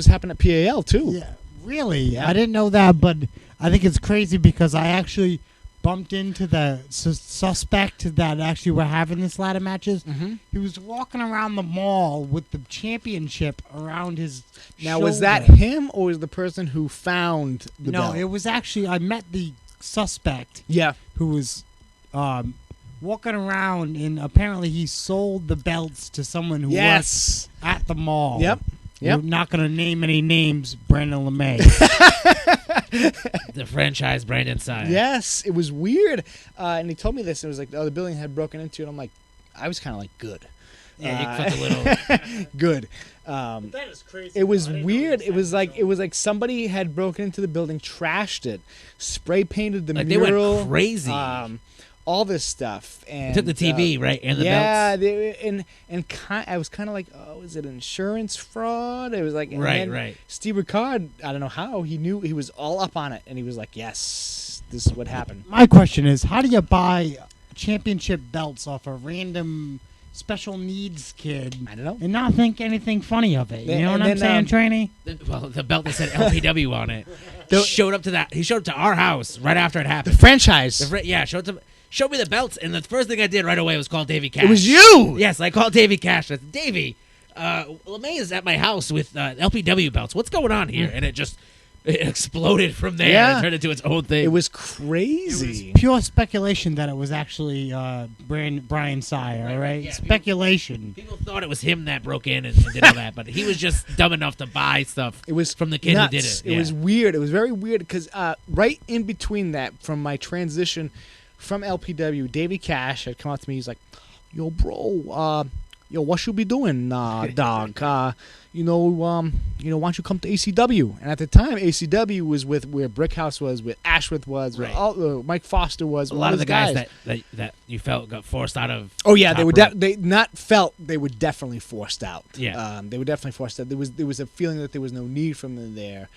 happening at PAL too. Yeah, really? Yeah. I didn't know that, but I think it's crazy because I actually bumped into the suspect that actually were having this ladder matches. Mm-hmm. He was walking around the mall with the championship around his shoulder. Was that him, or was the person who found the belt? No, it was actually, I met the suspect. Yeah. Who was walking around, and apparently he sold the belts to someone who worked at the mall. Yep. We're not going to name any names, Brandon LeMay. The franchise Brandon side. Yes, it was weird. And he told me this. It was like, the building had broken into, and I'm like, I was kind of like, good. Yeah, you felt a little good. That is crazy. It was weird. It was like somebody had broken into the building, trashed it, spray painted the mural. They went crazy. All this stuff, and took the TV right and the belts. Yeah, I was kind of like, oh, is it insurance fraud? It was like, right. Steve Ricard, I don't know how he knew, he was all up on it, and he was like, yes, this is what happened. My question is, how do you buy championship belts off a random special needs kid? I don't know, and not think anything funny of it. You know what I'm saying, Trainee? Well, the belt that said LPW on it showed up to that. He showed up to our house right after it happened. The franchise, showed me the belts, and the first thing I did right away was call Davey Cash. It was you! Yes, I called Davey Cash. I said, Davey, LeMay is at my house with LPW belts. What's going on here? And it exploded from there and turned into its own thing. It was crazy. It was pure speculation that it was actually Brian Sire, right? Yeah, speculation. People thought it was him that broke in and did all that, but he was just dumb enough to buy stuff from the kid nuts. who did it. It was weird. It was very weird because right in between that, from my transition from LPW, Davey Cash had come up to me. He's like, "Yo, bro, what you be doing, dog? Why don't you come to ACW?" And at the time, ACW was where Brickhouse was, where Ashworth was, where Mike Foster was. A lot of the guys that you felt got forced out of. Oh yeah, they were. They were definitely forced out. Yeah, they were definitely forced out. There was a feeling that there was no need for them there.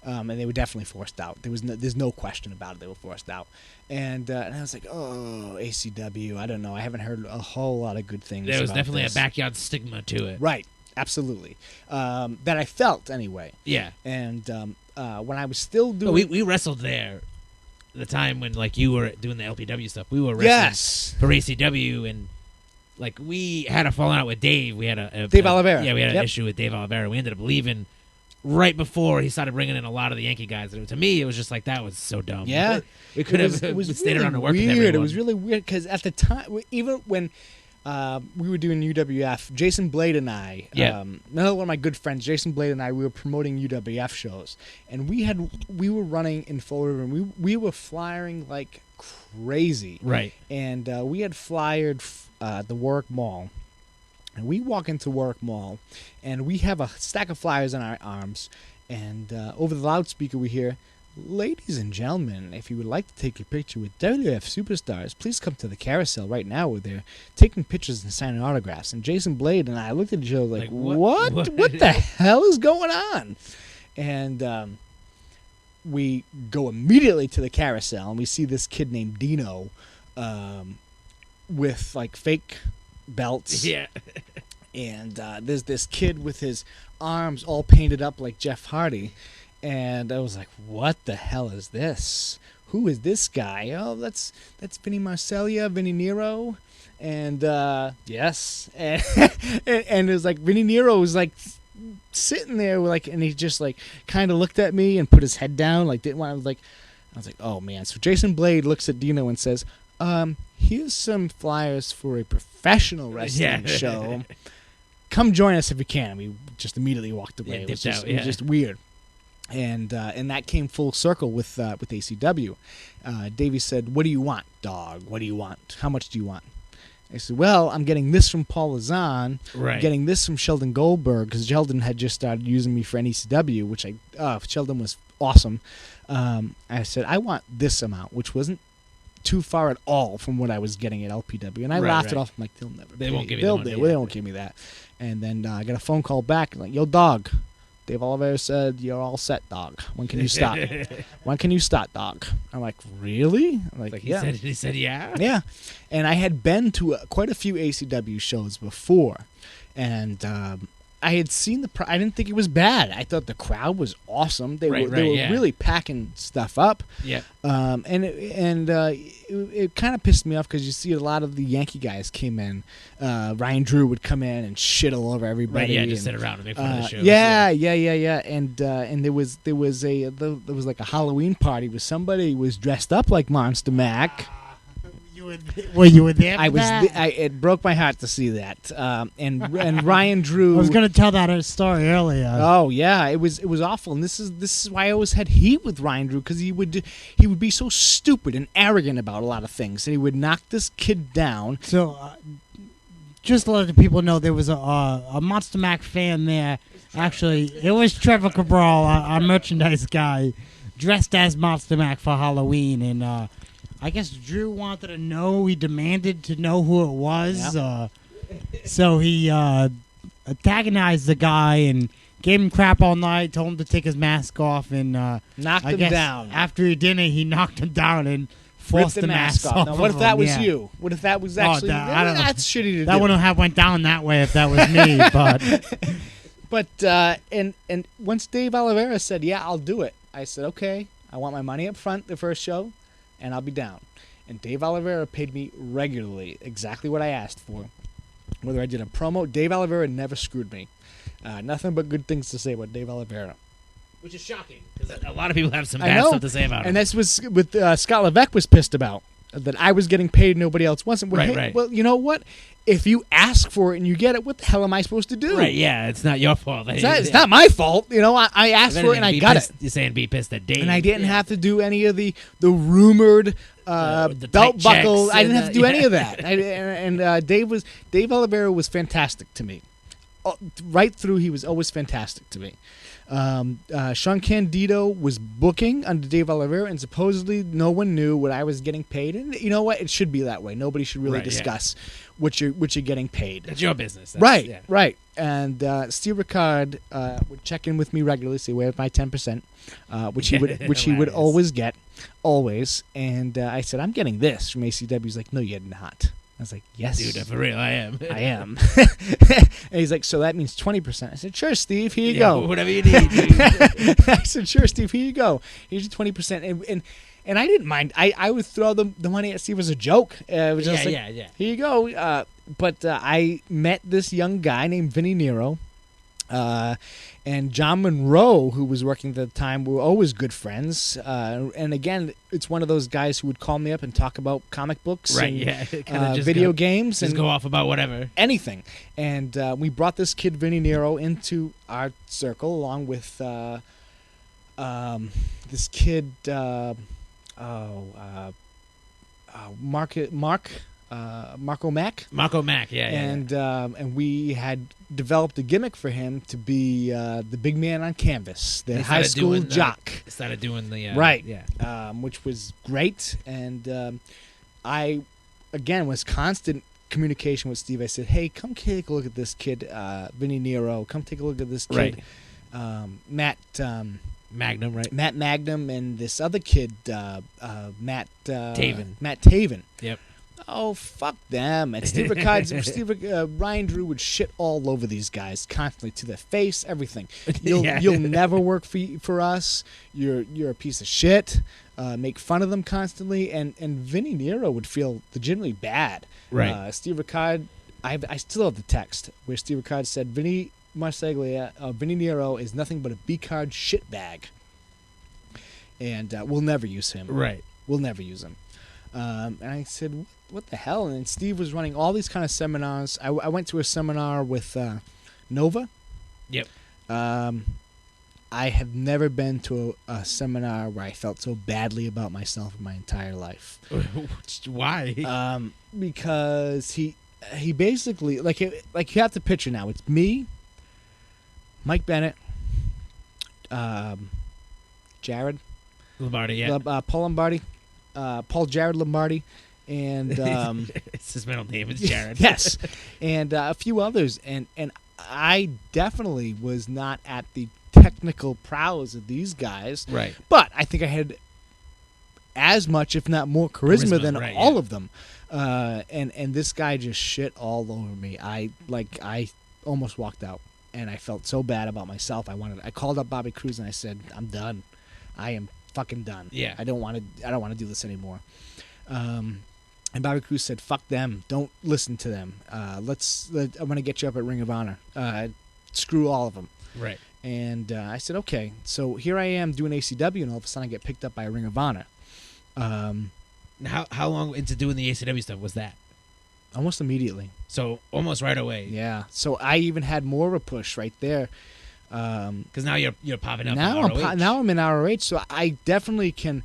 And they were definitely forced out. There's no question about it. They were forced out, and I was like, oh, ACW. I don't know. I haven't heard a whole lot of good things. There was definitely this. a backyard stigma to it. Right. Absolutely. That I felt anyway. Yeah. And when I was still doing, we wrestled there. The time when you were doing the LPW stuff, we were wrestling for ACW, and we had a falling out with Dave. We had Dave Oliveira. Yeah, we had an issue with Dave Oliveira. We ended up leaving right before he started bringing in a lot of the Yankee guys. To me, it was just that was so dumb. Yeah, we could have stayed really around and worked with weird. everyone. It was really weird because at the time, even when we were doing UWF, Jason Blade and I, another one of my good friends, Jason Blade and I, we were promoting UWF shows, and we were running in Fall River, and we were flyering like crazy. Right. And we had flyered the Warwick Mall. And we walk into Warwick Mall, and we have a stack of flyers in our arms, and over the loudspeaker we hear, "Ladies and gentlemen, if you would like to take a picture with WWF superstars, please come to the carousel right now where they're taking pictures and signing autographs." And Jason Blade and I looked at each other like what? What the hell is going on? And we go immediately to the carousel, and we see this kid named Dino with fake belts. Yeah. And there's this kid with his arms all painted up like Jeff Hardy. And I was like, what the hell is this? Who is this guy? Oh, that's Vinny Marseglia, Vinny Nero. And yes. And it was like Vinny Nero was sitting there like, and he just like kind of looked at me and put his head down, like didn't want to like. I was like, oh man. So Jason Blade looks at Dino and says, here's some flyers for a professional wrestling show. Come join us if you can. And we just immediately walked away. Yeah, it was dipped just, out, it was just weird. And that came full circle with ACW. Davey said, "What do you want, dog? What do you want? How much do you want?" I said, "Well, I'm getting this from Paul Lazan, Right. getting this from Sheldon Goldberg, because Sheldon had just started using me for NECW, which Sheldon was awesome." I said, "I want this amount," which wasn't too far at all from what I was getting at LPW, and I laughed it off. I'm like, "They'll never. They pay. won't give you the money, They won't give me that." And then I got a phone call back, like, "Yo, dog. Dave Oliveira said you're all set, dog. When can you start? When can you start, dog?" I'm like, "Really?" I'm like, "Yeah." He said, yeah. Yeah. And I had been to quite a few ACW shows before, and I had seen I didn't think it was bad. I thought the crowd was awesome. They were really packing stuff up. Yeah. And it kind of pissed me off because you see a lot of the Yankee guys came in. Ryan Drew would come in and shit all over everybody. Right, just sit around and make fun of the shows. Yeah. And there was like a Halloween party where somebody was dressed up like Monster Mack. Were you there? For I was. that? It broke my heart to see that. And Ryan Drew. I was going to tell that story earlier. Oh yeah, it was awful, and this is why I always had heat with Ryan Drew, because he would be so stupid and arrogant about a lot of things, and he would knock this kid down. So, just to let the people know, there was a Monster Mac fan there. Actually, it was Trevor Cabral, our merchandise guy, dressed as Monster Mac for Halloween, and I guess Drew wanted to know. He demanded to know who it was. Yep. So he antagonized the guy and gave him crap all night, told him to take his mask off, and Knocked I him guess down. After he did it, he knocked him down and forced Ripped the mask off. Now, what if that him? was Yeah. you? What if that was actually? I don't know. That's shitty to do. That wouldn't have went down that way if that was me, but... But and once Dave Oliveira said, "Yeah, I'll do it," I said, "Okay, I want my money up front the first show, and I'll be down." And Dave Oliveira paid me regularly, exactly what I asked for. Whether I did a promo, Dave Oliveira never screwed me. Nothing but good things to say about Dave Oliveira. Which is shocking, because a lot of people have some bad stuff to say about him. And that's what Scott Levesque was pissed about, that I was getting paid, nobody else wasn't. Well, Right. Well, you know what? If you ask for it and you get it, what the hell am I supposed to do? Right, yeah, it's not your fault. It's not my fault. You know, I asked for it and I got it. You're saying be pissed at Dave. And I didn't have to do any of the rumored the belt tight buckle. checks I didn't and have to do any of that. Dave Oliveira was fantastic to me. Right through, he was always fantastic to me. Sean Candido was booking under Dave Oliveira, and supposedly no one knew what I was getting paid. And you know what? It should be that way. Nobody should really discuss what you're getting paid. It's your business. Right. And Steve Ricard would check in with me regularly, say where's my 10%, which he would always get, always. And I said, I'm getting this from ACW. He's like, no, you're not. I was like, yes, dude, for real, I am. I am. And he's like, so that means 20%. I said, sure, Steve, here you go. Whatever you need. Dude. I said, sure, Steve, here you go. Here's your 20%. And I didn't mind. I would throw the money at Steve as a joke. It was just here you go. But I met this young guy named Vinny Nero. And John Monroe, who was working at the time, we were always good friends. And again, it's one of those guys who would call me up and talk about comic books and video games and go off about whatever. Anything. And we brought this kid, Vinny Nero, into our circle along with this kid, Marco Mack. Marco Mack, And we had developed a gimmick for him to be the big man on canvas, the high school jock. Started doing the which was great. And I, again, was constant communication with Steve. I said, "Hey, come take a look at this kid, Vinny Nero. Come take a look at this kid, Matt." Magnum, right? Matt Magnum and this other kid, Matt Taven. Matt Taven. Yep. Oh, fuck them. And Ryan Drew would shit all over these guys constantly, to their face, everything. You'll never work for us. You're a piece of shit. Make fun of them constantly. And Vinny Nero would feel legitimately bad. Right. Steve Ricard, I still have the text where Steve Ricard said, Vinny, Marseglia, Vinny Nero is nothing but a B-card shitbag. And we'll never use him. Right. We'll never use him. And I said, what the hell? And Steve was running all these kind of seminars. I went to a seminar with Nova. Yep. I have never been to a seminar where I felt so badly about myself in my entire life. Why? Because he basically, like you have to picture now. It's me, Mike Bennett, Jared Lombardi, yeah. Paul Lombardi, Paul Jared Lombardi, and it's his middle name. It's Jared. yes, and a few others. And I definitely was not at the technical prowess of these guys. Right. But I think I had as much, if not more, charisma than all of them. And this guy just shit all over me. I almost walked out, and I felt so bad about myself. I called up Bobby Cruz and I said, I'm done. I am fucking done. Yeah. I don't want to do this anymore. And Bobby Cruz said, fuck them. Don't listen to them. I'm going to get you up at Ring of Honor. Screw all of them. Right. And I said, okay. So here I am doing ACW, and all of a sudden I get picked up by Ring of Honor. How long into doing the ACW stuff was that? Almost immediately. So almost right away. Yeah. So I even had more of a push right there. Because now you're popping up. Now in ROH. Now I'm in ROH, so I definitely can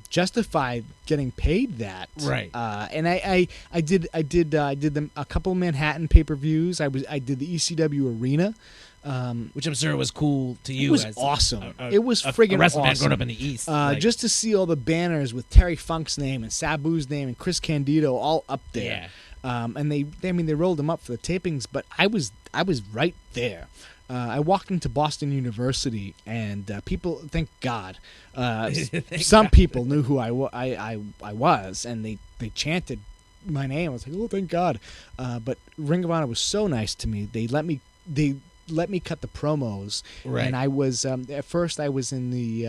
justify getting paid that. Right. And I did them a couple of Manhattan pay-per-views. I did the ECW Arena. Which I'm sure was cool to you. It was as awesome. It was friggin' wrestling awesome. man growing up in the East. Just to see all the banners with Terry Funk's name and Sabu's name and Chris Candido all up there. Yeah. And they rolled them up for the tapings, but I was right there. I walked into Boston University, and people, thank God, some people knew who I was, and they chanted my name. I was like, oh, thank God. But Ring of Honor was so nice to me. They let me cut the promos, right. And I was at first I was in the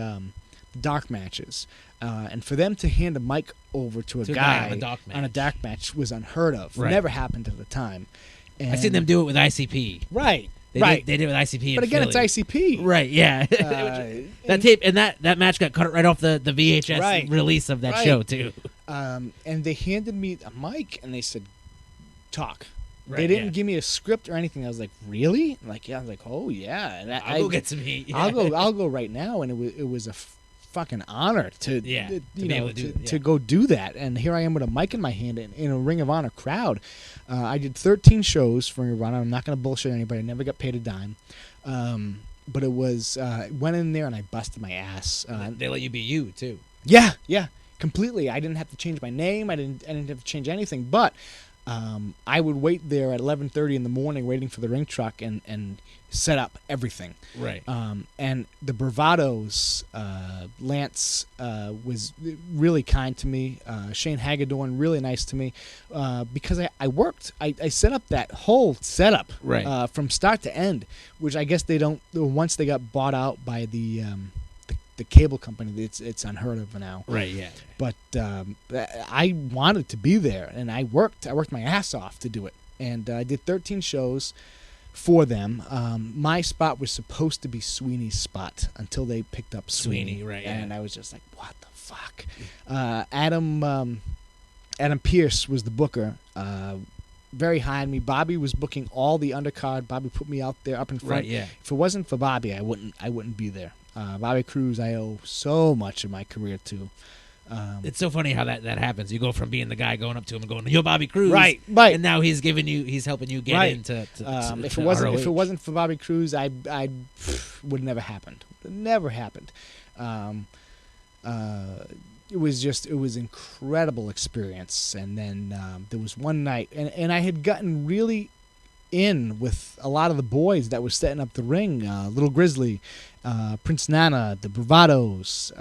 dark matches, and for them to hand a mic over to a guy on a dark match was unheard of. Right. Never happened at the time. And I seen them do it with ICP. Right. They did it with ICP. But again, Philly. it's ICP. Right. Yeah. That tape and that match got cut right off the VHS release of that show too. And they handed me a mic and they said, "Talk." Right, they didn't give me a script or anything. I was like, "Really?" Like, yeah. I was like, "Oh yeah." And I'll go get some heat. Yeah. I'll go right now. And it was a fucking honor to to go do that. And here I am with a mic in my hand in a Ring of Honor crowd. I did 13 shows for Ring of Honor. I'm not going to bullshit anybody. I never got paid a dime. But it was went in there and I busted my ass. They let you be you too. Yeah, completely. I didn't have to change my name. I didn't have to change anything. But I would wait there at 11:30 in the morning, waiting for the ring truck and set up everything. Right. And the Bravados, Lance was really kind to me. Shane Hagedorn, really nice to me, because I worked. I set up that whole setup from start to end, which I guess they don't. Once they got bought out by the cable company, it's unheard of now. Right. Yeah. But I wanted to be there, and I worked my ass off to do it, and I did 13 shows for them. My spot was supposed to be Sweeney's spot until they picked up Sweeney. Right? And I was just like, what the fuck? Adam Pierce was the booker. Very high on me. Bobby was booking all the undercard. Bobby put me out there up in front. Right. Yeah. If it wasn't for Bobby, I wouldn't be there. Bobby Cruz, I owe so much of my career to. It's so funny how that happens. You go from being the guy going up to him and going, "You're Bobby Cruz," right, and now he's helping you get into. If it wasn't for Bobby Cruz, I would never happened. It never happened. It was incredible experience. And then there was one night, and I had gotten really in with a lot of the boys that were setting up the ring. Little Grizzly, Prince Nana, the Bravados,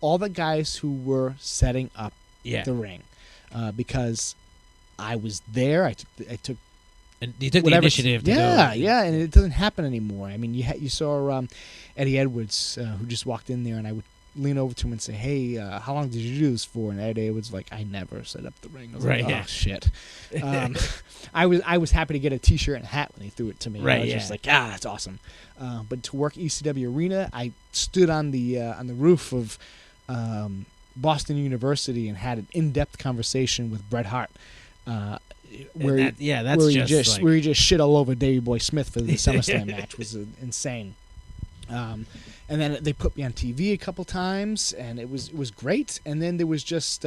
all the guys who were setting up the ring, because I was there. I took and you took the initiative to go. Yeah, and it doesn't happen anymore. I mean, you saw Eddie Edwards, who just walked in there, and I would lean over to him and say, "Hey, how long did you do this for?" And Eddie was like, "I never set up the ring." I was Right, like, yeah. "Oh shit." I was happy to get a T-shirt and a hat when he threw it to me. Right, I was yeah. just like, that's awesome. But to work ECW Arena, I stood on the roof of Boston University and had an in-depth conversation with Bret Hart. Where that's where he just like, where he just shit all over Davey Boy Smith for the SummerSlam match was insane. And then they put me on TV a couple times, and it was great. And then there was just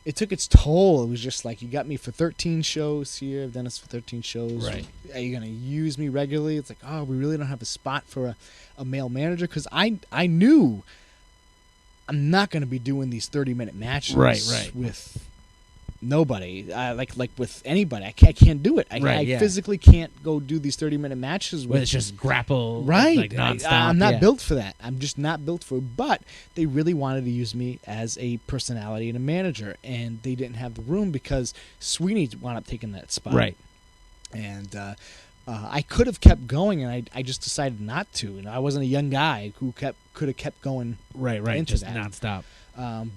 it took its toll. It was just like, you got me for 13 shows here. I've done this for 13 shows. Right. Are you gonna use me regularly? It's like, oh, we really don't have a spot for a male manager, because I knew I'm not gonna be doing these 30-minute matches Right. with nobody, like with anybody. I can't do it. I physically can't go do these 30-minute matches where it's just grapple, right, like nonstop. I'm not built for that. I'm just not built for it. But they really wanted to use me as a personality and a manager, and they didn't have the room because Sweeney wound up taking that spot. Right. And I could have kept going, and I just decided not to. And I wasn't a young guy who could have kept going. Right, into just that. nonstop.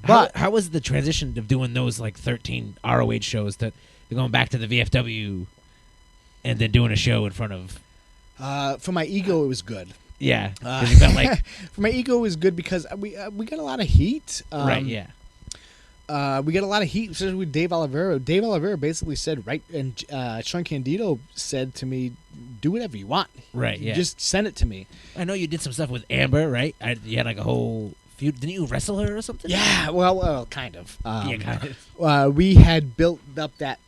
But how was the transition of doing those like 13 ROH shows to going back to the VFW and then doing a show in front of? for my ego, it was good. Yeah, 'cause you felt like For my ego, it was good because we got a lot of heat. right, yeah, We got a lot of heat, especially with Dave Oliveira. Dave Oliveira basically said, right, and Sean Candido said to me, "Do whatever you want. right, yeah. Just send it to me." I know you did some stuff with Amber, right? You had like a whole feud. Didn't you wrestle her or something? Yeah, well, kind of. Yeah, kind of. We had built up that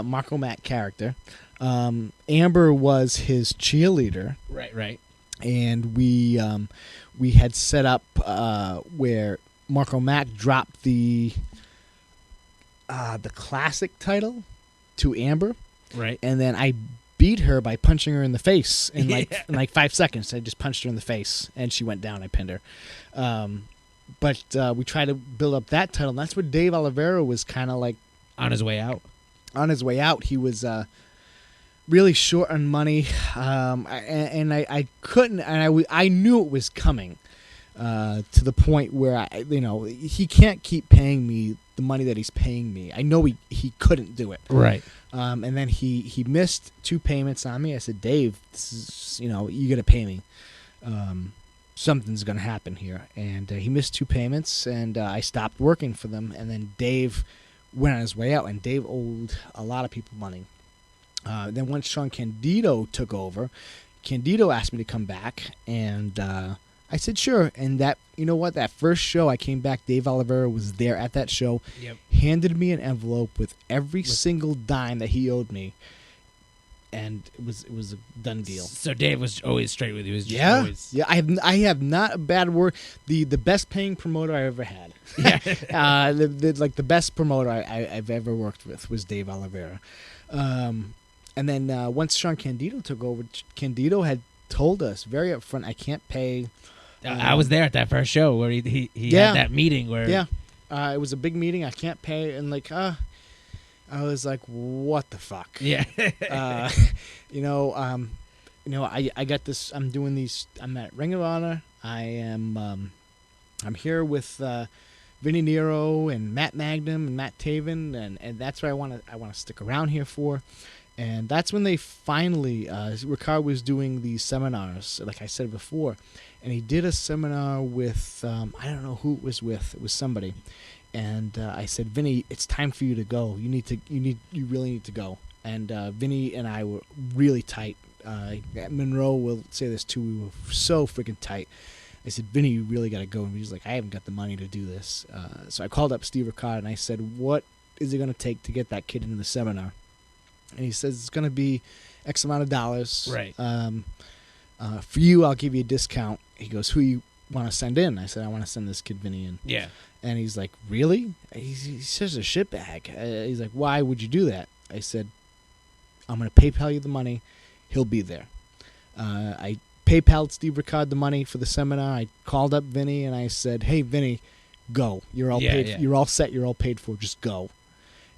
Marco Mack character. Amber was his cheerleader, Right. and we had set up where Marco Mack dropped the classic title to Amber, Right. and then I beat her by punching her in the face in like 5 seconds. I just punched her in the face, and she went down. I pinned her. But we tried to build up that title, and that's where Dave Oliveira was kind of like On his way out. on his way out. He was really short on money, I couldn't, and I knew it was coming to the point where he can't keep paying me the money that he's paying me. I know he couldn't do it. Right. And then he missed 2 payments on me. I said, "Dave, this is, you got to pay me. Something's going to happen here." And he missed 2 payments, and I stopped working for them. And then Dave went on his way out, and Dave owed a lot of people money. Then once Sean Candido took over, Candido asked me to come back, and I said sure. And that first show I came back, Dave Oliveira was there at that show. Yep. Handed me an envelope with every single dime that he owed me, and it was a done deal. So Dave was always straight with you. He was just Yeah, always... yeah. I have not a bad word. The best paying promoter I ever had. Yeah. The best promoter I've ever worked with was Dave Oliveira. And then once Sean Candido took over, Candido had told us very upfront, "I can't pay." I was there at that first show where he had that meeting where... Yeah. It was a big meeting. "I can't pay." And I was like, what the fuck? Yeah. I got this. I'm doing these. I'm at Ring of Honor. I'm here with Vinny Nero and Matt Magnum and Matt Taven, and that's what I want to stick around here for. And that's when they finally, Ricard was doing these seminars, like I said before, and he did a seminar with, I don't know who it was with. It was somebody. And I said, "Vinny, it's time for you to go. You really need to go." And Vinny and I were really tight. Monroe will say this too. We were so freaking tight. I said, "Vinny, you really got to go." And he's like, "I haven't got the money to do this." So I called up Steve Ricard and I said, "What is it going to take to get that kid into the seminar?" And he says, "It's going to be X amount of dollars. Right. For you, I'll give you a discount." He goes, "Who you want to send in?" I said, "I want to send this kid Vinny in." Yeah. And he's like, "Really?" He's such a shitbag. He's like, "Why would you do that?" I said, "I'm going to PayPal you the money. He'll be there." I PayPal'd Steve Ricard the money for the seminar. I called up Vinny and I said, "Hey, Vinny, go. You're all paid. Yeah. You're all set. You're all paid for. Just go."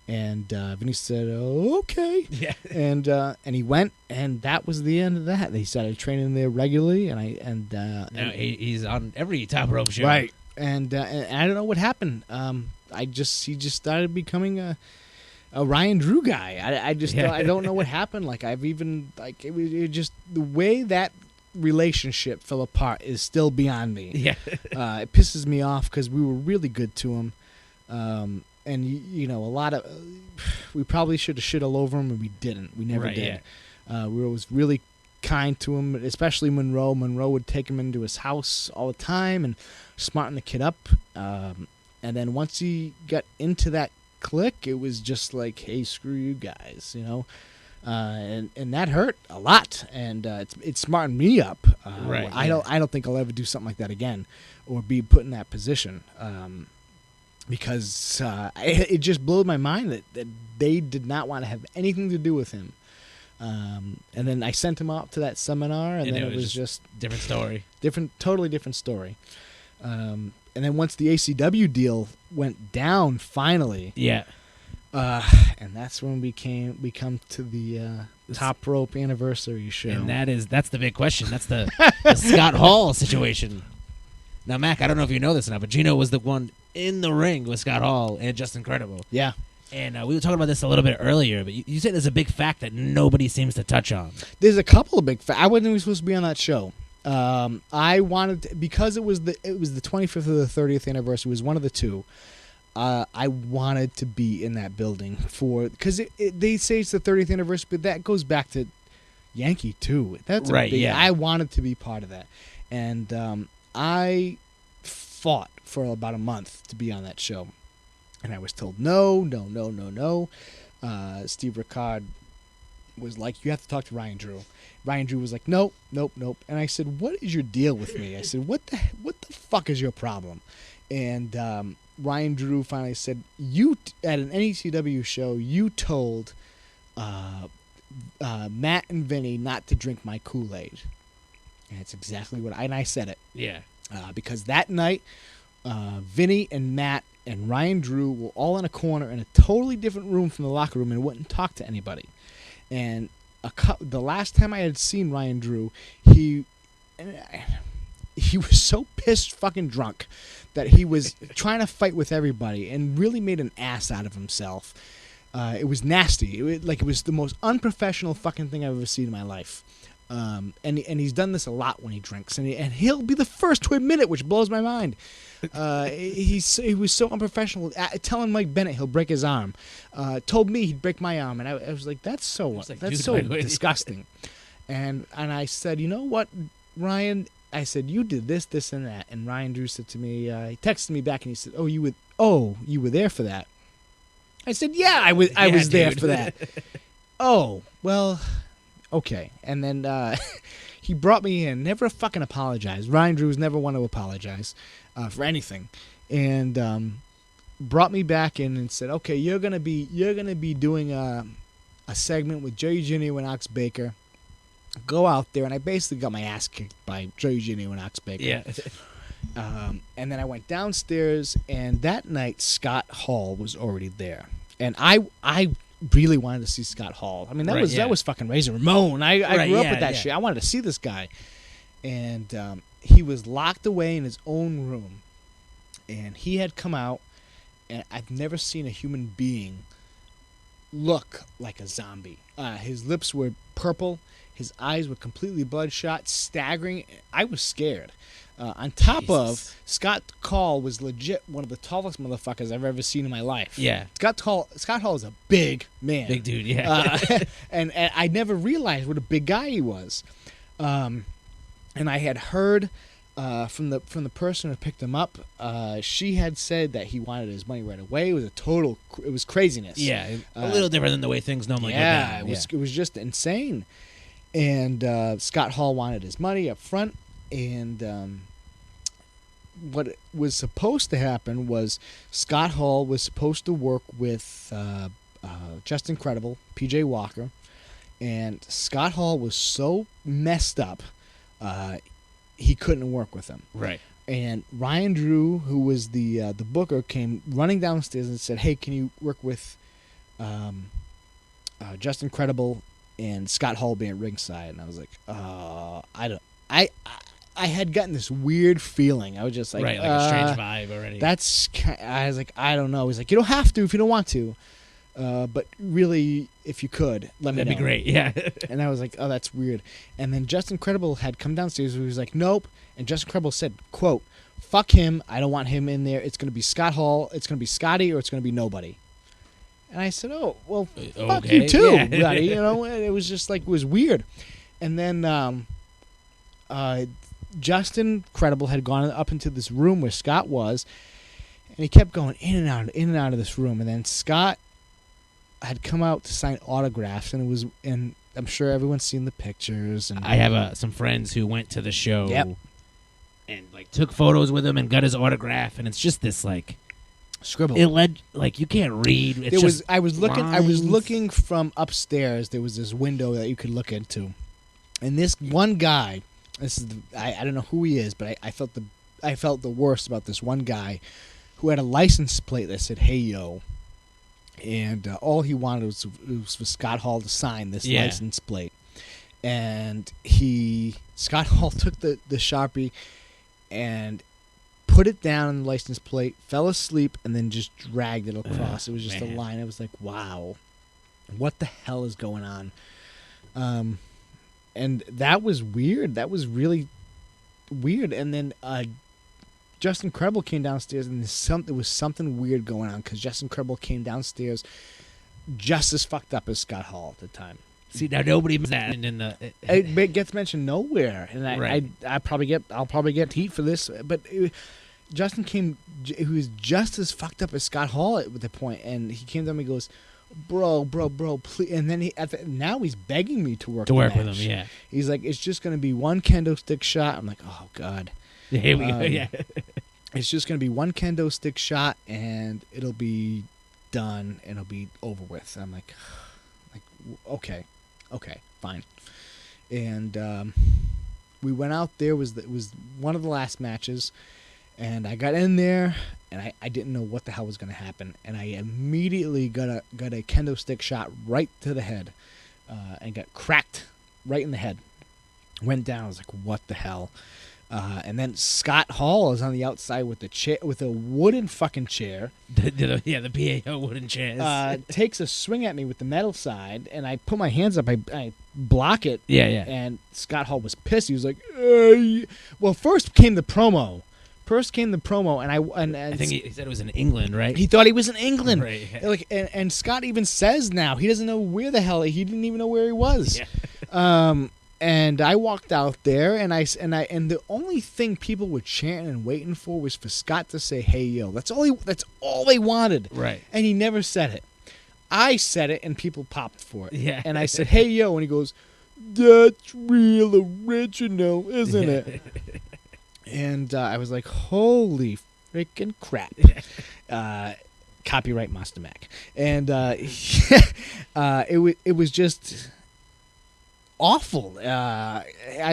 And Vinny said, "Oh, okay." Yeah. And he went, and that was the end of that. They started training there regularly, and Now he's on every top rope show. right. And I don't know what happened. He just started becoming a Ryan Drew guy. I just I don't know what happened. Like I've even like it was just the way that relationship fell apart is still beyond me. Yeah. It pisses me off because we were really good to him. And you know, a lot of we probably should have shit all over him, and we didn't. We never did. Yeah. We was really kind to him, especially Monroe. Monroe would take him into his house all the time and smarten the kid up. And then once he got into that clique, it was just like, hey, screw you guys, you know. And that hurt a lot, and it smartened me up. Right. I don't think I'll ever do something like that again, or be put in that position. Because it just blew my mind that they did not want to have anything to do with him. And then I sent him out to that seminar, and then it was just different story. Totally different story. And then once the ACW deal went down, finally, Yeah. and that's when we come to the Top Rope anniversary show. And that's the big question. That's the Scott Hall situation. Now, Mac, I don't know if you know this or not, but Gino was the one in the ring with Scott Hall and Just Incredible. Yeah. And we were talking about this a little bit earlier, but you said there's a big fact that nobody seems to touch on. There's a couple of big facts. I wasn't even supposed to be on that show. I wanted because it was the 25th or the 30th anniversary. It was one of the two. I wanted to be in that building because they say it's the 30th anniversary, but that goes back to Yankee too. That's right. Yeah. I wanted to be part of that, and I fought for about a month to be on that show, and I was told no. Steve Ricard was like, you have to talk to Ryan Drew. Ryan Drew was like, nope. And I said, what is your deal with me? I said, what the fuck is your problem? And Ryan Drew finally said, you at an NECW show, you told Matt and Vinny not to drink my Kool-Aid. And that's exactly what I said it. Yeah. Because that night, Vinny and Matt and Ryan Drew were all in a corner in a totally different room from the locker room and wouldn't talk to anybody. And the last time I had seen Ryan Drew, he was so pissed fucking drunk that he was trying to fight with everybody and really made an ass out of himself. It was nasty. It was the most unprofessional fucking thing I've ever seen in my life. And he's done this a lot when he drinks, and he'll be the first to admit it, which blows my mind. He was so unprofessional, telling Mike Bennett he'll break his arm. Told me he'd break my arm, and I was like, that's so disgusting. And I said, you know what, Ryan? I said, you did this, and that. And Ryan Drew said to me, he texted me back, and he said, you were there for that. I said, yeah, I was there for that. Oh, well. Okay, and then he brought me in. Never fucking apologized. Ryan Drew's never want to apologize for anything, and brought me back in and said, "Okay, you're gonna be doing a segment with Joey Jr. and Ox Baker. Go out there." And I basically got my ass kicked by Joey Jr. and Ox Baker. Yeah. And then I went downstairs, and that night Scott Hall was already there, and I really wanted to see Scott Hall. I mean, that was fucking Razor Ramon. I grew up with that shit. I wanted to see this guy. And he was locked away in his own room. And he had come out, and I've never seen a human being look like a zombie. His lips were purple. His eyes were completely bloodshot, staggering. I was scared. On top of, Scott Hall was legit one of the tallest motherfuckers I've ever seen in my life. Yeah. Scott Hall is a big man. Big dude, yeah. And I never realized what a big guy he was. And I had heard from the person who picked him up, she had said that he wanted his money right away. It was craziness. Yeah, a little different than the way things normally go down. It was just insane. And Scott Hall wanted his money up front, and what was supposed to happen was Scott Hall was supposed to work with Just Incredible, PJ Walker, and Scott Hall was so messed up he couldn't work with him. Right. And Ryan Drew, who was the booker, came running downstairs and said, "Hey, can you work with Justin Credible and Scott Hall being at ringside, and I was like, I had gotten this weird feeling. I was just like, right, like a strange vibe already. I was like, I don't know. He's like, you don't have to if you don't want to, but really, if you could, let me know. That'd be great, yeah. And I was like, oh, that's weird. And then Justin Credible had come downstairs. He was like, nope. And Justin Credible said, quote, fuck him. I don't want him in there. It's going to be Scott Hall. It's going to be Scotty, or it's going to be nobody. And I said, oh, well, fuck you too, yeah. buddy. You know, and it was just like, it was weird. And then Justin Credible had gone up into this room where Scott was, and he kept going in and out of this room. And then Scott had come out to sign autographs, and I'm sure everyone's seen the pictures. And I have some friends who went to the show, Yep. and like took photos with him and got his autograph, and it's just this like scribble. it led like you can't read. It's I was lines. looking from upstairs. There was this window that you could look into, and this one guy. I don't know who he is, but I felt the worst about this one guy who had a license plate that said "Hey Yo," and all he wanted was for Scott Hall to sign this license plate. And Scott Hall took the Sharpie and put it down on the license plate, fell asleep, and then just dragged it across. It was just a line. I was like, wow, what the hell is going on? And that was weird. That was really weird. And then Justin Credible came downstairs, and there was something weird going on because Justin Credible came downstairs just as fucked up as Scott Hall at the time. See, now nobody was that, and then It gets mentioned nowhere, and Right. I'll probably get heat for this, but Justin came. He was just as fucked up as Scott Hall at the point, and he came to me and goes, bro, please. And then now he's begging me to work with match. him, yeah. He's like, it's just going to be one kendo stick shot. I'm like, oh god. Here we go, yeah. It's just going to be one kendo stick shot, and it'll be done, and it'll be over with. And I'm like, okay, fine. And we went out there. It was one of the last matches, and I got in there, and I didn't know what the hell was going to happen, and I immediately got a kendo stick shot right to the head, and got cracked right in the head. Went down. I was like, what the hell? And then Scott Hall is on the outside with a wooden fucking chair. The PAO wooden chairs. Takes a swing at me with the metal side, and I put my hands up. I block it. Yeah. And Scott Hall was pissed. He was like, well, first came the promo, and I think he said it was in England, right? he thought he was in England. Right. Like, and Scott even says now he doesn't know where the hell he didn't even know where he was. Yeah. And I walked out there, and the only thing people were chanting and waiting for was for Scott to say, "Hey yo." That's all they wanted. Right. And he never said it. I said it, and people popped for it. Yeah. And I said, "Hey yo," and he goes, "That's real original, isn't it?" And I was like, "Holy freaking crap!" Copyright Master Mack. And it was just awful. I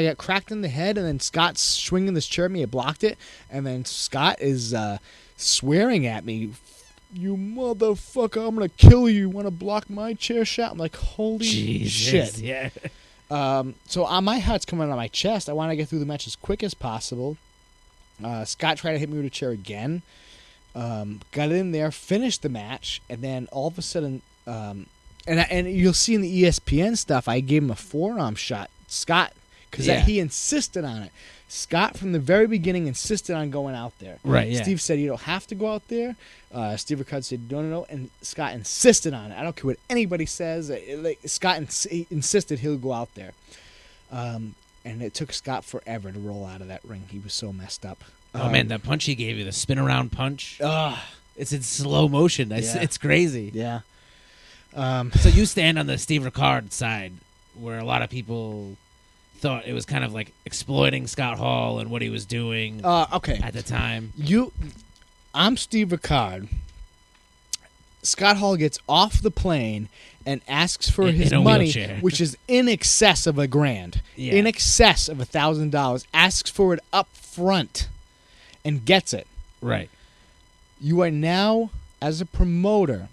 got cracked in the head, and then Scott's swinging this chair at me. I blocked it, and then Scott is swearing at me, "You motherfucker, I'm gonna kill you. You want to block my chair shot?" I'm like, holy Jesus, shit. yeah. So my heart's coming on my chest. I want to get through the match as quick as possible. Scott tried to hit me with a chair again. Got in there, finished the match, and then all of a sudden, and you'll see in the ESPN stuff, I gave him a forearm shot, Scott, because he insisted on it. Scott, from the very beginning, insisted on going out there. Right, yeah. Steve said, "You don't have to go out there." Steve Ricard said, no. And Scott insisted on it. I don't care what anybody says. Scott insisted he'll go out there. And it took Scott forever to roll out of that ring. He was so messed up. Oh, man, that punch he gave you, the spin around punch. It's in slow motion. It's crazy. Yeah. So you stand on the Steve Ricard side, where a lot of people thought it was kind of like exploiting Scott Hall and what he was doing okay. at the time. I'm Steve Ricard. Scott Hall gets off the plane and asks for his money, wheelchair. which is in excess of $1,000, in excess of $1,000. Asks for it up front, and gets it. Right. You are now, as a promoter,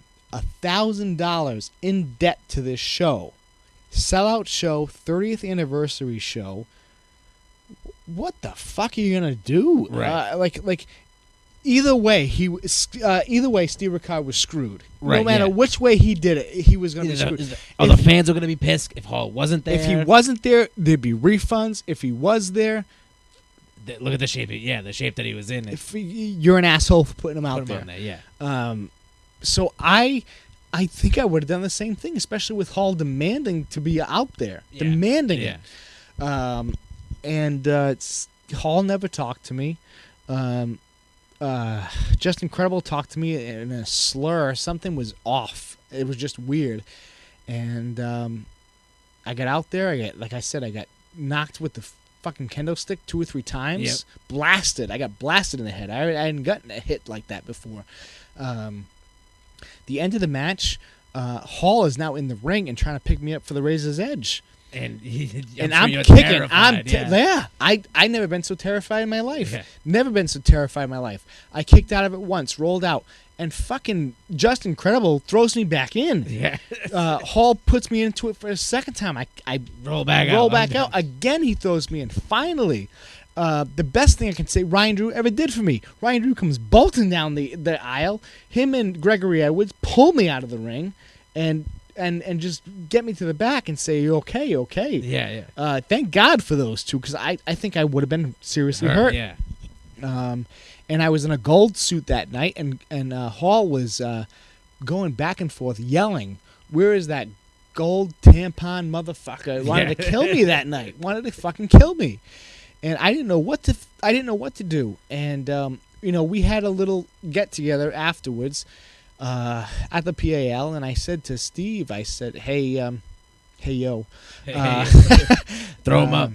$1,000 in debt to this show. Sellout show, 30th anniversary show. What the fuck are you gonna do? Right. Either way, Steve Ricard was screwed. Right, no matter yeah. which way he did it, he was gonna be screwed. The fans are gonna be pissed if Hall wasn't there. If he wasn't there, there'd be refunds. If he was there, Look at the shape. The shape that he was in. You're an asshole for putting him out Put him there. on there, yeah. So I think I would have done the same thing, especially with Hall demanding to be out there, demanding it. Hall never talked to me. Just Incredible talked to me in a slur. Something was off. It was just weird. And I got out there. I got knocked with the fucking kendo stick 2 or 3 times. Yep. Blasted. I got blasted in the head. I hadn't gotten a hit like that before. The end of the match, Hall is now in the ring and trying to pick me up for the Razor's Edge. And I'm you're kicking. terrified, I never been so terrified in my life. Yeah. Never been so terrified in my life. I kicked out of it once, rolled out, and fucking Just Incredible throws me back in. Yeah. Hall puts me into it for a second time. I roll back out. Again, he throws me in. Finally, the best thing I can say Ryan Drew ever did for me. Ryan Drew comes bolting down the aisle. Him and Gregory Edwards pull me out of the ring, and just get me to the back and say, "You okay? Yeah. Thank God for those two, because I think I would have been seriously hurt. Yeah. And I was in a gold suit that night, and Hall was going back and forth yelling, "Where is that gold tampon motherfucker?" Wanted to kill me that night. Wanted to fucking kill me, and I didn't know what to do. And we had a little get together afterwards. At the PAL, and I said to Steve, I said, "Hey, yo, throw him up.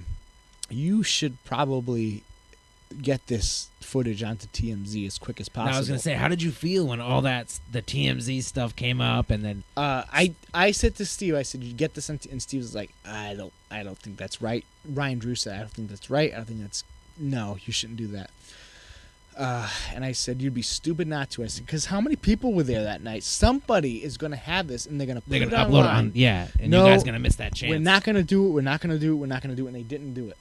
You should probably get this footage onto TMZ as quick as possible." Now, I was gonna say, how did you feel when all the TMZ stuff came up, and then I said to Steve, I said, "You get this," and Steve was like, "I don't think that's right." Ryan Drew said, "I don't think that's right. No, you shouldn't do that." And I said, "You'd be stupid not to." I said, "Because how many people were there that night? Somebody is going to have this, and they're going to put it upload online. it on. And you guys going to miss that chance. We're not going to do it. We're not going to do it. We're not going to do it." And they didn't do it.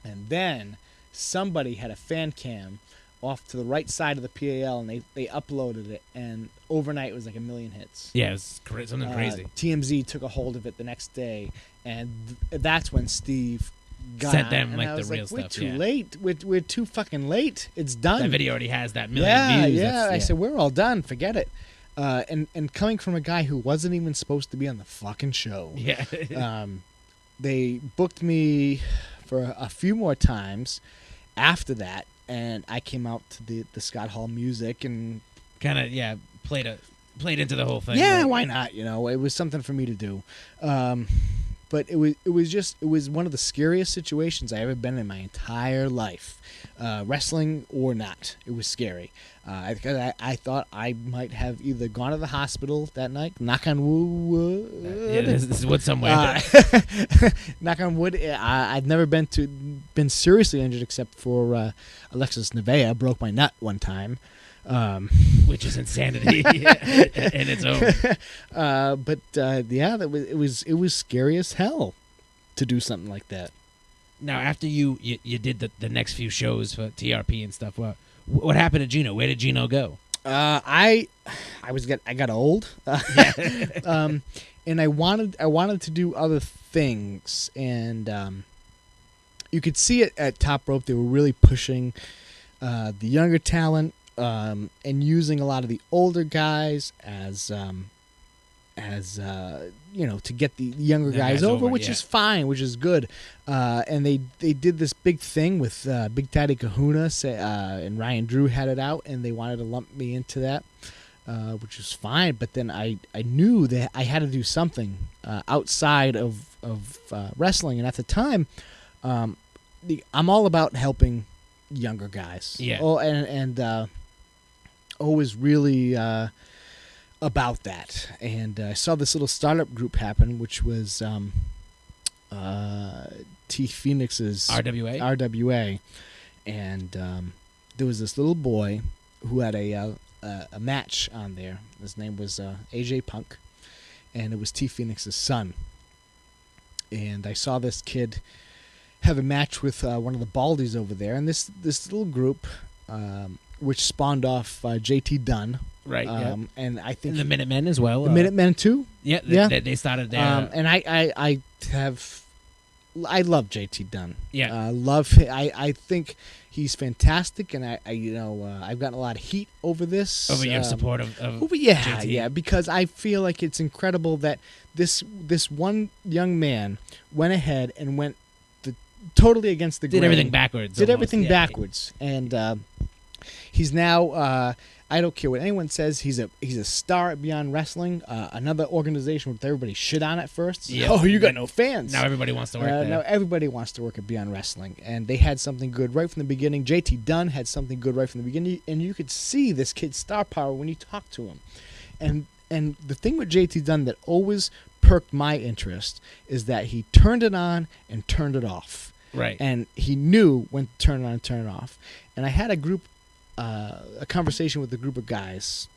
And then somebody had a fan cam off to the right side of the PAL, and they uploaded it. And overnight, it was like 1 million hits. Yeah, it was something crazy. TMZ took a hold of it the next day, and that's when Steve sent them and I the was real like, stuff. We're too late. We're too fucking late. It's done. That video already has that million views. Yeah. I said, we're all done. Forget it. And coming from a guy who wasn't even supposed to be on the fucking show. Yeah. They booked me for a few more times after that, and I came out to the Scott Hall music and kind of played into the whole thing. Yeah, why not? It was something for me to do. But it was one of the scariest situations I ever been in my entire life, wrestling or not. It was scary. I thought I might have either gone to the hospital that night. Knock on wood. Yeah, this is wood somewhere. Knock on wood. I've never been seriously injured except for Alexis Nevaeh broke my nut one time. Which is insanity in its own. It was scary as hell to do something like that. Now, after you did the next few shows for TRP and stuff, what happened to Gino? Where did Gino go? I got old, and I wanted to do other things, and you could see it at Top Rope. They were really pushing the younger talent. And using a lot of the older guys as to get the younger guys over, which is fine, which is good. And they did this big thing with Big Daddy Kahuna, and Ryan Drew had it out, and they wanted to lump me into that, which was fine. But then I knew that I had to do something outside of wrestling, and at the time, I'm all about helping younger guys. Yeah. Oh, and was really about that, and I saw this little startup group happen, which was T Phoenix's RWA, and there was this little boy who had a a match on there. His name was AJ Punk, and it was T Phoenix's son. And I saw this kid have a match with one of the Baldies over there, and this little group, which spawned off JT Dunn, Right. and I think And the Minutemen as well. the Minutemen too. Yeah. Yeah. They started there. And I love JT Dunn. Yeah. Love. I think he's fantastic, and I've gotten a lot of heat over this. over your support of Yeah, JT. yeah, because I feel like it's incredible that this one young man went ahead and went totally against the Did grain. everything backwards. Did almost. everything Yeah. backwards, and he's now. I don't care what anyone says. He's a star at Beyond Wrestling, another organization with everybody shit on at first. Yeah. Oh, you got no fans. Now everybody wants to work there. Now everybody wants to work at Beyond Wrestling, and they had something good right from the beginning. JT Dunn had something good right from the beginning, and you could see this kid's star power when you talked to him. And the thing with JT Dunn that always perked my interest is that he turned it on and turned it off. Right. And he knew when to turn it on and turn it off. And I had a conversation with a group of guys,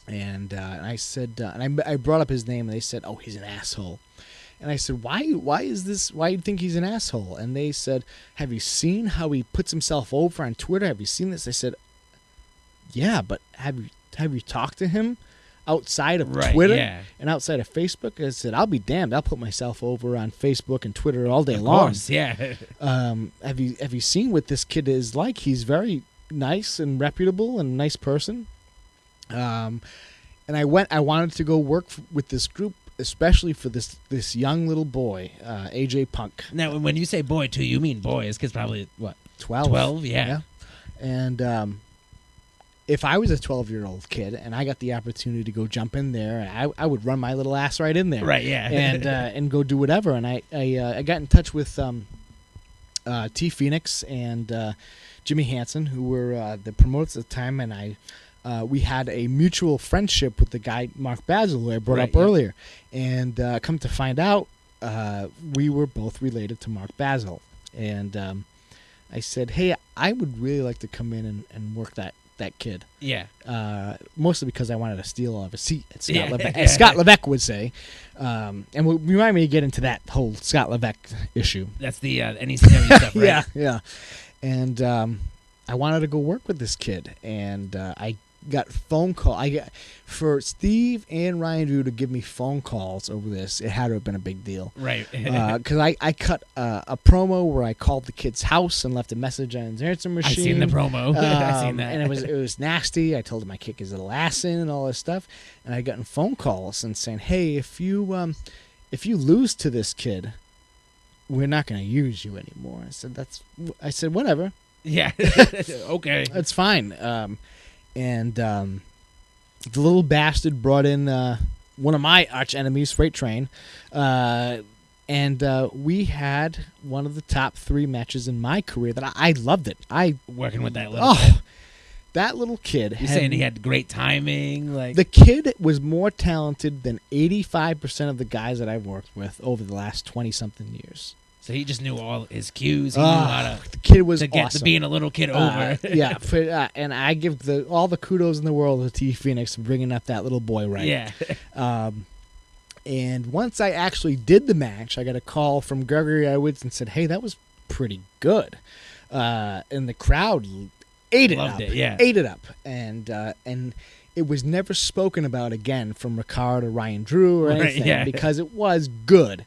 and I said, and I brought up his name, and they said, "Oh, he's an asshole." And I said, "Why is this? Why do you think he's an asshole?" And they said, "Have you seen how he puts himself over on Twitter? Have you seen this?" I said, "Yeah, but have you talked to him outside of Right, Twitter yeah. and outside of Facebook?" I said, "I'll be damned. I'll put myself over on Facebook and Twitter all day Of long." course, yeah. Have you seen what this kid is like? He's very nice and reputable and a nice person. And I wanted to go work with this group, especially for this young little boy, AJ Punk. Now, when you say boy, too, you mean boy. His kid's probably, what, 12. 12? Yeah. And if I was a 12-year-old kid and I got the opportunity to go jump in there, I would run my little ass right in there. Right, yeah. and go do whatever. And I got in touch with T Phoenix and Jimmy Hansen, who were the promoters at the time, and we had a mutual friendship with the guy Mark Basil, who I brought up earlier. And come to find out, we were both related to Mark Basil. And I said, "Hey, I would really like to come in and work that kid." Yeah. Mostly because I wanted to steal all of his seat, as Scott, Yeah. Levesque, as Scott Levesque would say. And remind me to get into that whole Scott Levesque issue. That's the NECW stuff, right? Yeah. And I wanted to go work with this kid, and I got phone call. For Steve and Ryan Drew to give me phone calls over this. It had to have been a big deal, Right. Because I cut a promo where I called the kid's house and left a message on his answering machine. I seen the promo. I seen that. And it was nasty. I told him I kick his little ass in and all this stuff. And I gotten phone calls and saying, "Hey, if you lose to this kid, we're not going to use you anymore." I said, "Whatever." Yeah. Okay. That's fine. And the little bastard brought in one of my arch enemies, Freight Train, and we had one of the top 3 matches in my career that I loved it. Working with that little kid. That little kid. You're saying he had great timing? Like The kid was more talented than 85% of the guys that I've worked with over the last 20-something years. So he just knew all his cues. He knew how The kid was to get awesome. to being a little kid over. Yeah, and I give all the kudos in the world to T Phoenix for bringing up that little boy right. Yeah. And once I actually did the match, I got a call from Gregory Edwards and said, "Hey, that was pretty good." And the crowd ate it Loved up. it, yeah. Ate it up. And it was never spoken about again from Ricard or Ryan Drew or Right, anything yeah. because it was good.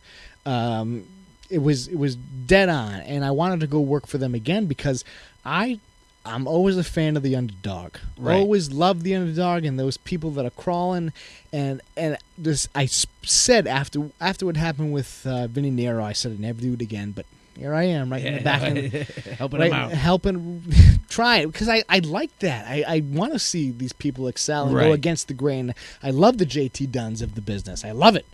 It was dead on, and I wanted to go work for them again because I'm always a fan of the underdog. Right. Always love the underdog and those people that are crawling. And this I said after what happened with Vinny Nero, I said I'd never do it again, but here I am, right in the back, helping right, him out. helping, trying because I like that. I want to see these people excel and go Right. against the grain. I love the JT Dunns of the business. I love it.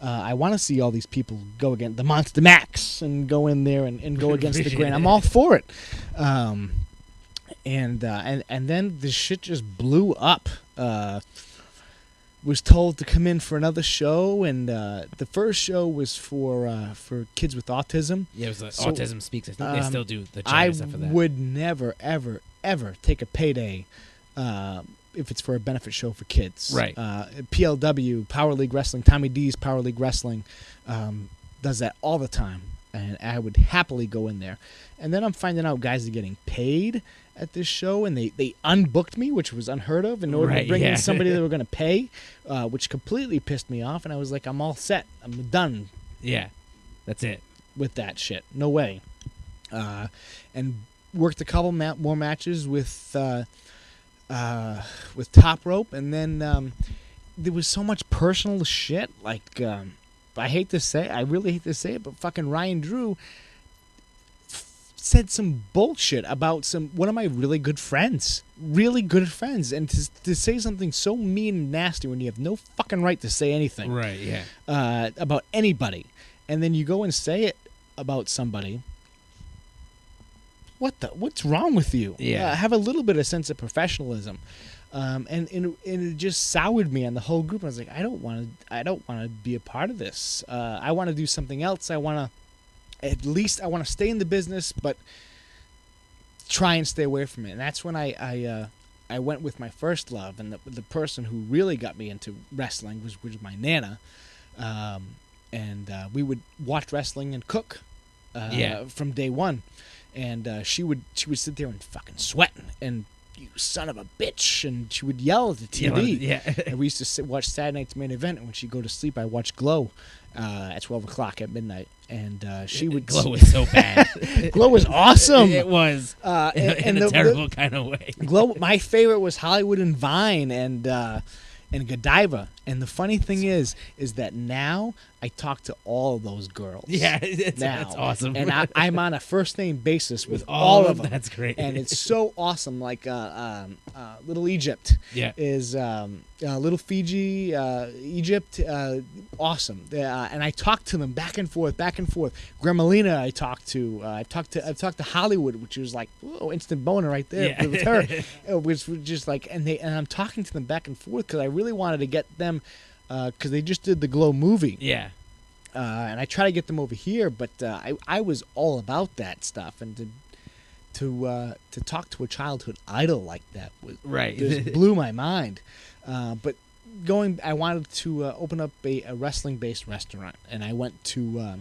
I want to see all these people go against the Monster Max and go in there and go against the grain. I'm all for it. And then the shit just blew up. Was told to come in for another show, and the first show was for kids with autism. Yeah, it was like So, Autism Speaks. I think they still do the I chat stuff for that. would never, ever, ever take a payday if it's for a benefit show for kids. Right. PLW, Power League Wrestling, Tommy D's Power League Wrestling, does that all the time, and I would happily go in there. And then I'm finding out guys are getting paid at this show, and they unbooked me, which was unheard of, in order to bring in somebody they were going to pay, which completely pissed me off. And I was like, I'm all set. I'm done. Yeah, that's it. With that shit. No way. And worked a couple more matches with Top Rope, and then there was so much personal shit. Like, I really hate to say it, but fucking Ryan Drew said some bullshit about one of my really good friends, and to say something so mean and nasty when you have no fucking right to say anything, right? Yeah, about anybody, and then you go and say it about somebody. What's wrong with you? Yeah, have a little bit of sense of professionalism, and it just soured me on the whole group. I was like, I don't want to be a part of this. I want to do something else. I want to stay in the business, but try and stay away from it. And that's when I went with my first love, and the person who really got me into wrestling was my Nana, and we would watch wrestling and cook from day one. And she would sit there and fucking sweat, and you son of a bitch, and she would yell at the TV. Yeah. And we used to watch Saturday Night's Main Event, and when she'd go to sleep, I watched Glow at 12 o'clock at midnight. And she would... Glow was so bad. Glow was awesome. It was. In a terrible kind of way. Glow. My favorite was Hollywood and Vine and Godiva. And the funny thing is that now I talk to all of those girls. Yeah, that's awesome. And I'm on a first name basis with all of them. That's great. And it's so awesome. Like Little Egypt is Little Fiji, Egypt, awesome. And I talk to them back and forth. Gremlina, I talked to. I've talked to Hollywood, which was like, whoa, instant boner right there with her. It was just like, and I'm talking to them back and forth because I really wanted to get them. Because they just did the Glow movie. Yeah. And I try to get them over here, but I was all about that stuff. And to talk to a childhood idol like that just blew my mind. But I wanted to open up a wrestling-based restaurant. And I went to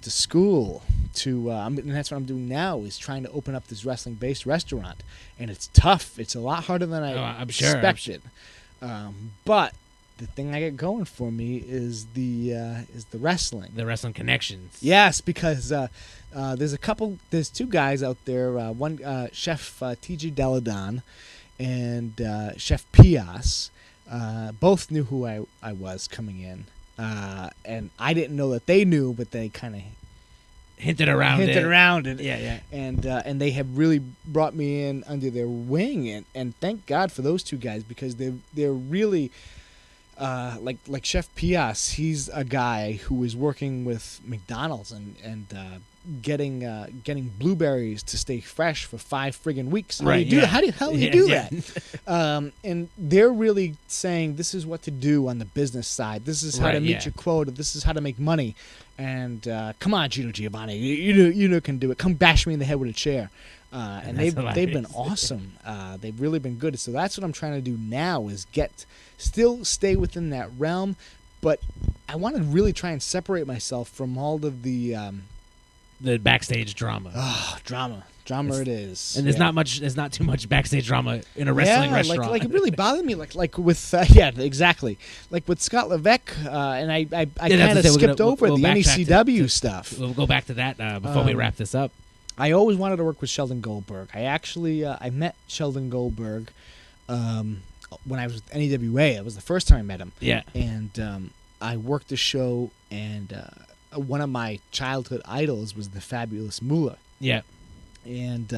school and that's what I'm doing now, is trying to open up this wrestling-based restaurant. And it's tough. It's a lot harder than I expected. But the thing I get going for me is the wrestling. The wrestling connections. Yes, because there's two guys out there. One Chef T.G. Deladon and Chef Pias. Both knew who I was coming in, and I didn't know that they knew, but they kind of hinted around it. Yeah. And they have really brought me in under their wing, and thank God for those two guys, because they're really. Like Chef Pias, he's a guy who is working with McDonald's and getting blueberries to stay fresh for 5 friggin' weeks. How do you do that? And they're really saying, this is what to do on the business side. This is how to meet your quota. This is how to make money. And come on, Gino Giovanni, you can do it. Come bash me in the head with a chair. And they've been awesome. They've really been good. So that's what I'm trying to do now, is still stay within that realm, but I want to really try and separate myself from all of the backstage drama. Oh, drama it is. And there's not too much backstage drama in a wrestling restaurant. Like it really bothered me. Like with exactly. Like with Scott Levesque, and I kind of skipped over the NECW stuff. We'll go back to that before we wrap this up. I always wanted to work with Sheldon Goldberg. I actually I met Sheldon Goldberg when I was with NEWA. It was the first time I met him. Yeah. And I worked the show, and one of my childhood idols was the Fabulous Moolah. Yeah. And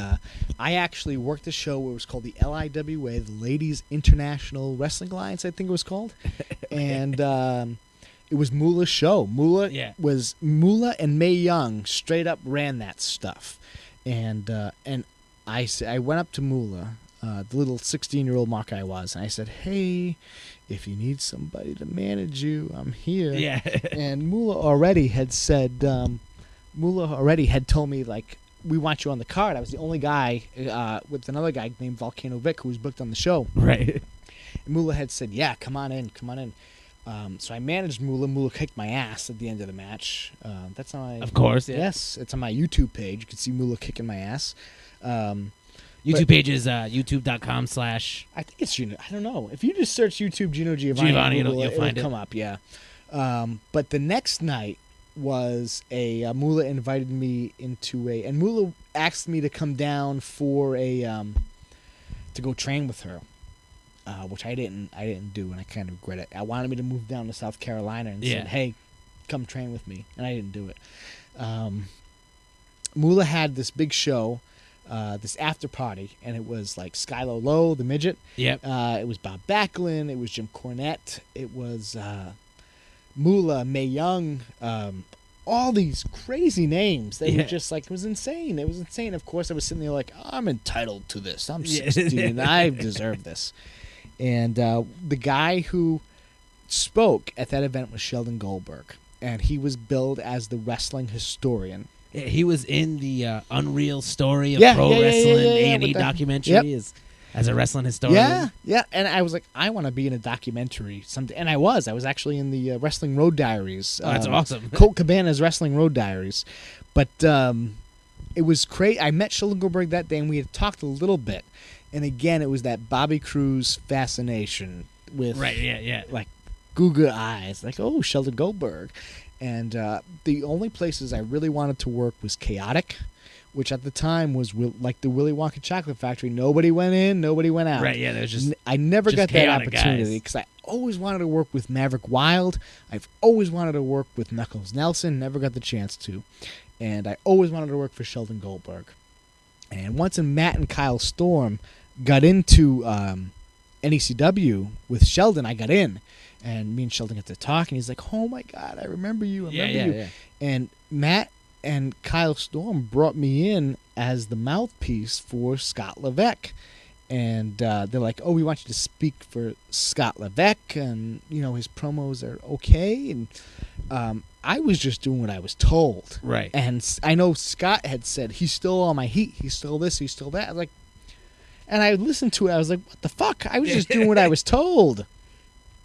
I actually worked a show where it was called the LIWA, the Ladies International Wrestling Alliance, I think it was called. And it was Moolah's show. Moolah and Mae Young straight up ran that stuff. And I went up to Moolah, the little 16-year-old Mark I was, and I said, hey, if you need somebody to manage you, I'm here. Yeah. And Moolah already had said, told me, like, we want you on the card. I was the only guy with another guy named Volcano Vic who was booked on the show. Right. And Moolah had said, yeah, come on in. So I managed Moolah. Moolah kicked my ass at the end of the match. That's on my... Of course, yeah. Yes, it's on my YouTube page. You can see Moolah kicking my ass. YouTube page is youtube.com/ I think it's Gino. I don't know. If you just search YouTube Gino Giovanni, you'll find it. Come up, yeah. But the next night was Moolah invited me into and Moolah asked me to come down for to go train with her, which I didn't do, and I kind of regret it. I wanted me to move down to South Carolina and said, hey, come train with me, and I didn't do it. Moolah had this big show, this after party, and it was like Skylar Lowe, the midget. Yep. It was Bob Backlund. It was Jim Cornette. It was Moolah, Mae Young, all these crazy names. They were just like, it was insane. It was insane. Of course, I was sitting there like, I'm entitled to this. I'm 16. I deserve this. And the guy who spoke at that event was Sheldon Goldberg, and he was billed as the wrestling historian. Yeah, he was in the Unreal Story of Pro Wrestling A&E documentary as a wrestling historian. Yeah. And I was like, I want to be in a documentary someday. And I was actually in the Wrestling Road Diaries. Oh, that's awesome. Colt Cabana's Wrestling Road Diaries. But it was crazy. I met Sheldon Goldberg that day, and we had talked a little bit. And again, it was that Bobby Cruz fascination with like Google eyes, like, oh, Sheldon Goldberg. And the only places I really wanted to work was Chaotic, which at the time was like the Willy Wonka Chocolate Factory. Nobody went in, nobody went out. Right, yeah, there was just I never got that opportunity guys. because I always wanted to work with Maverick Wild. I've always wanted to work with Knuckles Nelson, never got the chance to. And I always wanted to work for Sheldon Goldberg. And once Matt and Kyle Storm got into NECW with Sheldon, I got in. And me and Sheldon got to talk, and he's like, oh, my God, I remember you. I remember you. Yeah. And Matt and Kyle Storm brought me in as the mouthpiece for Scott Levesque. And they're like, oh, we want you to speak for Scott Levesque, and, you know, his promos are okay. And I was just doing what I was told. Right. And I know Scott had said, he's still on my heat. He's still this, he's still that. I was like, and I listened to it. I was like, what the fuck? I was just doing what I was told.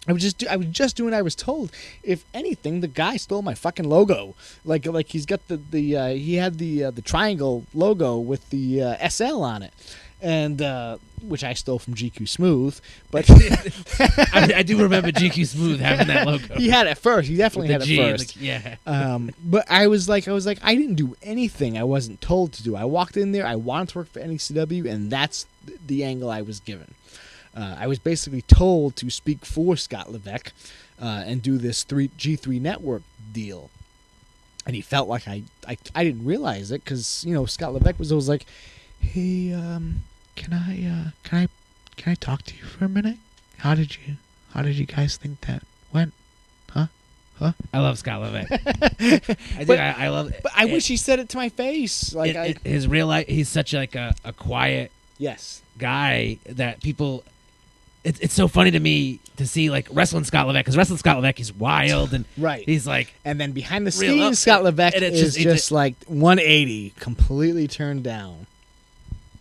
I was just doing what I was told. If anything, the guy stole my fucking logo. Like he's got he had the triangle logo with the SL on it, and which I stole from GQ Smooth. But I do remember GQ Smooth having that logo. He had it first. He definitely had it first. Yeah. But I was like, I didn't do anything I wasn't told to do. I walked in there. I wanted to work for NECW, and that's the angle I was given. I was basically told to speak for Scott Levesque and do this G3 network deal. And he felt like I didn't realize it because, you know, Scott Levesque was always like, hey, can I talk to you for a minute? How did you guys think that went? Huh? I love Scott Levesque. I love it. But I wish he said it to my face. Like his real life, he's such like a quiet guy that people... It's so funny to me to see like wrestling Scott Levesque, because wrestling Scott Levesque, he's wild and he's like, and then behind the scenes, Scott Levesque is just like 180, completely turned down.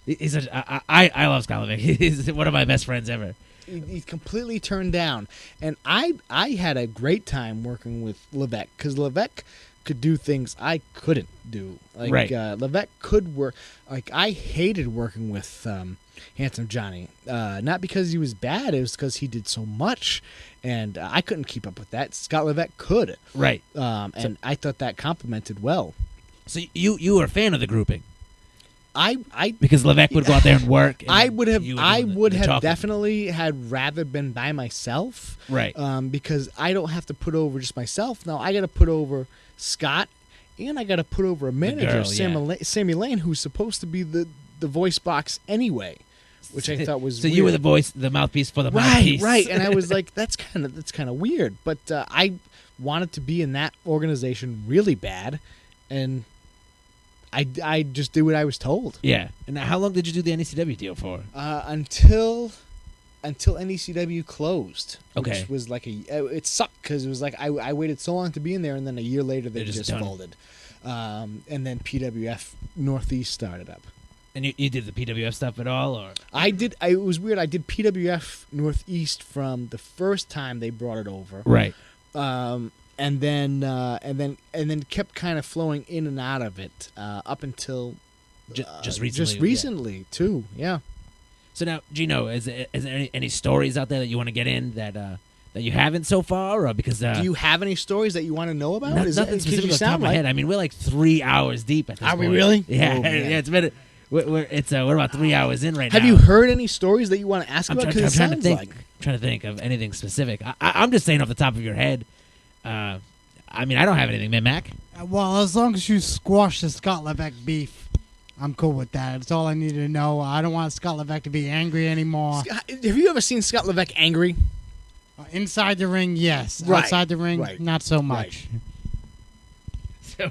He's I love Scott Levesque. He's one of my best friends ever. He's completely turned down, and I had a great time working with Levesque because Levesque could do things I couldn't do. Like Levesque could work. Like I hated working with Handsome Johnny, not because he was bad, it was because he did so much, and I couldn't keep up with that. Scott Levesque could, and I thought that complemented well. So you were a fan of the grouping, because Levesque would go out there and work. And I would have definitely had rather been by myself, because I don't have to put over just myself. Now I got to put over Scott, and I got to put over a manager, Sammy Lane, who's supposed to be the voice box anyway, which I thought was weird. You were the mouthpiece for the mouthpiece, right? And I was like, that's kind of weird. But I wanted to be in that organization really bad, and I just did what I was told. Yeah. And how long did you do the NECW deal for? Until NECW closed. Okay. Which was like it sucked because it was like I waited so long to be in there, and then a year later they just folded. and then PWF Northeast started up. And you did the PWF stuff at all, or I did. It was weird. I did PWF Northeast from the first time they brought it over, right? And then kept kind of flowing in and out of it up until just recently. Just recently too. Yeah. So now, Gino, is there any stories out there that you want to get in that you haven't so far, or because do you have any stories that you want to know about? Nothing specific off the top of my head. I mean, we're like 3 hours deep at this Are point. we really? Yeah, Oh, yeah. It's been. We're about 3 hours in right now. Have you heard any stories that you want to ask about? I'm trying to think of anything specific. I'm just saying off the top of your head. I mean, I don't have anything, man, Mac. Well, as long as you squash the Scott Levesque beef, I'm cool with that. It's all I need to know. I don't want Scott Levesque to be angry anymore. Have you ever seen Scott Levesque angry? Inside the ring, yes. Right. Outside the ring, Right. not so much. So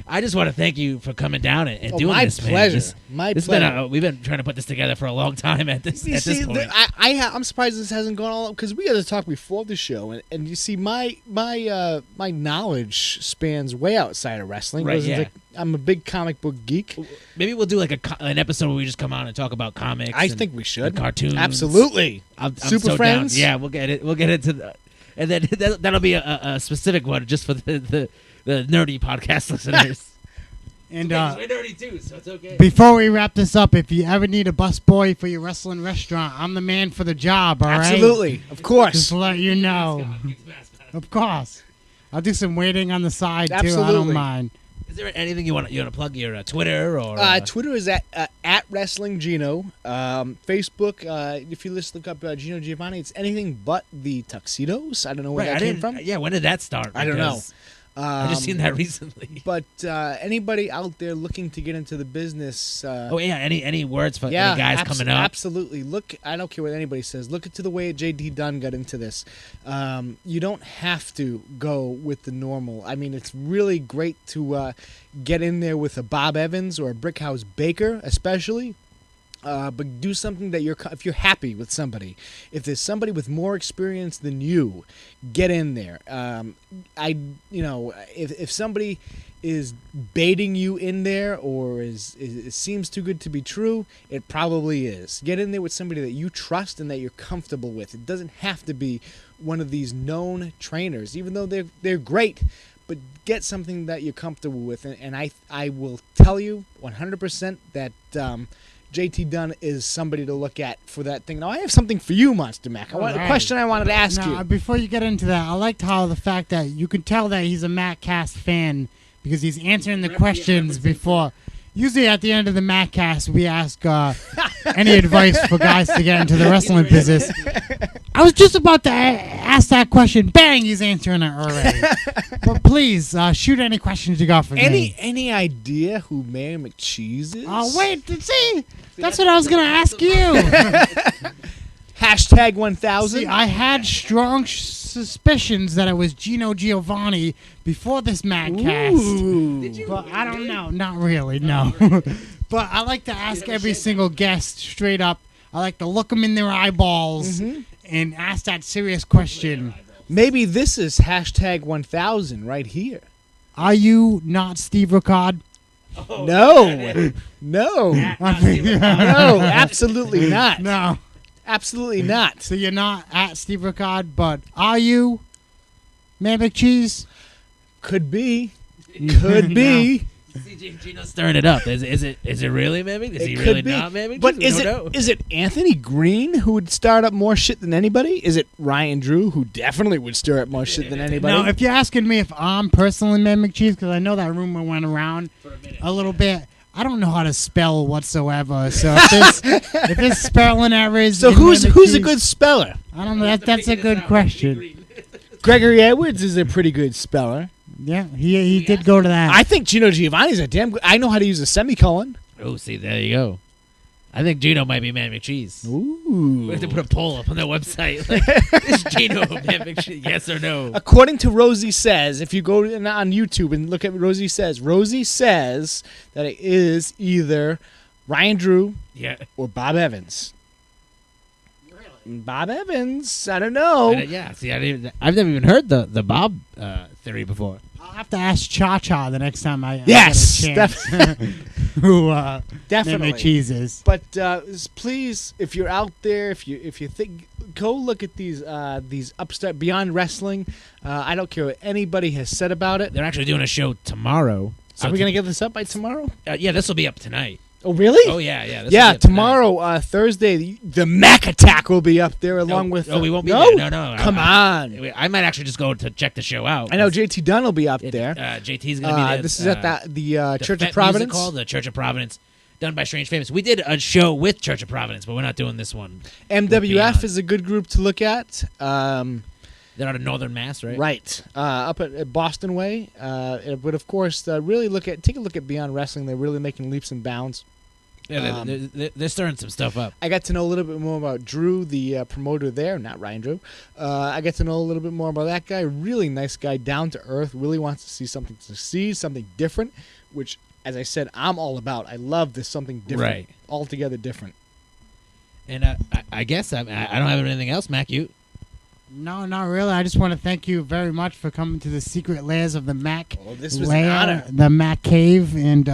I just want to thank you for coming down and doing my this, man. pleasure. My pleasure. We've been trying to put this together for a long time at this point. I'm surprised this hasn't gone all up because we had to talk before the show, and you see, my knowledge spans way outside of wrestling. Right, yeah. I'm a big comic book geek. Maybe we'll do like an episode where we just come on and talk about comics. I think we should. and cartoons. Absolutely. I'm Super so Friends? Down. Yeah, we'll get it. We'll get into the, and then that'll be a specific one just for the nerdy podcast listeners. And we're nerdy too, so it's okay. before we wrap this up, if you ever need a busboy for your wrestling restaurant, I'm the man for the job, all right? Absolutely. Of course. Just to let you know. Of course. I'll do some waiting on the side, too. I Absolutely. don't mind. Is there anything you want to plug? Your Twitter or Twitter is at Wrestling Gino. Facebook, if you just look up Gino Giovanni, it's anything but the tuxedos. I don't know where that came from. Yeah, when did that start? I don't know. I just seen that recently. But anybody out there looking to get into the business, any words for any guys coming up? Absolutely. Look, I don't care what anybody says. Look into the way JD Dunn got into this. You don't have to go with the normal. I mean, it's really great to get in there with a Bob Evans or a Brickhouse Baker, especially. But do something that if you're happy with somebody, if there's somebody with more experience than you, get in there. If somebody is baiting you in there or it seems too good to be true, it probably is. Get in there with somebody that you trust and that you're comfortable with. It doesn't have to be one of these known trainers, even though they're great. But get something that you're comfortable with, and I will tell you 100% that. JT Dunn is somebody to look at for that thing. Now, I have something for you, Monster Mac. A question I wanted to ask you. Before you get into that, I liked how the fact that you can tell that he's a MackCast fan because he's answering the questions before. Usually at the end of the MackCast, we ask any advice for guys to get into the wrestling business. I was just about to ask that question. Bang, he's answering it already. But please, shoot any questions you got for me. Any idea who Mayor McCheese is? Oh, wait, see? That's what I was going to ask you. Hashtag 1000. See, I had strong suspicions that it was Gino Giovanni before this MackCast. But I don't know. Not really, no. But I like to ask every single guest straight up. I like to look them in their eyeballs and ask that serious question. Maybe this is hashtag 1000 right here. Are you not Steve Ricard? Oh, no. No. No, absolutely not. No. Absolutely not. So you're not at Steve Ricard, but are you Man McCheese? Could be. Could be. See, Gino's stirring it up. Is it really Man McCheese? Is he really not Man McCheese? But is it Anthony Green who would start up more shit than anybody? Is it Ryan Drew who definitely would stir up more shit than anybody? No, if you're asking me if I'm personally Man McCheese, because I know that rumor went around a little bit. I don't know how to spell whatsoever, so if there's spelling errors. So who's a good speller? I don't know. That's a good question. Gregory Edwards is a pretty good speller. Yeah, he did go to that. I think Gino Giovanni's a damn good. I know how to use a semicolon. Oh, see, there you go. I think Gino might be Man McCheese. Ooh. We have to put a poll up on their website. Like, is Gino Man McCheese? Yes or no? According to Rosie Says, if you go on YouTube and look at what Rosie says that it is either Ryan Drew or Bob Evans. Really? Bob Evans? I don't know. See, I've never even heard the Bob theory before. I'll have to ask Cha Cha the next time I Yes, get a chance. Who Definitely. Mimic cheeses. But please, if you're out there, if you think, go look at these upstart Beyond Wrestling. I don't care what anybody has said about it. They're actually doing a show tomorrow. Are we gonna get this up by tomorrow? Yeah, this will be up tonight. Oh, really? Oh yeah. This will Yeah, be up tonight. tomorrow, Thursday, the Mack Attack will be up there along with. Oh, we won't be no? there. No. Come on. I might actually just go to check the show out. I know JT Dunn will be up It- there. JT's going to be there. This is at the Church Fet of Providence. Music Hall, the Church of Providence, done by Strange Famous. We did a show with Church of Providence, but we're not doing this one. MWF Beyond. is a good group to look at. They're out of Northern Mass, right? Right, up at Boston Way. But of course, take a look at Beyond Wrestling. They're really making leaps and bounds. Yeah, they're stirring some stuff up. I got to know a little bit more about Drew, the promoter there, not Ryan Drew. I got to know a little bit more about that guy. Really nice guy, down to earth. Really wants to see something succeed, something different. Which, as I said, I'm all about. I love this something different, Right. altogether different. And I guess I don't have anything else, Mac. You? No, not really. I just want to thank you very much for coming to the secret layers of the Mac. Oh, this was an honor. The Mac Cave, and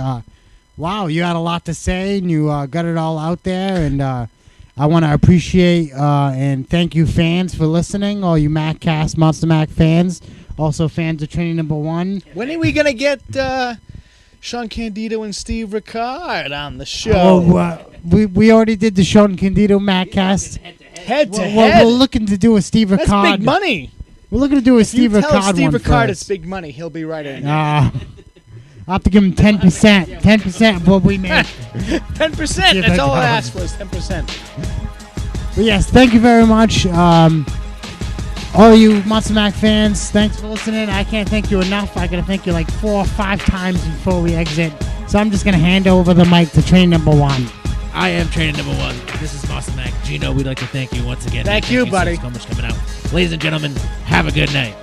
wow, you had a lot to say, and you got it all out there, and I want to appreciate and thank you fans for listening, all you MacCast, Monster Mac fans, also fans of Training Number 1. When are we going to get Sean Candido and Steve Ricard on the show? Oh, we already did the Sean Candido MacCast. Head to We're head. looking to do a Steve Ricard. That's big money. We're looking to do a Steve You tell Ricard Steve one Ricard first. it's big money. He'll be right in. I'll have to give him 10%. 10% of what we make. 10%. That's all I asked for is 10%. But yes, thank you very much. All you Monster Mac fans, thanks for listening. I can't thank you enough. I got to thank you like 4 or 5 times before we exit. So I'm just going to hand over the mic to Train Number 1. I am Training Number 1. This is Monster Mac. Gino, we'd like to thank you once again. Thank you, buddy. so much coming out. Ladies and gentlemen, have a good night.